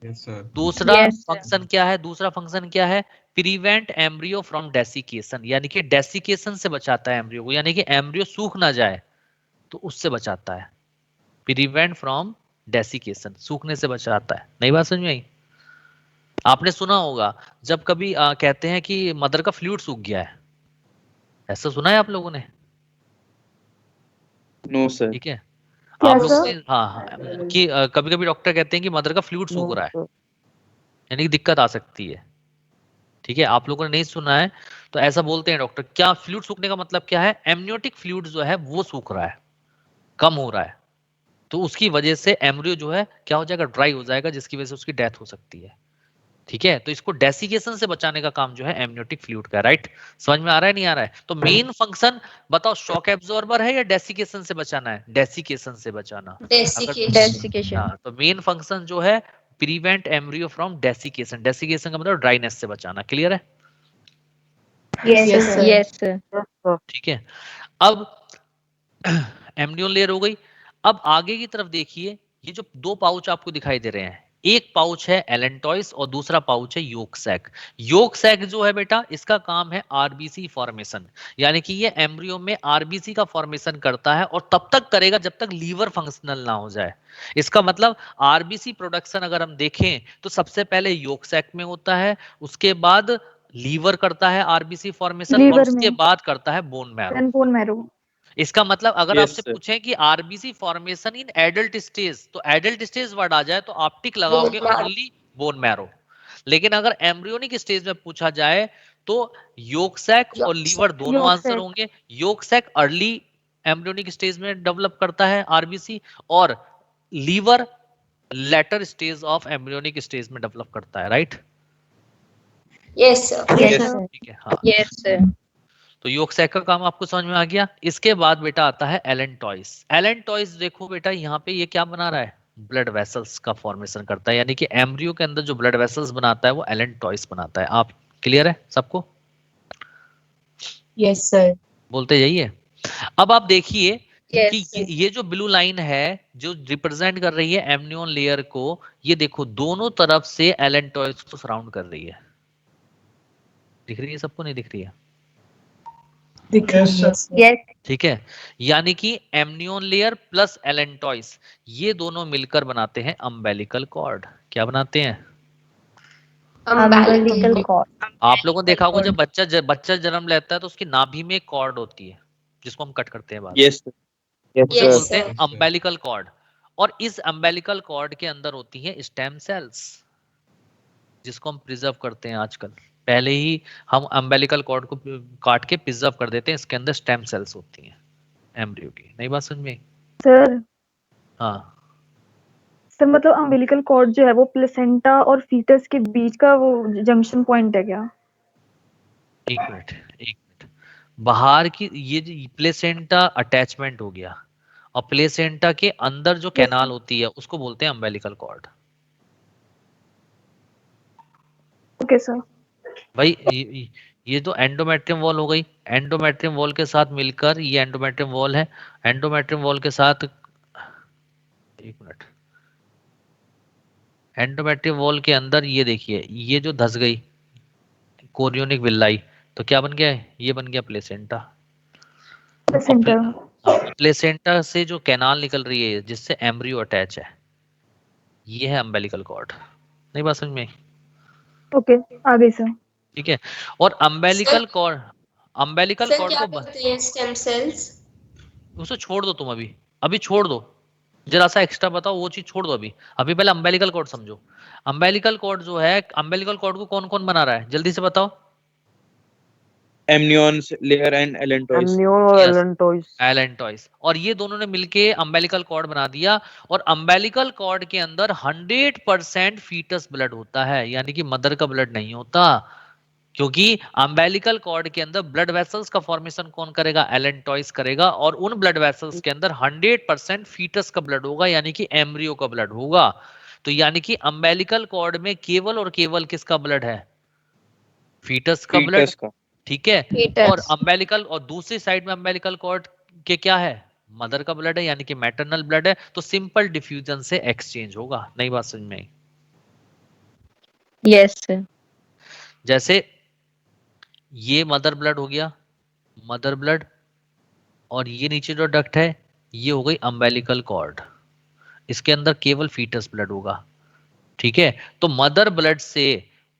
दूसरा Yes, sir. फंक्शन क्या है? दूसरा फंक्शन क्या है? प्रिवेंट एम्ब्रियो फ्रॉम डेसिकेशन, यानी कि डेसिकेशन से बचाता है एम्ब्रियो को, यानी कि एम्ब्रियो सूख ना जाए तो उससे बचाता है। प्रिवेंट फ्रॉम डेसिकेशन, सूखने से बचाता है। नई बात समझ में आई? आपने सुना होगा जब कभी कहते हैं कि मदर का फ्लूइड सूख गया है, ऐसा सुना है आप लोगों ने? No sir. ठीक है, क्या आप लोगों सर? ने हाँ कि कभी कभी डॉक्टर कहते हैं कि मदर का फ्लूइड सूख रहा है, यानी कि दिक्कत आ सकती है। ठीक है, आप लोगों ने नहीं सुना है तो ऐसा बोलते हैं डॉक्टर। क्या फ्लूइड सूखने का मतलब क्या है? एमनियोटिक फ्लूइड जो है वो सूख रहा है, कम हो रहा है। तो उसकी वजह से एम्ब्रियो जो है क्या हो जाएगा? ड्राई हो जाएगा, जिसकी वजह से उसकी डेथ हो सकती है। ठीक है, तो इसको डेसिकेशन से बचाने का काम जो है एमनियोटिक फ्लूइड का। राइट? समझ में आ रहा है नहीं आ रहा है? तो मेन फंक्शन बताओ, शॉक एब्जॉर्बर है या डेसिकेशन से बचाना है? डेसिकेशन से बचाना। Desiccation. डेसिकेशन। हाँ, तो मेन फंक्शन जो है prevent embryo from desiccation. Desiccation का मतलब ड्राइनेस से बचाना। क्लियर है? Yes sir. Yes sir. ठीक है, अब एमनियोन लेयर हो गई। अब आगे की तरफ देखिए, ये जो 2 पाउच आपको दिखाई दे रहे हैं, एक पाउच है एलेंटॉइस और दूसरा पाउच है योक सैक। योक सैक जो है बेटा, इसका काम है आरबीसी फॉर्मेशन, यानी कि ये एम्ब्रियो में आरबीसी का फॉर्मेशन करता है और तब तक करेगा जब तक लीवर फंक्शनल ना हो जाए। इसका मतलब आरबीसी प्रोडक्शन अगर हम देखें तो सबसे पहले योक सैक में होता है, उसके बाद लीवर करता है आरबीसी फॉर्मेशन और लीवर उसके में बाद करता है bone marrow. Then bone marrow. इसका मतलब अगर यस आपसे सर। पूछें कि RBC formation in adult stage, तो एडल्ट स्टेज वर्ड आ जाए तो आप टिक Bone लगाओगे marrow. Only bone marrow. लेकिन अगर एम्ब्रियोनिक स्टेज में पूछा जाए तो योक सैक और Yolk लीवर sac. दोनों योक आंसर सैक। होंगे। Yolk sac early embryonic stage में डेवलप करता है आरबीसी, और liver later stage of embryonic stage में डेवलप करता है, right? Yes, sir. Yes, Yes, sir. ठीक है, हाँ। Yes, sir. तो योक सैक का काम आपको समझ में आ गया। इसके बाद बेटा आता है एलेंटॉइस। एलेंटॉइस देखो बेटा, यहाँ पे ये क्या बना रहा है, ब्लड वेसल्स का फॉर्मेशन करता है, यानी कि एम्ब्रियो के अंदर जो ब्लड वेसल्स बनाता है वो एलेंटॉइस बनाता है। आप क्लियर है सबको? Yes, sir. बोलते जाइए। अब आप देखिए Yes, कि sir. ये जो ब्लू लाइन है जो रिप्रेजेंट कर रही है एमनियन लेयर को, ये देखो दोनों तरफ से एलेंटॉइस को सराउंड कर रही है। दिख रही है सबको, नहीं दिख रही है? Yes, sir. Yes, ठीक है, यानी कि एमनियन लेयर प्लस एलेंटॉइस ये दोनों मिलकर बनाते हैं अम्बेलिकल कॉर्ड। क्या बनाते हैं? Umbilical. cord. आप लोगों ने देखा होगा जब बच्चा जन्म लेता है तो उसकी नाभि में एक कॉर्ड होती है जिसको हम कट करते हैं बाद में। yes, sir. Yes, उसे Yes, बोलते हैं sir. Umbilical cord. और इस अम्बेलिकल कॉर्ड के अंदर होती है स्टेम सेल्स जिसको हम प्रिजर्व करते हैं आजकल। पहले ही हम अम्बेलिकल कॉर्ड को काट के प्रिजर्व कर देते हैं, इसके अंदर स्टेम सेल्स होती हैं एम्ब्रियो की। नई बात समझ में आई? सर हाँ, सर मतलब अम्बिलिकल कॉर्ड जो है वो प्लेसेंटा और फीटस के बीच का वो जंक्शन पॉइंट है क्या? एक मिनट एक मिनट। बाहर की ये प्लेसेंटा अटैचमेंट हो गया, और प्लेसेंटा के अंदर जो कैनाल होती है उसको बोलते हैं अम्बेलिकल कॉर्ड। Okay sir. भाई ये तो एंडोमेट्रियम वॉल हो गई। एंडोमेट्रियम वॉल के साथ मिलकर ये एंडोमेट्रियम वॉल है। एंडोमेट्रियम वॉल के साथ, एक मिनट, एंडोमेट्रियम वॉल के अंदर ये देखिए ये जो धस गई कोरियोनिक विल्लाई, तो क्या बन गया है? ये बन गया प्लेसेंटा। प्लेसेंटा। प्लेसेंटा से जो कैनाल निकल रही है जिससे एम्ब्रियो अटैच है, ये है अम्बेलिकल कॉर्ड। नहीं बात समझ में आई? ओके आ गई सर। ठीक है। और umbilical cord, umbilical Sir, cord क्या को करते हैं stem cells? उसे छोड़ दो तुम, अभी अभी छोड़ दो, जरा सा एक्स्ट्रा बताओ वो चीज छोड़ दो अभी। अभी पहले अम्बेलिकल कॉर्ड समझो। अम्बेलिकल कॉर्ड जो है, अम्बेलिकल कॉर्ड को कौन कौन बना रहा है, जल्दी से बताओ। Amnions layer and allantois. Amnion और Yes. एलेंटॉइस। एलेंटॉइस, और ये दोनों ने मिलके अम्बेलिकल कॉर्ड बना दिया। और अम्बेलिकल कॉर्ड के अंदर 100% फीटस ब्लड होता है, यानी कि मदर का ब्लड नहीं होता, क्योंकि अम्बेलिकल कॉर्ड के अंदर ब्लड वेसल्स का फॉर्मेशन कौन करेगा? एलेंटॉइस करेगा। और उन ब्लड वेसल्स के अंदर 100% फीटस का ब्लड होगा, यानी कि एम्ब्रियो का ब्लड होगा। तो यानी कि अम्बेलिकल कॉर्ड में केवल और केवल किसका ब्लड है? फीटस का ब्लड। Fetus का. ठीक है। Fetus. और अम्बेलिकल, और दूसरी साइड में अम्बेलिकल कॉर्ड के क्या है? मदर का ब्लड है, यानी कि मैटरनल ब्लड है। तो सिंपल डिफ्यूजन से एक्सचेंज होगा। नई बात समझ में आई? Yes, sir. जैसे ये मदर ब्लड हो गया, मदर ब्लड, और ये नीचे जो डक्ट है ये हो गई अम्बेलिकल कॉर्ड, इसके अंदर केवल फीटस ब्लड होगा। ठीक है। तो मदर ब्लड से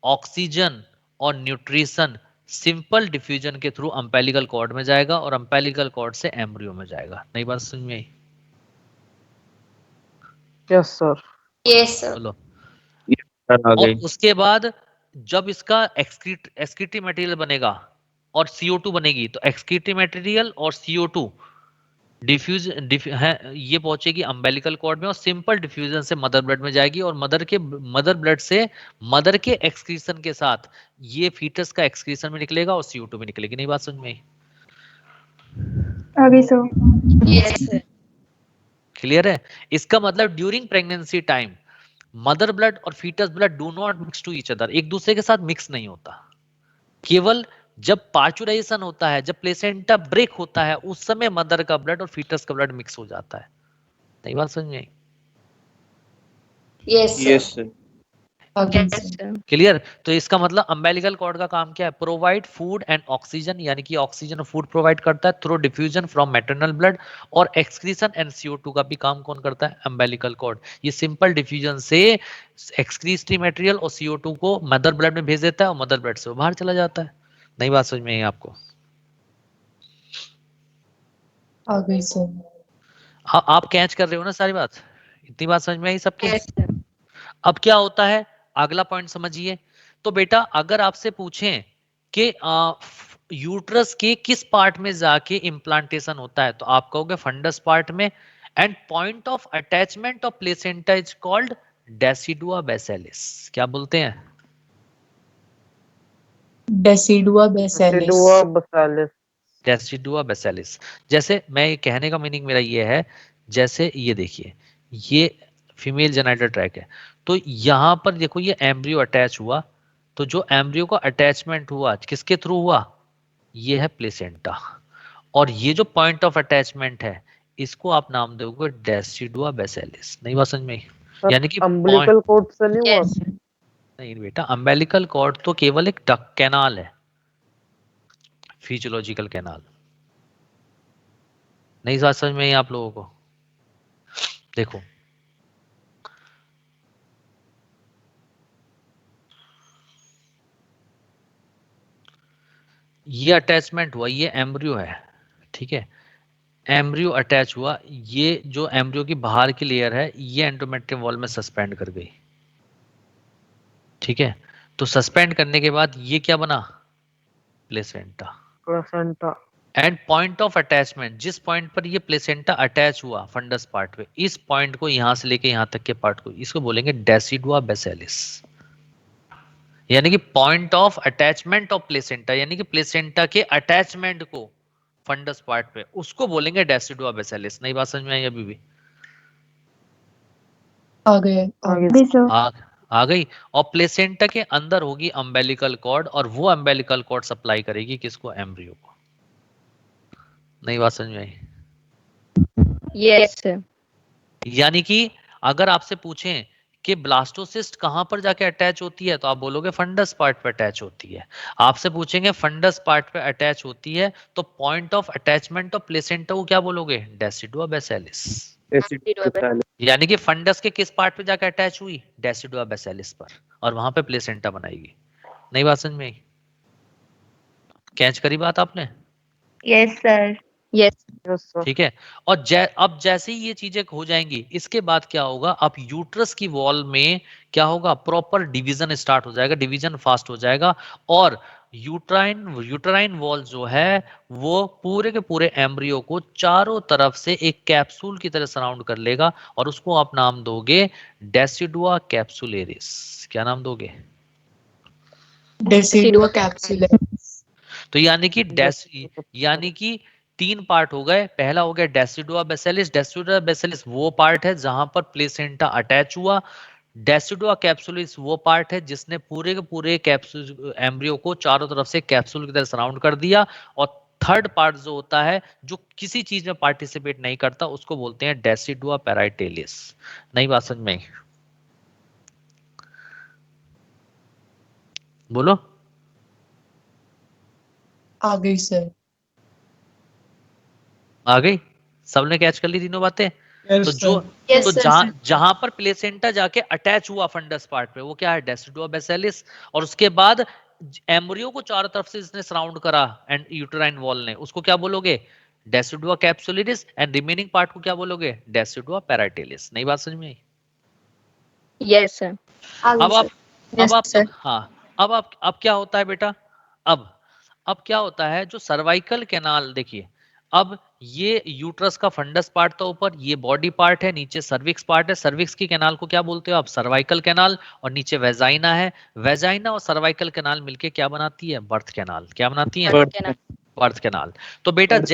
ऑक्सीजन और न्यूट्रिशन सिंपल डिफ्यूजन के थ्रू अम्बेलिकल कॉर्ड में जाएगा, और अम्बेलिकल कॉर्ड से एम्ब्रियो में जाएगा। नई बात समझ में आई? Yes sir. Yes, sir. बोलो। Sir, आ और गई. उसके बाद जब इसका एक्सक्रीटरी मटेरियल बनेगा और CO2 बनेगी, तो एक्सक्रीटरी मटेरियल और CO2 है, ये पहुंचेगी अम्बेलिकल कॉर्ड में, और सिंपल डिफ्यूजन से मदर ब्लड में जाएगी। और मदर ब्लड से मदर के एक्सक्रीशन के साथ ये फीटस का एक्सक्रीशन में निकलेगा और CO2 में निकलेगी। नहीं बात समझ में आई? आ गई सर। Yes, sir. क्लियर है? इसका मतलब during pregnancy time mother blood और foetus blood do not mix to each other, एक दूसरे के साथ मिक्स नहीं होता। केवल जब पार्चुराइजेशन होता है, जब प्लेसेंटा ब्रेक होता है, उस समय मदर का ब्लड और फीटस का ब्लड मिक्स हो जाता है। नई बात समझ में आई? Yes, sir. Yes, sir. Again, Yes, sir. sir. Clear? तो इसका मतलब अम्बिलिकल कॉर्ड का काम क्या है? प्रोवाइड फूड एंड ऑक्सीजन, यानी कि ऑक्सीजन और फूड प्रोवाइड करता है through diffusion from maternal blood, और एक्सक्रीशन एंड CO2 का भी काम कौन करता है? Umbilical cord. ये सिंपल डिफ्यूजन से एक्सक्रीटरी मटेरियल और CO2 को मदर ब्लड में भेज देता है और मदर ब्लड से वो बाहर चला जाता है। नई बात समझ में आई आपको? Again, sir. आप कैच कर रहे हो ना सारी बात? इतनी बात समझ में आई सबके? Yes, sir. अब क्या होता है, अगला पॉइंट समझिए। तो बेटा अगर आपसे पूछें कि यूट्रस के किस पार्ट में जाके इम्प्लांटेशन होता है, तो आप कहोगे फंडस पार्ट में, and point of attachment of placenta is called decidua basalis. क्या बोलते हैं? Decidua basalis. Decidua basalis. Decidua basalis. जैसे मैं ये कहने का मीनिंग मेरा ये है, जैसे ये देखिए, ये फीमेल जेनिटल ट्रैक है, तो यहाँ पर देखो ये एम्ब्रियो अटैच हुआ, तो जो एम्ब्रियो का अटैचमेंट हुआ किसके थ्रू हुआ? ये है प्लेसेंटा, और ये जो पॉइंट ऑफ अटैचमेंट है इसको आप नाम दोगे डेसिडुआ बेसिलिस। नहीं बात समझ में आई? यानी कि अम्बिलिकल कॉर्ड से नहीं हुआ? Yes, sir. नहीं बेटा, अम्बिलिकल कॉर्ड तो केवल एक डक कैनाल है, फिजियोलॉजिकल कैनाल। नहीं बात समझ में आई आप लोगों को? देखो ये अटैचमेंट हुआ, ये एम्ब्रियो है, ठीक है, एम्ब्रियो अटैच हुआ, ये जो एम्ब्रियो की बाहर की लेयर है ये एंडोमेट्रियम वॉल में सस्पेंड कर गई, ठीक है, तो सस्पेंड करने के बाद ये क्या बना? Placenta. Placenta. And point of attachment, जिस पॉइंट पर ये प्लेसेंटा अटैच हुआ फंडस पार्ट पे, इस पॉइंट को यहां से लेके यहां तक के पार्ट को, इसको बोलेंगे डेसिडुआ बेसिलिस। यानी कि point of attachment of placenta, यानी कि प्लेसेंटा के अटैचमेंट को फंडस पार्ट पे, उसको बोलेंगे डेसिडुआ बेसिलिस। नई बात समझ में आई अभी भी? Again. आगे sir. आ गई। और प्लेसेंटा के अंदर होगी अम्बिलिकल कॉर्ड, और वो अम्बिलिकल कॉर्ड सप्लाई करेगी किसको? एम्ब्रियो को। नई बात समझ में आई? Yes, sir. यानी कि अगर आपसे पूछें कि ब्लास्टोसिस्ट कहां पर जाके अटैच होती है, तो आप बोलोगे फंडस पार्ट पे अटैच होती है। आपसे पूछेंगे फंडस पार्ट पे अटैच होती है, तो point of attachment of placenta को क्या बोलोगे? डेसिडुआ बेसिलिस। Decidua basalis. यानी कि फंडस के किस पार्ट पे जाके अटैच हुई? डेसिडुआ बेसिलिस पर, और वहां पे प्लेसेंटा बनाएगी। नई बात समझ में आई? कैच करी बात आपने? Yes, sir. Yes. Yes sir. ठीक है। और अब जैसे ही ये चीजें हो जाएंगी, इसके बाद क्या होगा? अब यूट्रस की वॉल में क्या होगा? प्रॉपर डिवीजन स्टार्ट हो जाएगा, डिवीजन फास्ट हो जाएगा, और यूट्राइन वॉल जो है वो पूरे के पूरे एम्ब्रियो को चारों तरफ से एक कैप्सूल की तरह सराउंड कर लेगा, और उसको आप नाम दोगे डेसिडुआ कैप्सुलेरिस। क्या नाम दोगे? Decidua capsularis. तो यानी कि 3 पार्ट हो गए। पहला हो गया डेसिडुआ बेसिलिस। डेसिडुआ बेसिलिस वो पार्ट है जहां पर प्लेसेंटा अटैच हुआ। डेसिडुआ कैप्सुलिस वो पार्ट है जिसने पूरे के पूरे कैप्सूल एम्ब्रियो को चारों तरफ से कैप्सूल की तरह सराउंड कर दिया। और थर्ड पार्ट जो होता है, जो किसी चीज में पार्टिसिपेट नहीं करता, उसको बोलते हैं डेसिडुआ पैराइटेलिस। नई बात समझ में आई? बोलो। Again, sir. आ गई? सबने कैच कर ली तीनों बातें? Yes, तो sir. जो Yes, तो sir. जहां पर प्लेसेंटा जाके अटैच हुआ फंडस पार्ट पे, वो क्या है? डेसिडुआ बेसिलिस। और उसके बाद एम्ब्रियो को चारों तरफ से इसने सराउंड करा एंड यूटेराइन वॉल ने, उसको क्या बोलोगे? डेसिडुआ कैप्सुलिरिस। एंड रिमेनिंग पार्ट को क्या बोलोगे? डेसिडुआ पैराइटेलिस। नई बात समझ में आई? Yes, sir. अब आप Yes, अब आप sir. हाँ, अब क्या होता है बेटा? अब क्या होता है, जो सर्वाइकल कैनाल, देखिए, अब ये यूट्रस का फंडस पार्ट था ऊपर, ये बॉडी पार्ट है, नीचे सर्विक्स पार्ट है। सर्विक्स की कैनाल को क्या बोलते हो आप? Cervical canal. और नीचे वेजाइना है। वेजाइना और सर्वाइकल कैनाल मिलके क्या बनाती है? Birth canal. क्या बनाती है? Birth Can I- birth canal. तो बेटा Birth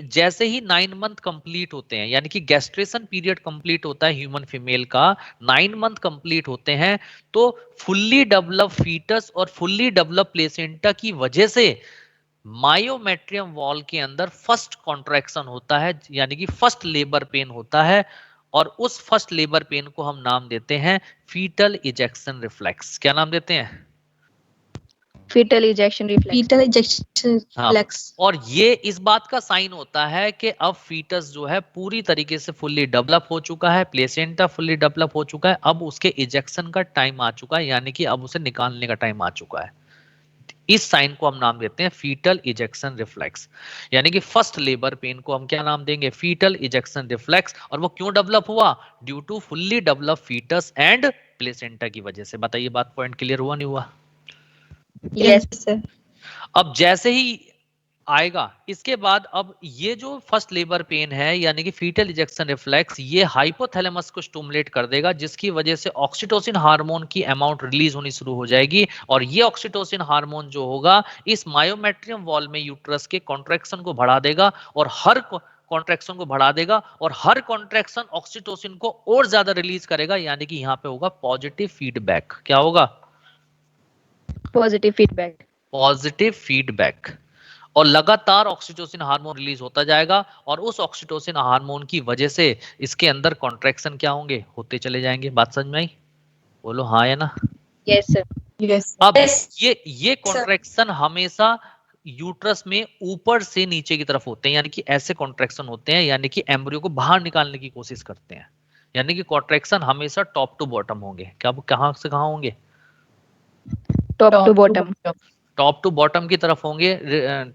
जैसे ही 9 मंथ कंप्लीट होते हैं, यानी कि गैस्ट्रेशन पीरियड कंप्लीट होता है ह्यूमन फीमेल का, 9 मंथ कंप्लीट होते हैं, तो फुल्ली डेवलप फीटस और फुल्ली डेवलप प्लेसेंटा की वजह से मायोमेट्रियम वॉल के अंदर फर्स्ट कॉन्ट्रैक्शन होता है, यानी कि फर्स्ट लेबर पेन होता है। और उस फर्स्ट लेबर पेन को हम नाम देते हैं फीटल इजेक्शन रिफ्लेक्स। क्या नाम देते हैं? fetal ejection reflex. fetal ejection हाँ, reflex. और ये इस बात का साइन होता है कि अब फीटस जो है पूरी तरीके से फुल्ली डेवलप हो चुका है, प्लेसेंटा फुल्ली डेवलप हो चुका है, अब उसके इजेक्शन का टाइम आ चुका है, यानी कि अब उसे निकालने का टाइम आ चुका है। इस साइन को हम नाम देते हैं फीटल इजेक्शन रिफ्लेक्स। यानी कि फर्स्ट लेबर पेन को हम क्या नाम देंगे? Fetal ejection reflex. और वो क्यों डेवलप हुआ? Due to fully develop fetus and placenta की वजह से। बताइए, बात पॉइंट क्लियर हुआ नहीं हुआ? Yes. sir. अब जैसे ही आएगा इसके बाद, अब ये जो फर्स्ट लेबर पेन है यानी कि फीटल इजेक्शन रिफ्लेक्स, ये हाइपोथैलेमस को स्टिमुलेट कर देगा, जिसकी वजह से ऑक्सीटोसिन हार्मोन की अमाउंट रिलीज होनी शुरू हो जाएगी। और ये ऑक्सीटोसिन हार्मोन जो होगा इस मायोमेट्रियम वॉल में यूट्रस के कॉन्ट्रैक्शन को बढ़ा देगा, और हर कॉन्ट्रैक्शन को बढ़ा देगा, और हर कॉन्ट्रैक्शन ऑक्सीटोसिन को और ज्यादा रिलीज करेगा, यानी कि यहाँ पे होगा पॉजिटिव फीडबैक। क्या होगा? Positive feedback. Positive feedback. और लगातार ऑक्सीटोसिन हार्मोन रिलीज होता जाएगा, और उस ऑक्सीटोसिन हार्मोन की वजह से इसके अंदर कॉन्ट्रैक्शन क्या होंगे? होते चले जाएंगे। बात समझ में आई? बोलो हाँ या ना। Yes, sir. Yes. अब Yes, ये कॉन्ट्रैक्शन हमेशा यूट्रस में ऊपर से नीचे की तरफ होते हैं, यानी कि ऐसे कॉन्ट्रैक्शन होते हैं, यानी कि एम्ब्रियो को बाहर निकालने की कोशिश करते हैं। यानी कि कॉन्ट्रैक्शन हमेशा टॉप टू बॉटम होंगे। क्या वो कहां से कहां होंगे? Top to bottom. Top to bottom की तरफ होंगे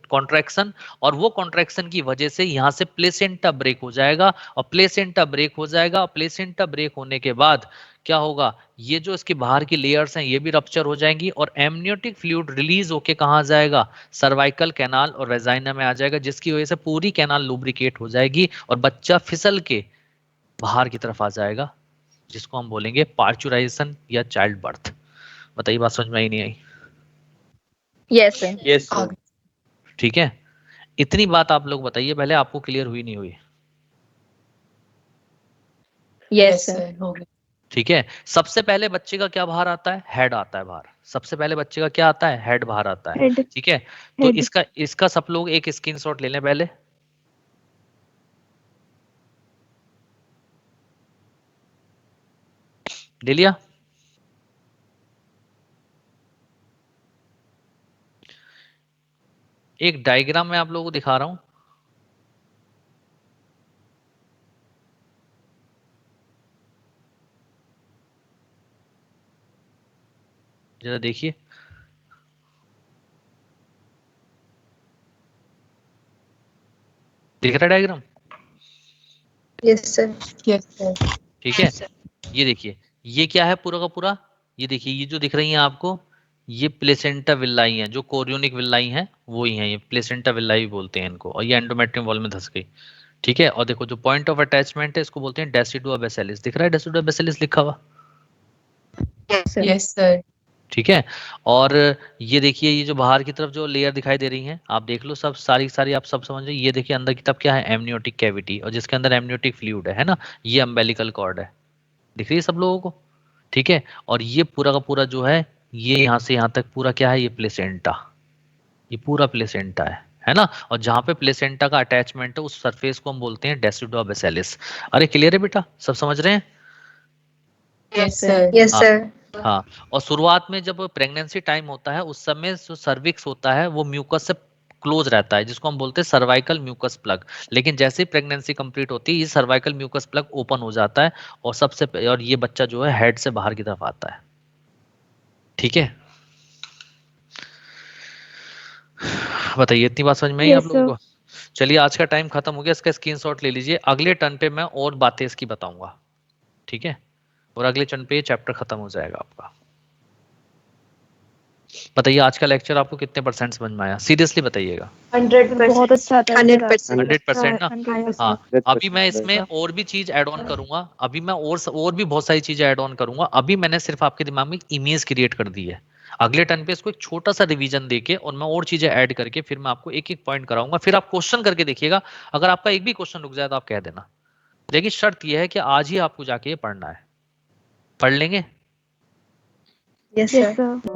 कॉन्ट्रैक्शन। और वो कॉन्ट्रैक्शन की वजह से यहाँ से प्लेसेंटा ब्रेक हो जाएगा, और प्लेसेंटा ब्रेक हो जाएगा, और प्लेसेंटा ब्रेक होने के बाद क्या होगा? ये जो इसके बाहर की लेयर्स हैं ये भी रप्चर हो जाएंगी, और एमनियोटिक फ्लूइड रिलीज होके कहाँ जाएगा? सर्वाइकल कैनाल और वेजाइना में आ जाएगा, जिसकी वजह से पूरी कैनाल लुब्रिकेट हो जाएगी, और बच्चा फिसल के बाहर की तरफ आ जाएगा, जिसको हम बोलेंगे पार्चुराइजेशन या चाइल्ड बर्थ। बताइए, बात समझ में आई नहीं आई? Yes, sir. Yes, sir. आगे. ठीक है, इतनी बात आप लोग बताइए पहले, आपको क्लियर हुई नहीं हुई? Yes, Yes, sir. sir. हो गया. ठीक है, सबसे पहले बच्चे का क्या बाहर आता है? हेड आता है बाहर। सबसे पहले बच्चे का क्या आता है? हेड बाहर आता है। हेड ठीक है, तो हेड इसका सब लोग एक स्क्रीनशॉट ले लें पहले। ले लिया? एक डायग्राम मैं आप लोगों को दिखा रहा हूं, जरा देखिए। दिख रहा है diagram? yes, sir. Yes, sir. ठीक है, ये देखिए, ये क्या है पूरा का पूरा? ये देखिए, ये जो दिख रही हैं आपको, ये प्लेसेंटा विल्लाई हैं, जो कोरियोनिक विल्लाई हैं वो ही हैं, ये प्लेसेंटा विल्लाई बोलते हैं इनको, और ये एंडोमेट्रियम वॉल में धंस गई। ठीक है, और देखो जो पॉइंट ऑफ अटैचमेंट है इसको बोलते हैं डेसिडुआ बेसिलिस। दिख रहा है डेसिडुआ बेसिलिस लिखा हुआ? Yes, sir. Yes, sir. ठीक है, और ये देखिए, ये जो बाहर की तरफ जो लेयर दिखाई दे रही हैं, आप देख लो सब, सारी आप सब समझ रहे। ये देखिए अंदर की तरफ क्या है? एमनियोटिक कैविटी, और जिसके अंदर एमनियोटिक फ्लूइड है ना, ये अम्बेलिकल कॉर्ड है। दिख रही है सब लोगों को? ठीक है, और ये पूरा का पूरा जो है, ये यहाँ से यहाँ तक पूरा क्या है? ये प्लेसेंटा, ये पूरा प्लेसेंटा है ना। और जहाँ पे प्लेसेंटा का अटैचमेंट है उस सरफेस को हम बोलते हैं डेसिडुआ बेसिलिस। अरे क्लियर है बेटा? सब समझ रहे हैं? Yes, sir. Yes, हाँ। sir. हाँ, और शुरुआत में जब प्रेगनेंसी टाइम होता है उस समय जो सर्विक्स होता है वो म्यूकस से क्लोज रहता है, जिसको हम बोलते हैं सर्वाइकल म्यूकस प्लग। लेकिन जैसे ही प्रेगनेंसी कंप्लीट होती है ये सर्वाइकल म्यूकस प्लग ओपन हो जाता है, और ये बच्चा जो है हेड से बाहर की तरफ आता है। ठीक है, बताइए, इतनी बात समझ में आई Yes, आप लोगों sir. को? चलिए, आज का टाइम खत्म हो गया, इसका स्क्रीनशॉट ले लीजिए। अगले टर्न पे मैं और बातें इसकी बताऊंगा। ठीक है, और अगले टर्न पे ये चैप्टर खत्म हो जाएगा आपका। बताइए, आज का लेक्चर आपको कितने परसेंट समझ में आया? सीरियसली बताइएगा। 100%. बहुत अच्छा था 100%. 100% ना? 100%. हाँ, 100% अभी मैं इसमें और भी चीज ऐड ऑन करूंगा, अभी मैं और भी बहुत सारी चीजें ऐड ऑन करूंगा। अभी मैंने सिर्फ आपके दिमाग में एक इमेज क्रिएट कर दी है। अगले टर्न पे इसको एक छोटा सा रिवीजन देके और मैं और चीजें ऐड करके फिर मैं आपको एक एक पॉइंट कराऊंगा, फिर आप क्वेश्चन करके देखिएगा। अगर आपका एक भी क्वेश्चन रुक जाए तो आप कह देना, लेकिन शर्त यह है कि आज ही आपको जाके ये पढ़ना है। पढ़ लेंगे? Yes, Yes, sir. sir.